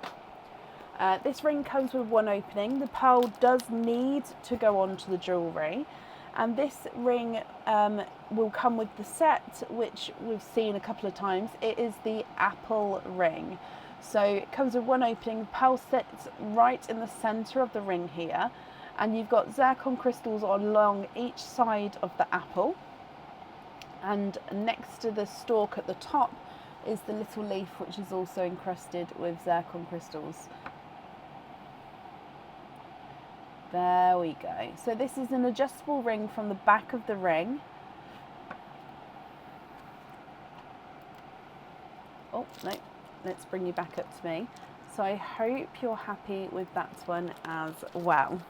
This ring comes with one opening. The pearl does need to go onto the jewellery. And this ring will come with the set, which we've seen a couple of times. It is the apple ring. So it comes with one opening. The pearl sits right in the centre of the ring here. And you've got zircon crystals along each side of the apple. And next to the stalk at the top is the little leaf, which is also encrusted with zircon crystals. There we go. So this is an adjustable ring from the back of the ring. Oh, no, let's bring you back up to me. So I hope you're happy with that one as well.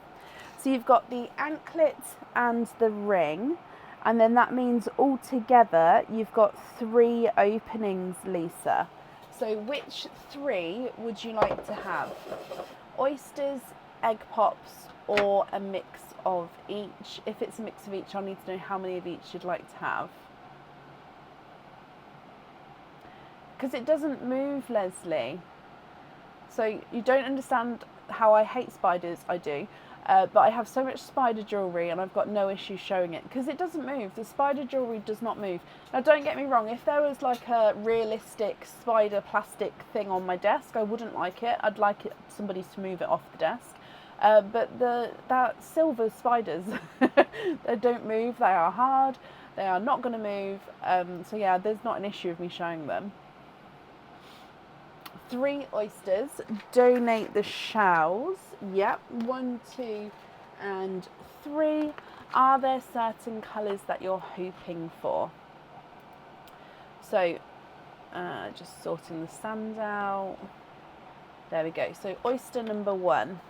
So you've got the anklet and the ring, and then that means altogether you've got 3 openings, Lisa. So which 3 would you like to have? Oysters, egg pops, or a mix of each? If it's a mix of each, I'll need to know how many of each you'd like to have. Because it doesn't move, Leslie. So you don't understand how I hate spiders. I do. But I have so much spider jewellery and I've got no issue showing it because it doesn't move. The spider jewellery does not move. Now don't get me wrong, if there was like a realistic spider plastic thing on my desk, I wouldn't like it. I'd like somebody to move it off the desk. But that silver spiders, they don't move, they are hard, they are not going to move. So yeah, there's not an issue of me showing them. 3 oysters, donate the shells. Yep, 1, 2, and 3. Are there certain colours that you're hoping for? So, just sorting the sand out. There we go. So, oyster number 1.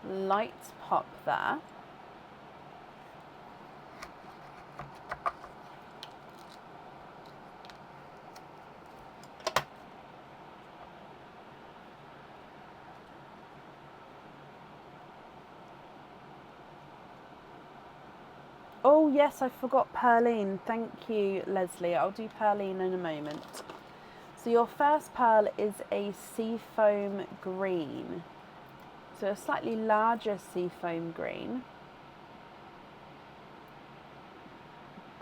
Light pop there. Oh yes, I forgot Pearline. Thank you, Leslie. I'll do Pearline in a moment. So your first pearl is a seafoam green. So a slightly larger seafoam green.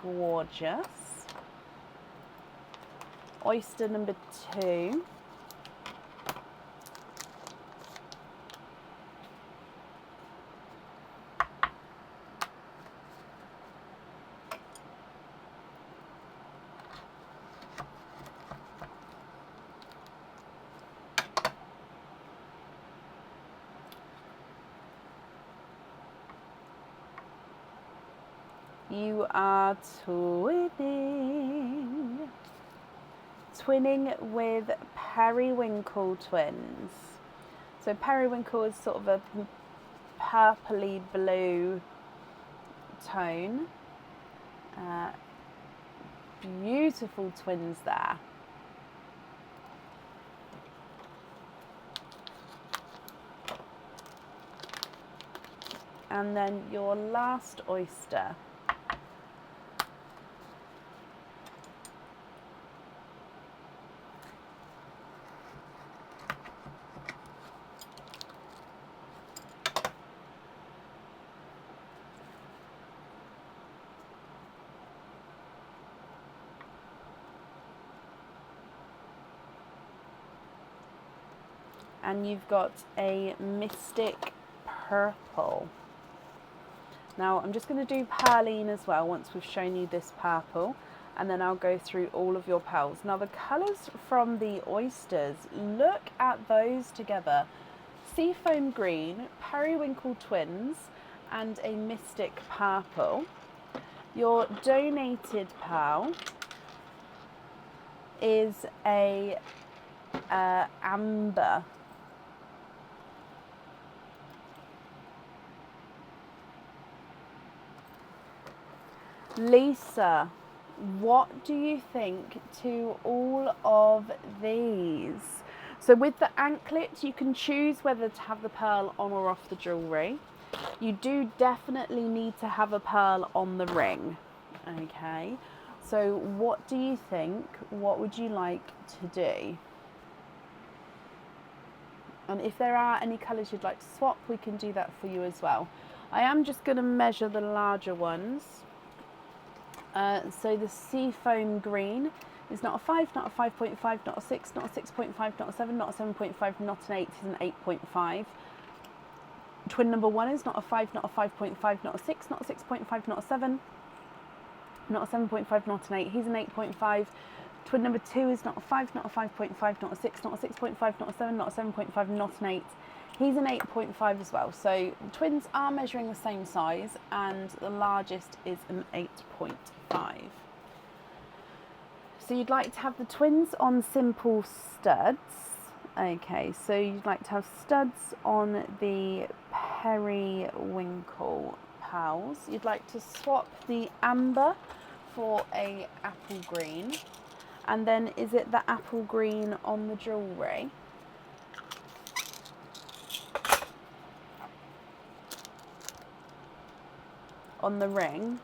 Gorgeous. Oyster number 2. You are twinning. Twinning with periwinkle twins. So periwinkle is sort of a purpley blue tone. Beautiful twins there. And then your last oyster. And you've got a mystic purple. Now I'm just going to do Pearline as well once we've shown you this purple, and then I'll go through all of your pearls. Now the colours from the oysters, look at those together. Seafoam green, periwinkle twins, and a mystic purple. Your donated pearl is a amber. Lisa, what do you think to all of these? So with the anklet, you can choose whether to have the pearl on or off the jewellery. You do definitely need to have a pearl on the ring. Okay, so what do you think? What would you like to do? And if there are any colours you'd like to swap, we can do that for you as well. I am just going to measure the larger ones. So the seafoam green is not a 5, not a 5.5, not a 6, not a 6.5, not a 7, not a 7.5, not an 8, is an 8.5. Twin number 1 is not a 5, not a 5.5, not a 6, not a 6.5, not a 7, not a 7.5, not an 8, he's an 8.5. Twin number 2 is not a 5, not a 5.5, not a 6, not a 6.5, not a 7, not a 7.5, not an 8. He's an 8.5 as well. So twins are measuring the same size, and the largest is an 8.5. So you'd like to have the twins on simple studs. Okay, so you'd like to have studs on the periwinkle pearls. You'd like to swap the amber for a apple green. And then is it the apple green on the jewellery? On the ring?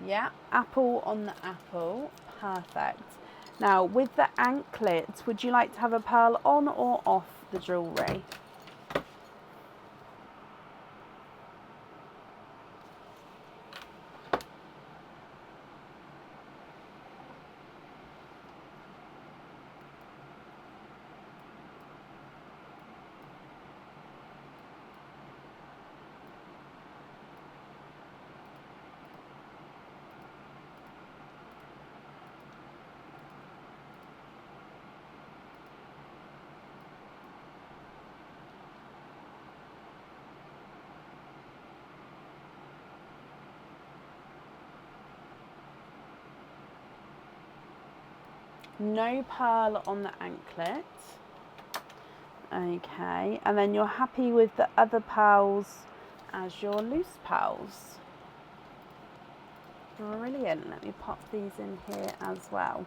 Yeah, apple on the apple. Perfect. Now, with the anklet, would you like to have a pearl on or off the jewellery? No pearl on the anklet. Okay, and then you're happy with the other pearls as your loose pearls. Brilliant. Let me pop these in here as well.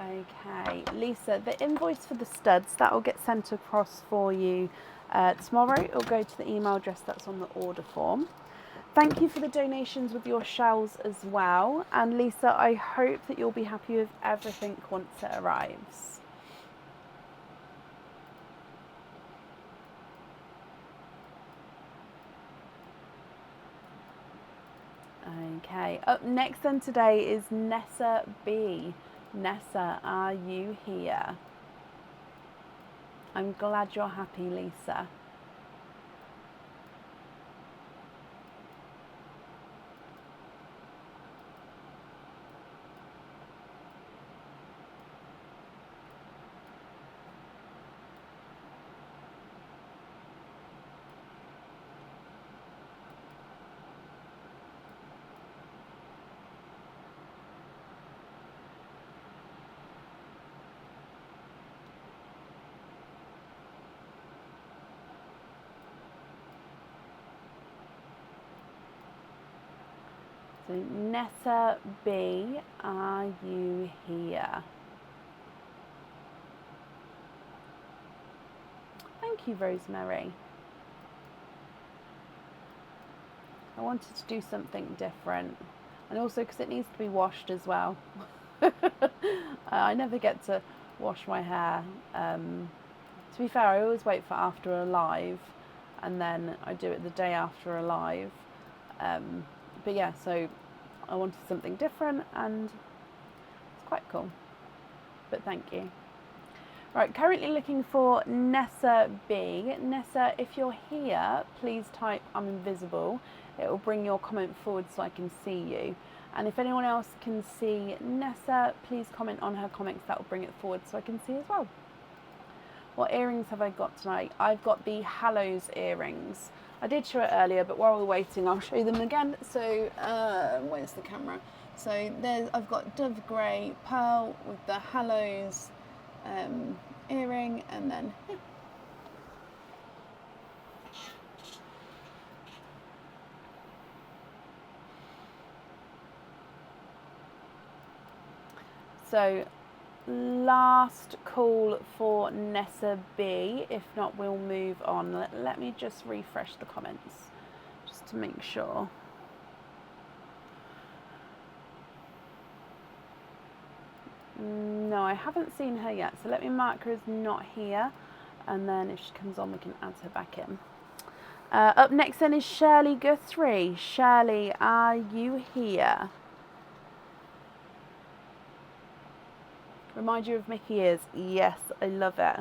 Okay, Lisa, the invoice for the studs, that will get sent across for you tomorrow. It'll go to the email address that's on the order form. Thank you for the donations with your shells as well. And Lisa, I hope that you'll be happy with everything once it arrives. Okay, up next then today is Nessa B. Nessa, are you here? I'm glad you're happy, Lisa. So Nessa B, are you here? Thank you, Rosemary. I wanted to do something different, and also because it needs to be washed as well. I never get to wash my hair. To be fair, I always wait for after a live, and then I do it the day after a live. But yeah, so I wanted something different, and it's quite cool. But thank you. Right, currently looking for Nessa B. Nessa, if you're here, please type I'm invisible. It will bring your comment forward so I can see you. And if anyone else can see Nessa, please comment on her comments. That will bring it forward so I can see as well. What earrings have I got tonight? I've got the Hallows earrings. I did show it earlier, but while we're waiting, I'll show them again. So, where's the camera? So I've got Dove Grey Pearl with the Hallows earring, and then yeah. So last call for Nessa B. If not, we'll move on. Let me just refresh the comments just to make sure. No, I haven't seen her yet, so let me mark her as not here, and then if she comes on we can add her back in. Up next then is Shirley Guthrie. Shirley, are you here? Remind you of Mickey ears. Yes, I love it.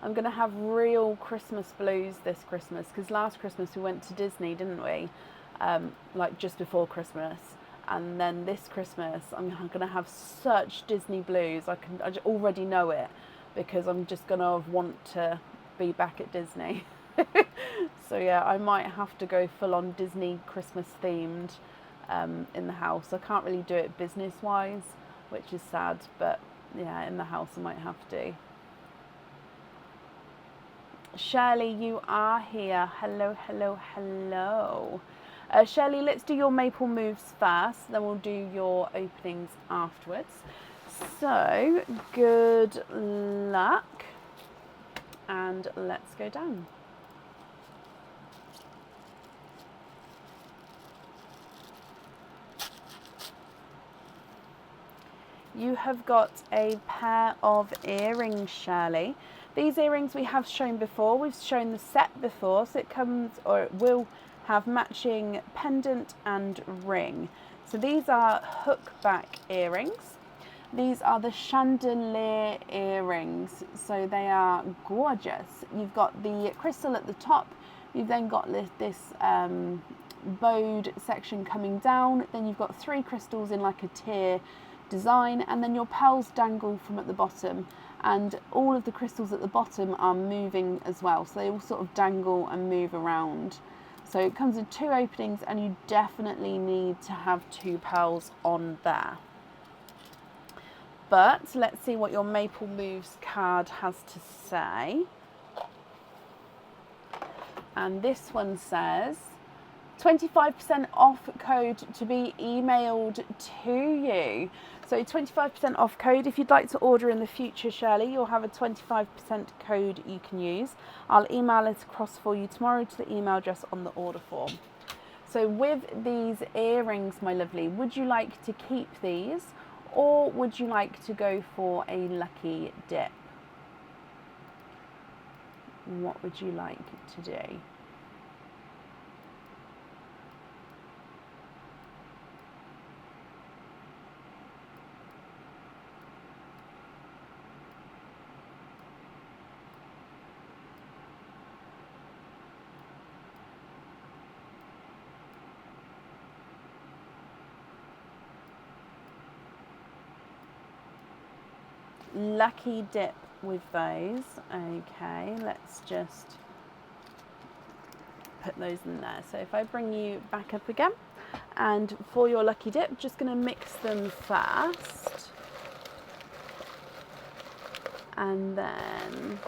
I'm going to have real Christmas blues this Christmas, because last Christmas we went to Disney, didn't we? Like just before Christmas. And then this Christmas, I'm going to have such Disney blues. I already know it, because I'm just going to want to be back at Disney. So yeah, I might have to go full on Disney Christmas themed in the house. I can't really do it business wise, which is sad, but yeah, in the house I might have to. Shirley, you are here. Hello, hello, hello. Shirley, let's do your maple moves first, then we'll do your openings afterwards. So, good luck, and let's go down. You have got a pair of earrings, Shirley. These earrings we have shown before. We've shown the set before, so it comes, or it will have matching pendant and ring. So these are hook back earrings. These are the chandelier earrings, so they are gorgeous. You've got the crystal at the top, you've then got this bowed section coming down, then you've got 3 crystals in like a tier design, and then your pearls dangle from at the bottom, and all of the crystals at the bottom are moving as well, so they all sort of dangle and move around. So it comes with 2 openings, and you definitely need to have 2 pearls on there. But let's see what your Maple Moves card has to say. And this one says 25% off code to be emailed to you. So 25% off code. If you'd like to order in the future, Shirley, you'll have a 25% code you can use. I'll email it across for you tomorrow to the email address on the order form. So with these earrings, my lovely, would you like to keep these, or would you like to go for a lucky dip? What would you like to do? Lucky dip with those. Okay, let's just put those in there. So if I bring you back up again, and for your lucky dip, just going to mix them first, and then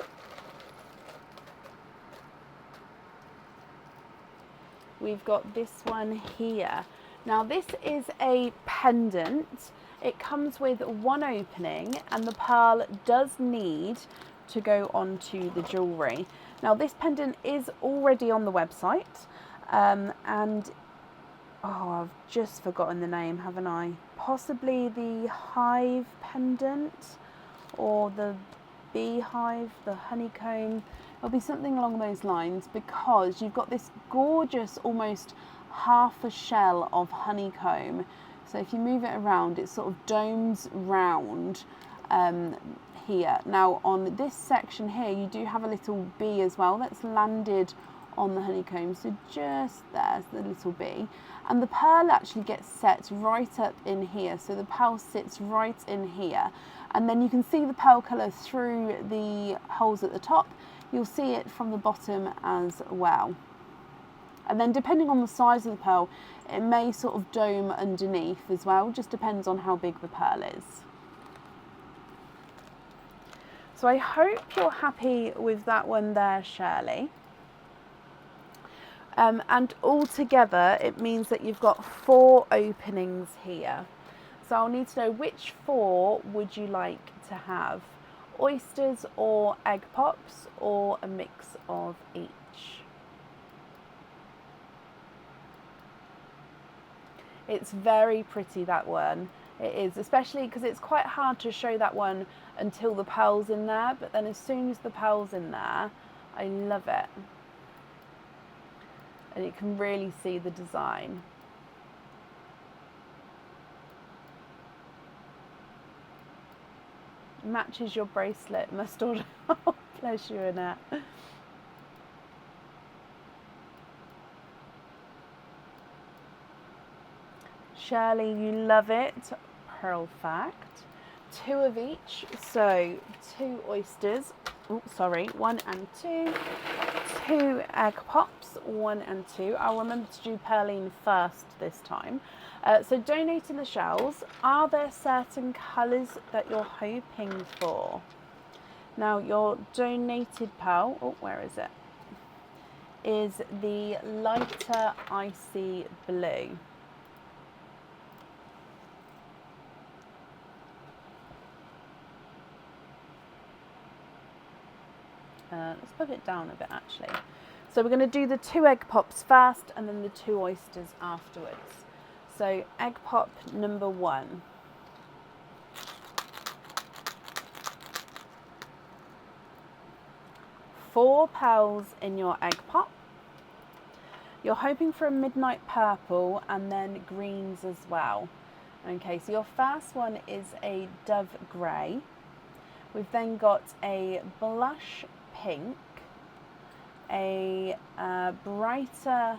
we've got this one here. Now this is a pendant. It comes with 1 opening, and the pearl does need to go onto the jewellery. Now this pendant is already on the website, and oh, I've just forgotten the name, haven't I? Possibly the hive pendant, or the beehive, the honeycomb. It'll be something along those lines, because you've got this gorgeous, almost half a shell of honeycomb. So if you move it around, it sort of domes round here. Now on this section here, you do have a little bee as well that's landed on the honeycomb, so just there's the little bee, and the pearl actually gets set right up in here, so the pearl sits right in here, and then you can see the pearl colour through the holes at the top. You'll see it from the bottom as well, and then depending on the size of the pearl, it may sort of dome underneath as well, just depends on how big the pearl is. So I hope you're happy with that one there, Shirley. And altogether, it means that you've got 4 openings here. So I'll need to know which 4 would you like to have? Oysters or egg pops, or a mix of each? It's very pretty, that one. It is, especially because it's quite hard to show that one until the pearl's in there, but then as soon as the pearl's in there, I love it. And you can really see the design. Matches your bracelet, must order. Oh, bless you, Annette. Shirley, you love it. Pearl fact. 2 of each, so 2 oysters. Oh, sorry, 1 and 2. 2 egg pops, 1 and 2. I'll remember to do Pearline first this time. So donating the shells, are there certain colours that you're hoping for? Now your donated pearl, oh, where is it? Is the lighter icy blue. Let's put it down a bit actually. So we're going to do the 2 egg pops first and then the 2 oysters afterwards. So egg pop number 1. Four pearls in your egg pop. You're hoping for a midnight purple and then greens as well. Okay, so your first one is a dove grey. We've then got a blush pink, a brighter,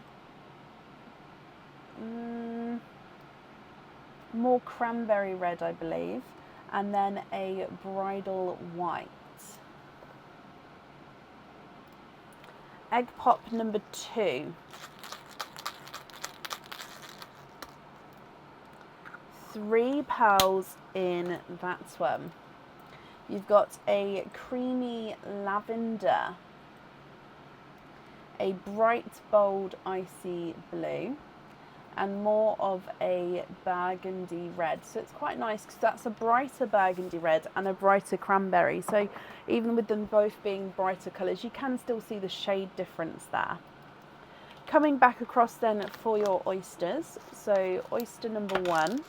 more cranberry red, I believe, and then a bridal white. Egg pop number 2. 3 pearls in that one. You've got a creamy lavender, a bright bold icy blue, and more of a burgundy red. So it's quite nice because that's a brighter burgundy red and a brighter cranberry. So even with them both being brighter colours, you can still see the shade difference there. Coming back across then for your oysters. So oyster number 1.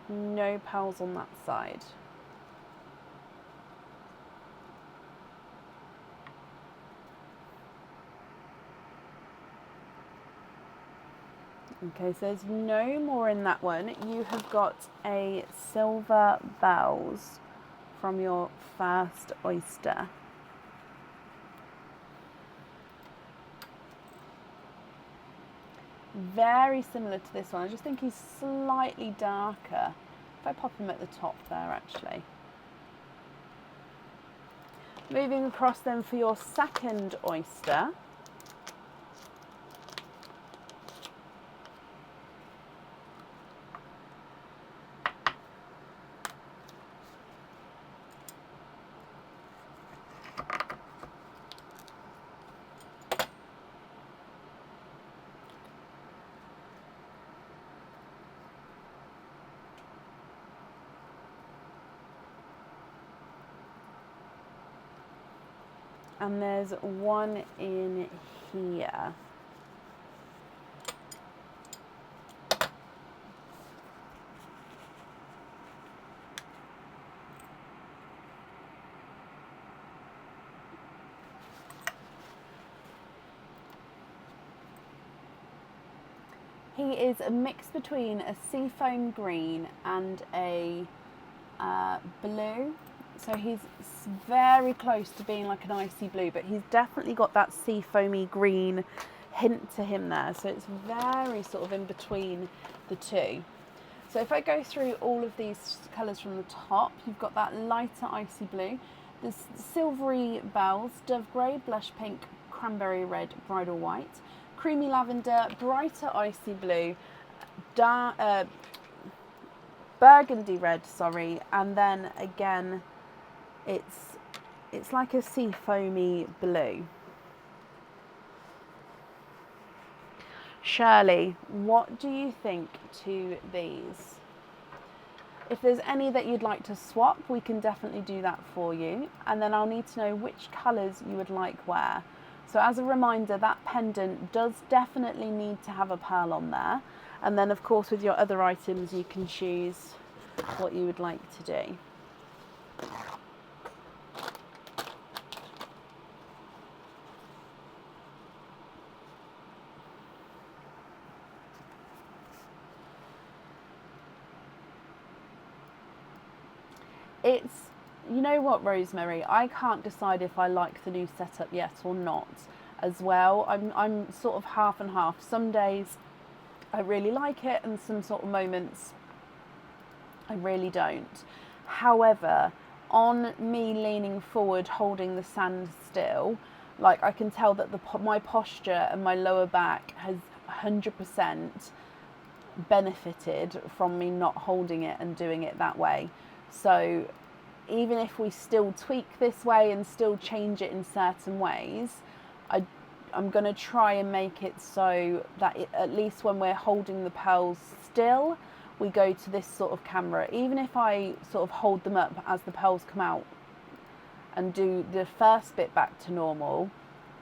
No pearls on that side. Okay, so there's no more in that one. You have got a silver bells from your first oyster. Very similar to this one. I just think he's slightly darker. If I pop him at the top there, actually. Moving across then for your second oyster. And there's one in here. He is a mix between a seafoam green and a blue. So he's very close to being like an icy blue, but he's definitely got that seafoamy green hint to him there. So it's very sort of in between the two. So if I go through all of these colours from the top, you've got that lighter icy blue, the silvery bells, dove grey, blush pink, cranberry red, bridal white, creamy lavender, brighter icy blue, burgundy red, sorry, and then again it's like a sea foamy blue. Shirley, what do you think to these? If there's any that you'd like to swap, we can definitely do that for you. And then I'll need to know which colours you would like where. So as a reminder, that pendant does definitely need to have a pearl on there. And then of course with your other items, you can choose what you would like to do. It's, you know what, Rosemary, I can't decide if I like the new setup yet or not as well. I'm sort of half and half. Some days I really like it and some sort of moments I really don't. However, on me leaning forward holding the sand still, like I can tell that my posture and my lower back has 100% benefited from me not holding it and doing it that way. So even if we still tweak this way and still change it in certain ways, I'm going to try and make it so that at least when we're holding the pearls still, we go to this sort of camera. Even if I sort of hold them up as the pearls come out and do the first bit back to normal,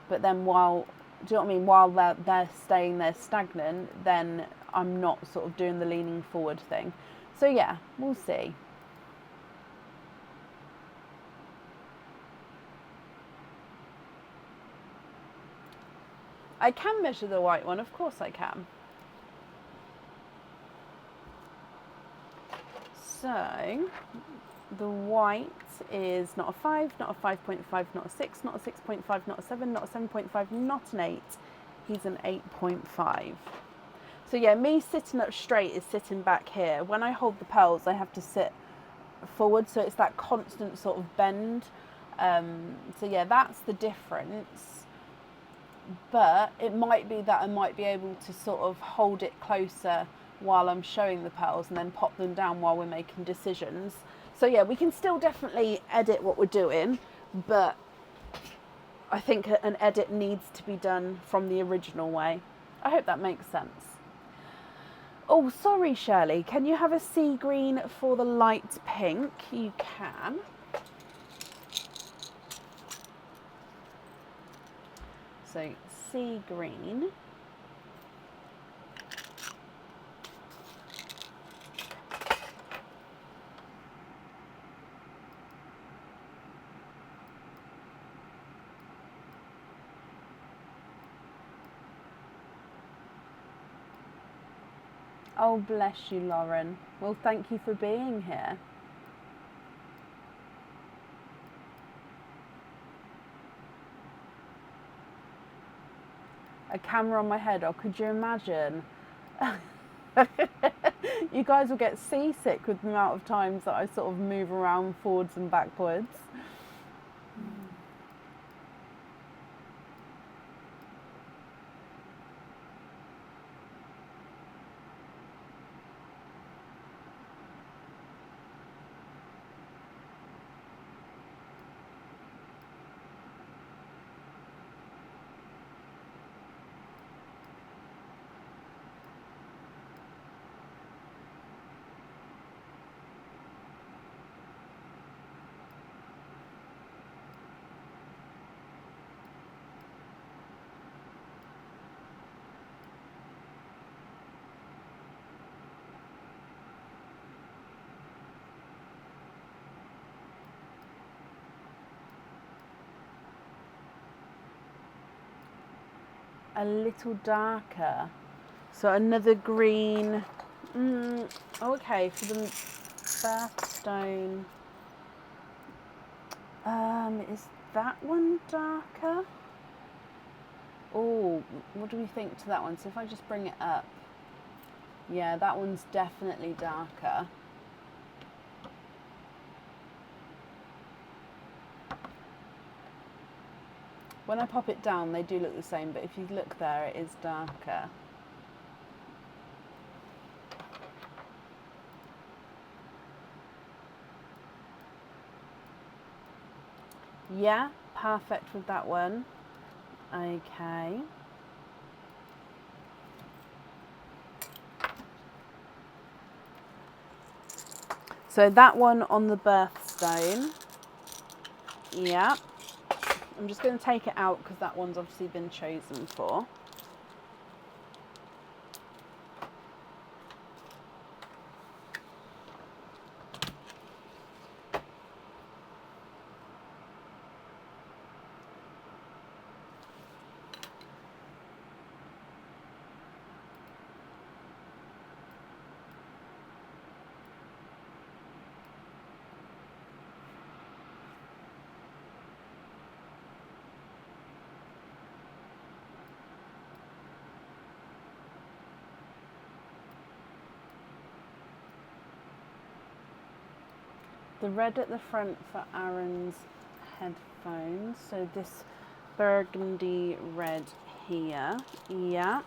but then while they're staying there stagnant, then I'm not sort of doing the leaning forward thing. So yeah, we'll see. I can measure the white one, of course I can. So the white is not a 5, not a 5.5, not a 6, not a 6.5, not a 7, not a 7.5, not an 8. He's an 8.5. So yeah, me sitting up straight is sitting back here. When I hold the pearls, I have to sit forward, so it's that constant sort of bend. So yeah, that's the difference. But it might be that I might be able to sort of hold it closer while I'm showing the pearls and then pop them down while we're making decisions. So yeah, we can still definitely edit what we're doing, but I think an edit needs to be done from the original way. I hope that makes sense. Oh, sorry, Shirley, can you have a sea green for the light pink? You can. So sea green. Oh, bless you, Lauren. Well, thank you for being here. A camera on my head. Oh, could you imagine? You guys will get seasick with the amount of times that I sort of move around forwards and backwards. A little darker. So another green. Okay, for the birthstone. Is that one darker? Oh, what do we think to that one? So if I just bring it up. Yeah, that one's definitely darker. When I pop it down, they do look the same, but if you look there, it is darker. Yeah, perfect with that one. Okay. So that one on the birthstone. Yeah. I'm just going to take it out because that one's obviously been chosen for. The red at the front for Aaron's headphones. So this burgundy red here. Yeah.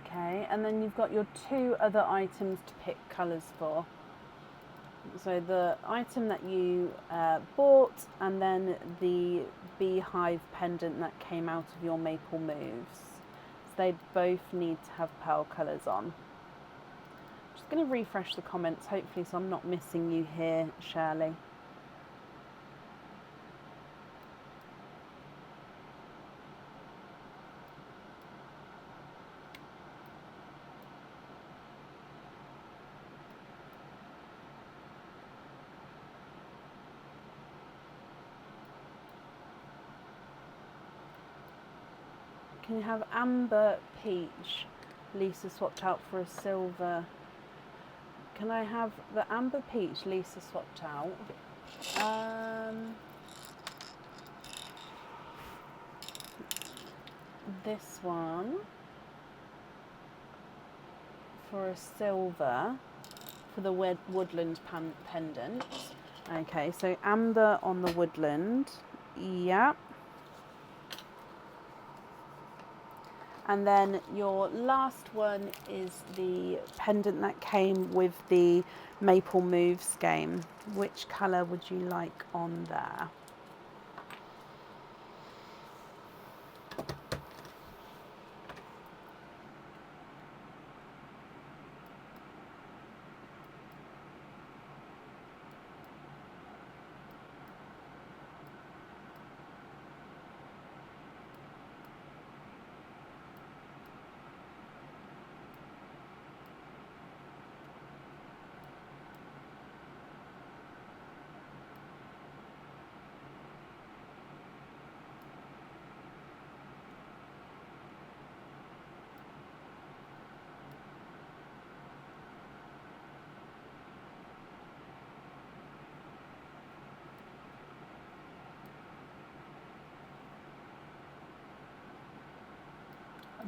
Okay, and then you've got your two other items to pick colours for. So the item that you bought, and then the beehive pendant that came out of your maple moves. So they both need to have pearl colours on. I'm just going to refresh the comments, hopefully, so I'm not missing you here, Shirley. Can you have amber peach? Lisa swapped out for a silver. Can I have the amber peach Lisa swapped out? This one for a silver for the woodland pendant. Okay, so amber on the woodland. Yeah. And then your last one is the pendant that came with the Maple Moves game. Which colour would you like on there?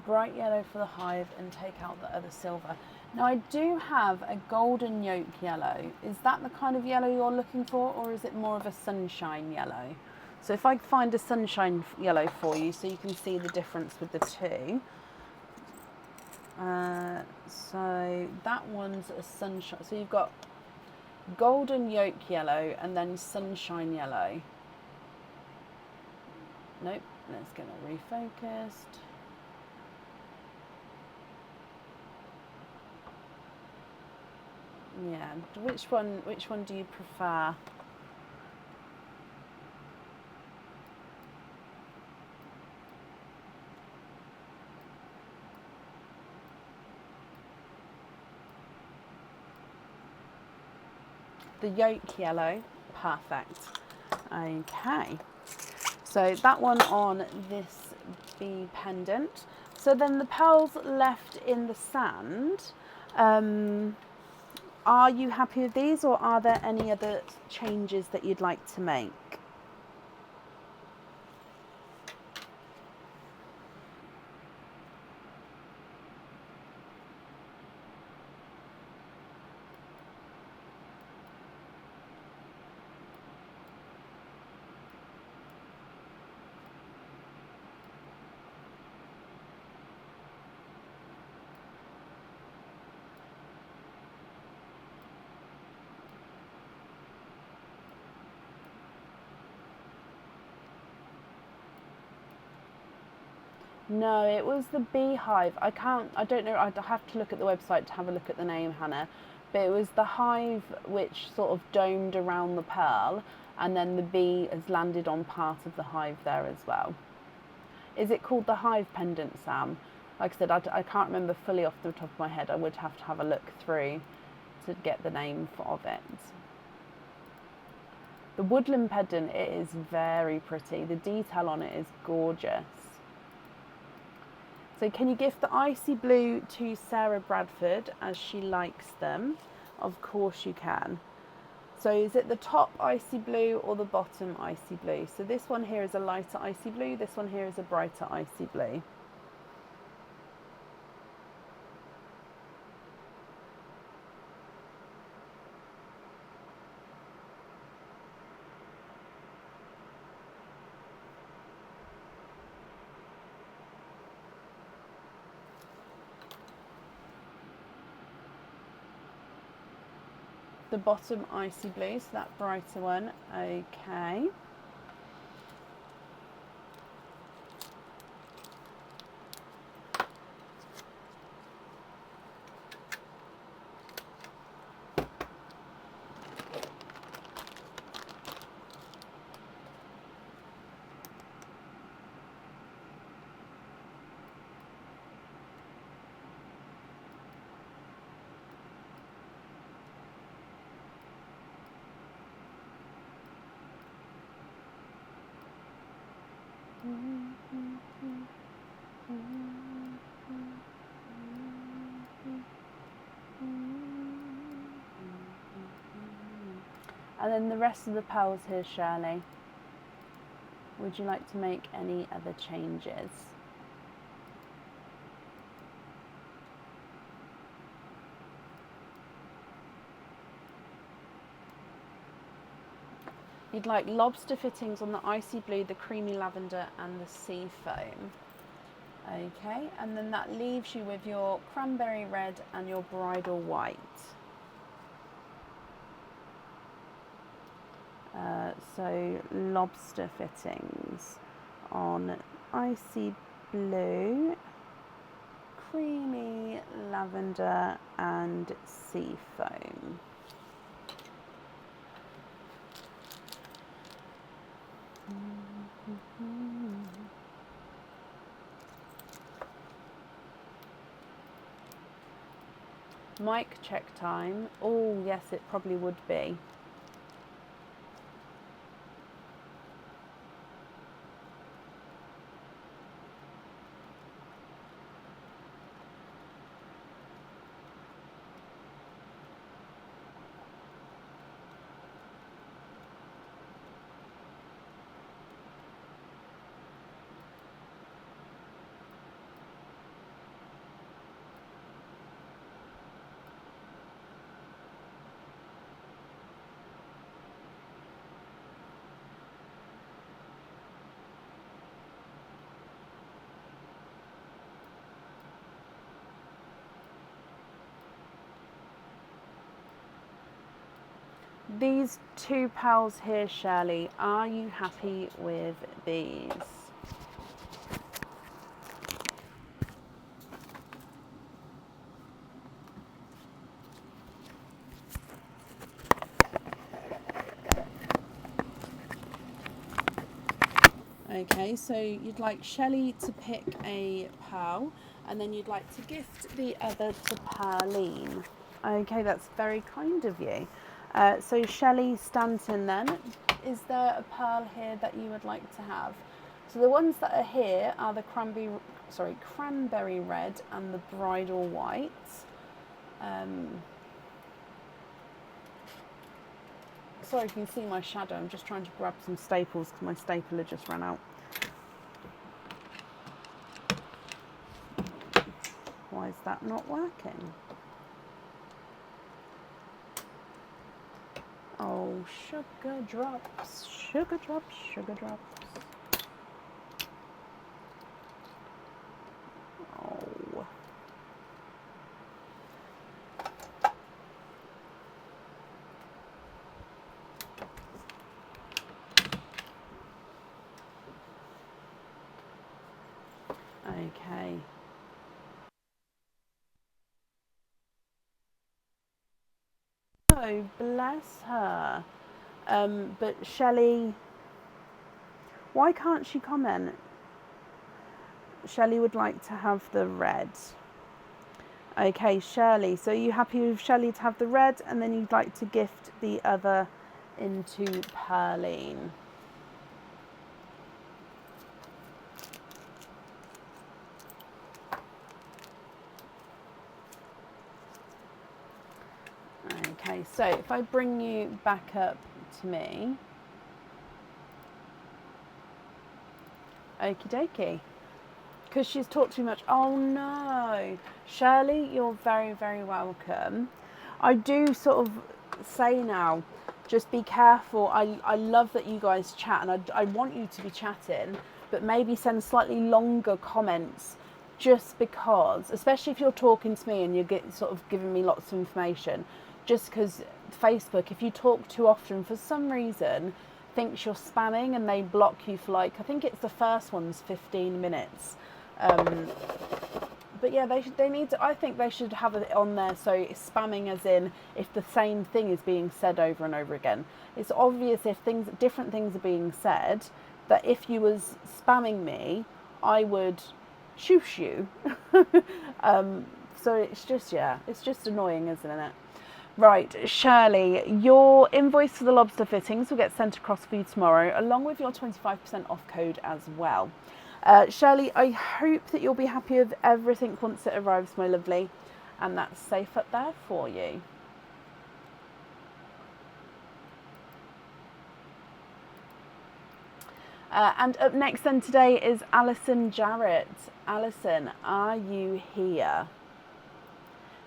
bright yellow for the hive and take out the other silver. Now I do have a golden yolk yellow. Is that the kind of yellow you're looking for, or is it more of a sunshine yellow? So if I find a sunshine yellow for you so you can see the difference with the two. So that one's a sunshine. So you've got golden yolk yellow and then sunshine yellow. Nope, let's get it refocused. Yeah, which one do you prefer? The yolk yellow, perfect. Okay, so that one on this bee pendant. So then the pearls left in the sand, are you happy with these, or are there any other changes that you'd like to make? No, it was the beehive. I don't know, I'd have to look at the website to have a look at the name, Hannah. But it was the hive which sort of domed around the pearl, and then the bee has landed on part of the hive there as well. Is it called the hive pendant, Sam? Like I said, I can't remember fully off the top of my head. I would have to have a look through to get the name of it. The woodland pendant, it is very pretty. The detail on it is gorgeous. So can you gift the icy blue to Sarah Bradford as she likes them? Of course you can. So is it the top icy blue or the bottom icy blue? So this one here is a lighter icy blue, this one here is a brighter icy blue. The bottom icy blue, so that brighter one, okay. And then the rest of the pearls here, Shirley. Would you like to make any other changes? You'd like lobster fittings on the icy blue, the creamy lavender and the sea foam. Okay, and then that leaves you with your cranberry red and your bridal white. So lobster fittings on icy blue, creamy lavender and sea foam. Mic check time. Oh yes, it probably would be. These two pals here, Shirley, are you happy with these? Okay, so you'd like Shelley to pick a pal, and then you'd like to gift the other to Perline. Okay, that's very kind of you. So Shelley Stanton then, is there a pearl here that you would like to have? So the ones that are here are the cranberry red and the bridal white. Sorry if you can see my shadow, I'm just trying to grab some staples because my stapler just ran out. Why is that not working? Oh, sugar drops, sugar drops, sugar drops. Oh. Okay. Oh, bless her. But Shelley, why can't she comment? Shelley would like to have the red. Okay, Shirley, so are you happy with Shelley to have the red, and then you'd like to gift the other into Perline? Okay, so if I bring you back up to me. Okie dokie. Because she's talked too much. Oh no. Shirley, you're very, very welcome. I do sort of say now, just be careful. I love that you guys chat, and I want you to be chatting, but maybe send slightly longer comments, just because, especially if you're talking to me and you're sort of giving me lots of information, just because Facebook, if you talk too often, for some reason, thinks you're spamming and they block you for, like, I think it's the first one's 15 minutes. But yeah, they need to, I think they should have it on there, so it's spamming as in if the same thing is being said over and over again. It's obvious if different things are being said, that if you was spamming me, I would shoosh you. So it's just, yeah, it's just annoying, isn't it? Right, Shirley, your invoice for the lobster fittings will get sent across for you tomorrow, along with your 25% off code as well. Shirley, I hope that you'll be happy with everything once it arrives, my lovely, and that's safe up there for you. And up next then today is Alison Jarrett. Alison, are you here?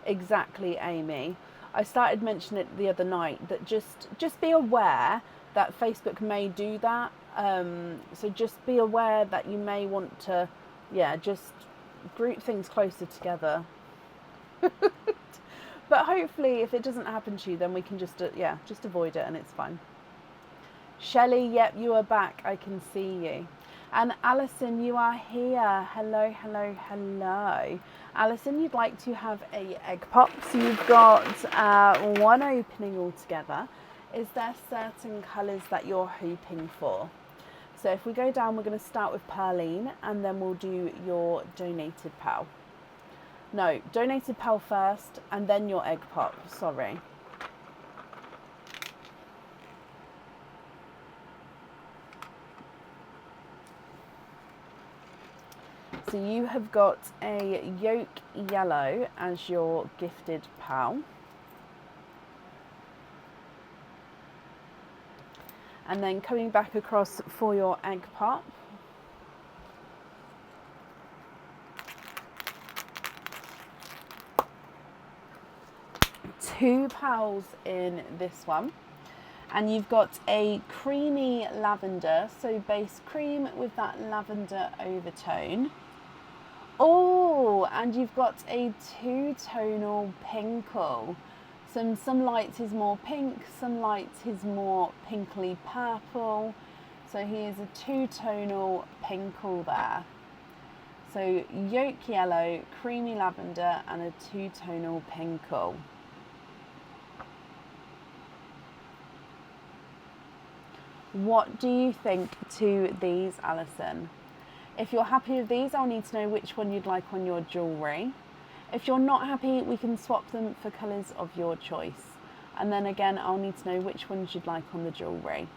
Exactly, Amy. I started mentioning it the other night, that just be aware that Facebook may do that. So just be aware that you may want to, yeah, just group things closer together. But hopefully, if it doesn't happen to you, then we can just avoid it and it's fine. Shelley, yep, you are back. I can see you. And Alison, you are here. Hello, hello, hello. Alison, you'd like to have a egg pop. So you've got one opening altogether. Is there certain colours that you're hoping for? So if we go down, we're going to start with Perline, and then we'll do your donated pal. No, donated pal first, and then your egg pop. Sorry. So you have got a yolk yellow as your gifted pal. And then coming back across for your egg pop. Two pals in this one. And you've got a creamy lavender, so base cream with that lavender overtone. Oh, and you've got a two-tonal pinkle. Some lights is more pink, some lights is more pinkly purple. So he is a two-tonal pinkle there. So yolk yellow, creamy lavender, and a two-tonal pinkle. What do you think to these, Alison? If you're happy with these, I'll need to know which one you'd like on your jewellery. If you're not happy, we can swap them for colours of your choice. And then again, I'll need to know which ones you'd like on the jewellery.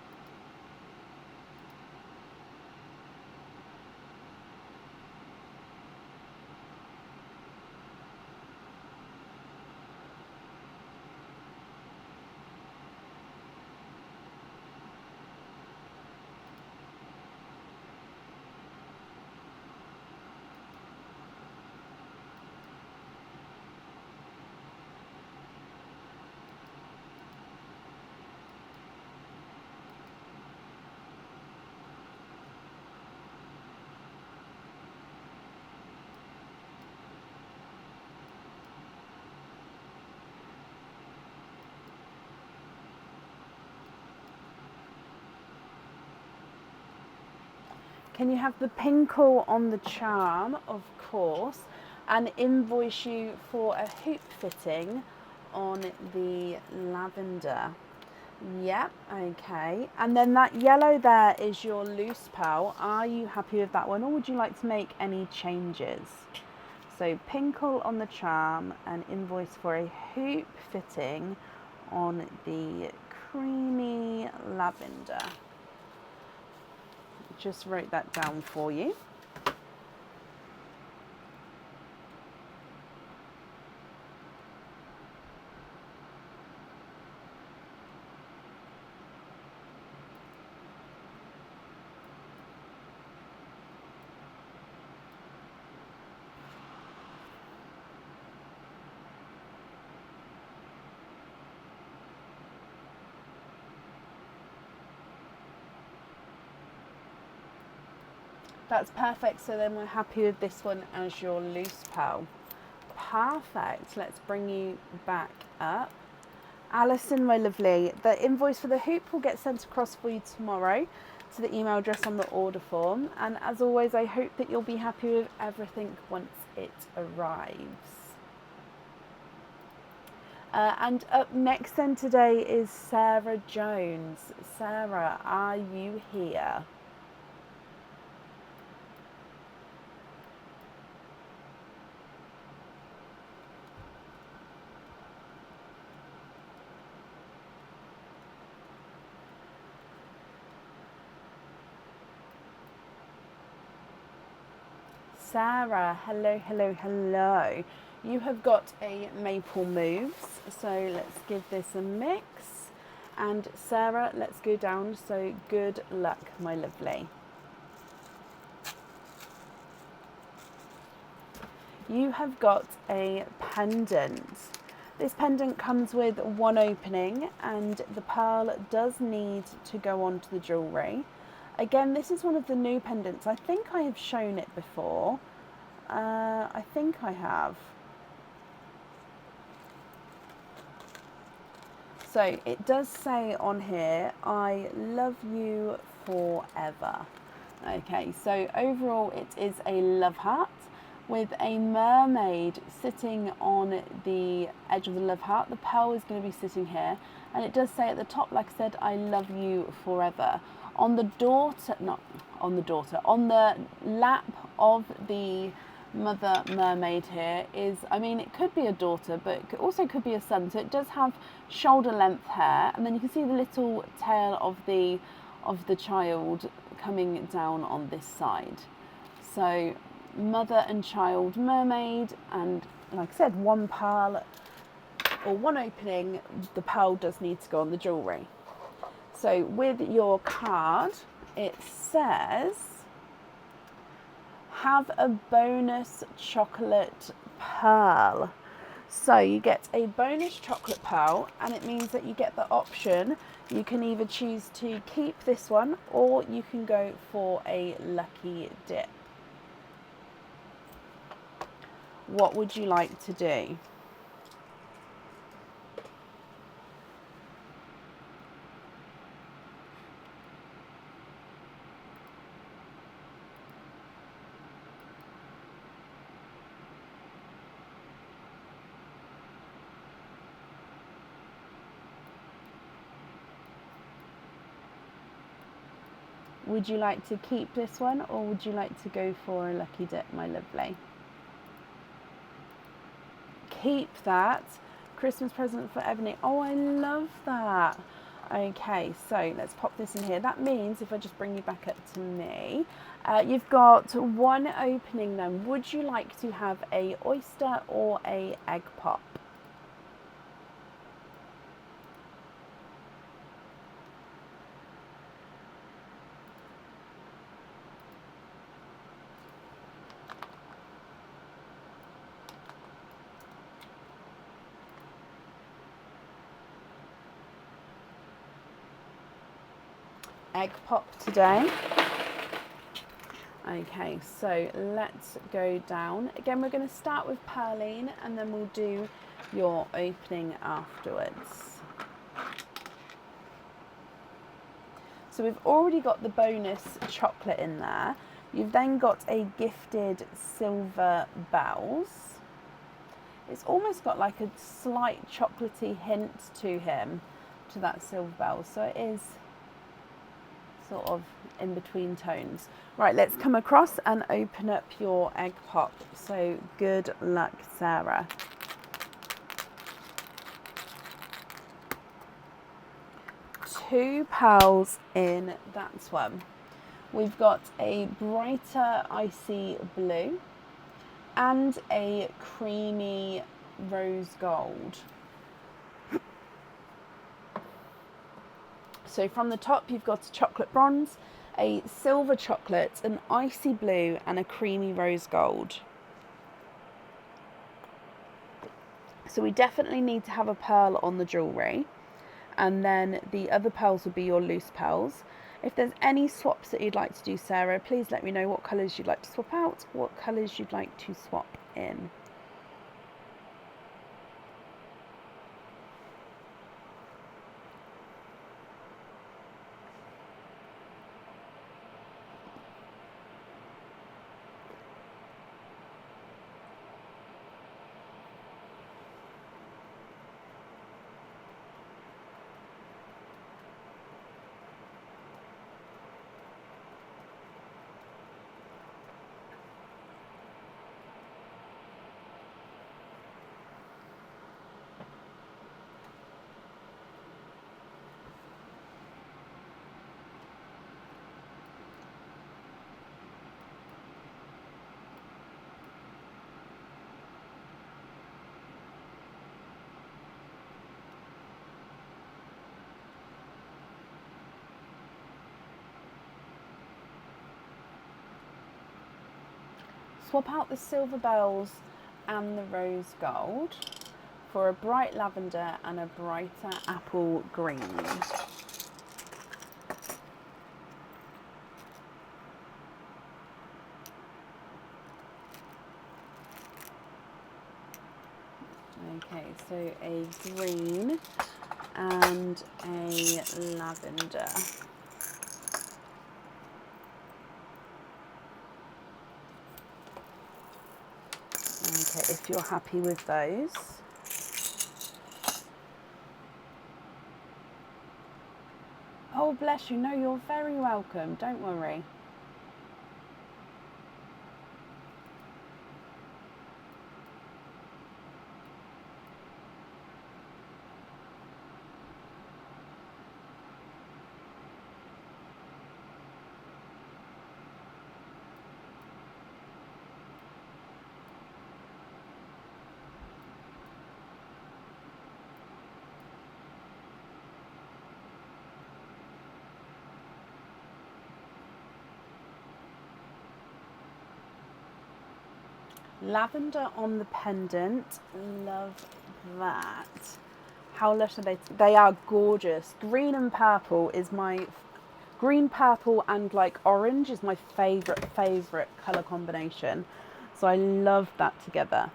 Can you have the pinkle on the charm, of course, and invoice you for a hoop fitting on the lavender? Yep, okay. And then that yellow there is your loose pearl. Are you happy with that one, or would you like to make any changes? So pinkle on the charm and invoice for a hoop fitting on the creamy lavender. Just wrote that down for you. That's perfect, so then we're happy with this one as your loose pearl. Perfect, let's bring you back up. Alison, my lovely, the invoice for the hoop will get sent across for you tomorrow to the email address on the order form. And as always, I hope that you'll be happy with everything once it arrives. And up next then today is Sarah Jones. Sarah, are you here? Sarah, hello, hello, hello. You have got a maple moves, so let's give this a mix. And Sarah, let's go down, so good luck, my lovely. You have got a pendant. This pendant comes with one opening, and the pearl does need to go onto the jewellery. Again, this is one of the new pendants. I think I have shown it before. I think I have. So it does say on here, I love you forever. Okay, so overall it is a love heart with a mermaid sitting on the edge of the love heart. The pearl is going to be sitting here, and it does say at the top, like I said, I love you forever. On the lap of the mother mermaid here is, I mean, it could be a daughter, but it also could be a son. So it does have shoulder length hair, and then you can see the little tail of the child coming down on this side. So mother and child mermaid, and like I said, one pearl or one opening. The pearl does need to go on the jewellery. So with your card, it says, have a bonus chocolate pearl. So you get a bonus chocolate pearl, and it means that you get the option. You can either choose to keep this one, or you can go for a lucky dip. What would you like to do? Would you like to keep this one, or would you like to go for a lucky dip, my lovely? Keep that. Christmas present for Ebony. Oh, I love that. Okay, so let's pop this in here. That means if I just bring you back up to me, you've got one opening then. Would you like to have a oyster or a egg pop? Egg pop today. Okay, so let's go down. Again, we're going to start with Pearline and then we'll do your opening afterwards. So we've already got the bonus chocolate in there. You've then got a gifted silver bells. It's almost got like a slight chocolatey hint to him, to that silver bells. So it is sort of in between tones. Right, let's come across and open up your egg pop. So good luck, Sarah. Two pearls in that one. We've got a brighter icy blue and a creamy rose gold. So from the top you've got a chocolate bronze, a silver chocolate, an icy blue and a creamy rose gold. So we definitely need to have a pearl on the jewellery, and then the other pearls will be your loose pearls. If there's any swaps that you'd like to do, Sarah, please let me know what colours you'd like to swap out, what colours you'd like to swap in. Swap out the silver bells and the rose gold for a bright lavender and a brighter apple green. Okay, so a green and a lavender. Okay, if you're happy with those. Oh, bless you. No, you're very welcome. Don't worry. Lavender on the pendant. Love that. How lush are they? They are gorgeous. Green and purple is my... Green, purple and like orange is my favourite colour combination. So I love that together.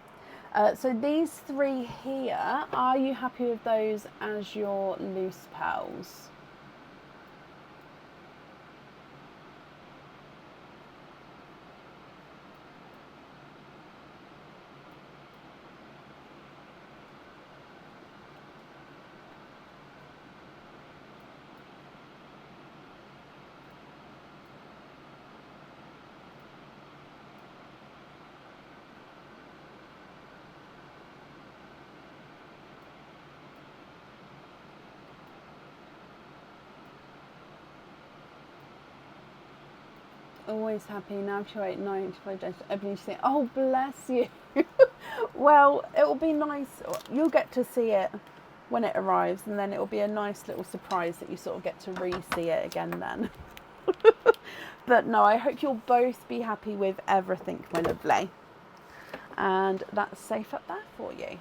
So these three here, are you happy with those as your loose pearls? Always happy. Now to wait 95 days to open. You say, oh, bless you. Well, it will be nice. You'll get to see it when it arrives, and then it will be a nice little surprise that you sort of get to re-see it again then. But no, I hope you'll both be happy with everything, my lovely. And that's safe up there for you.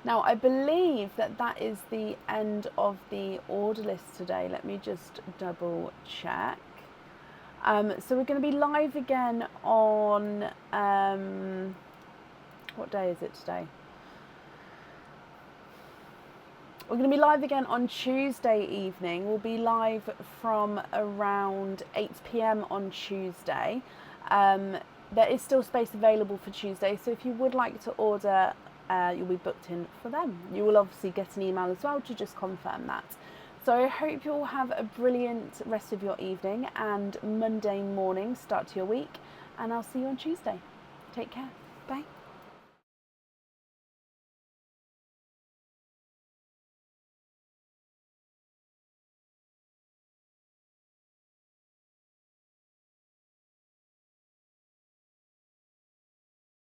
Now, I believe that that is the end of the order list today. Let me just double check. So we're going to be live again on, what day is it today? We're going to be live again on Tuesday evening. We'll be live from around 8 p.m. on Tuesday. There is still space available for Tuesday, so if you would like to order, you'll be booked in for them. You will obviously get an email as well to just confirm that. So I hope you all have a brilliant rest of your evening and Monday morning start to your week, and I'll see you on Tuesday. Take care. Bye.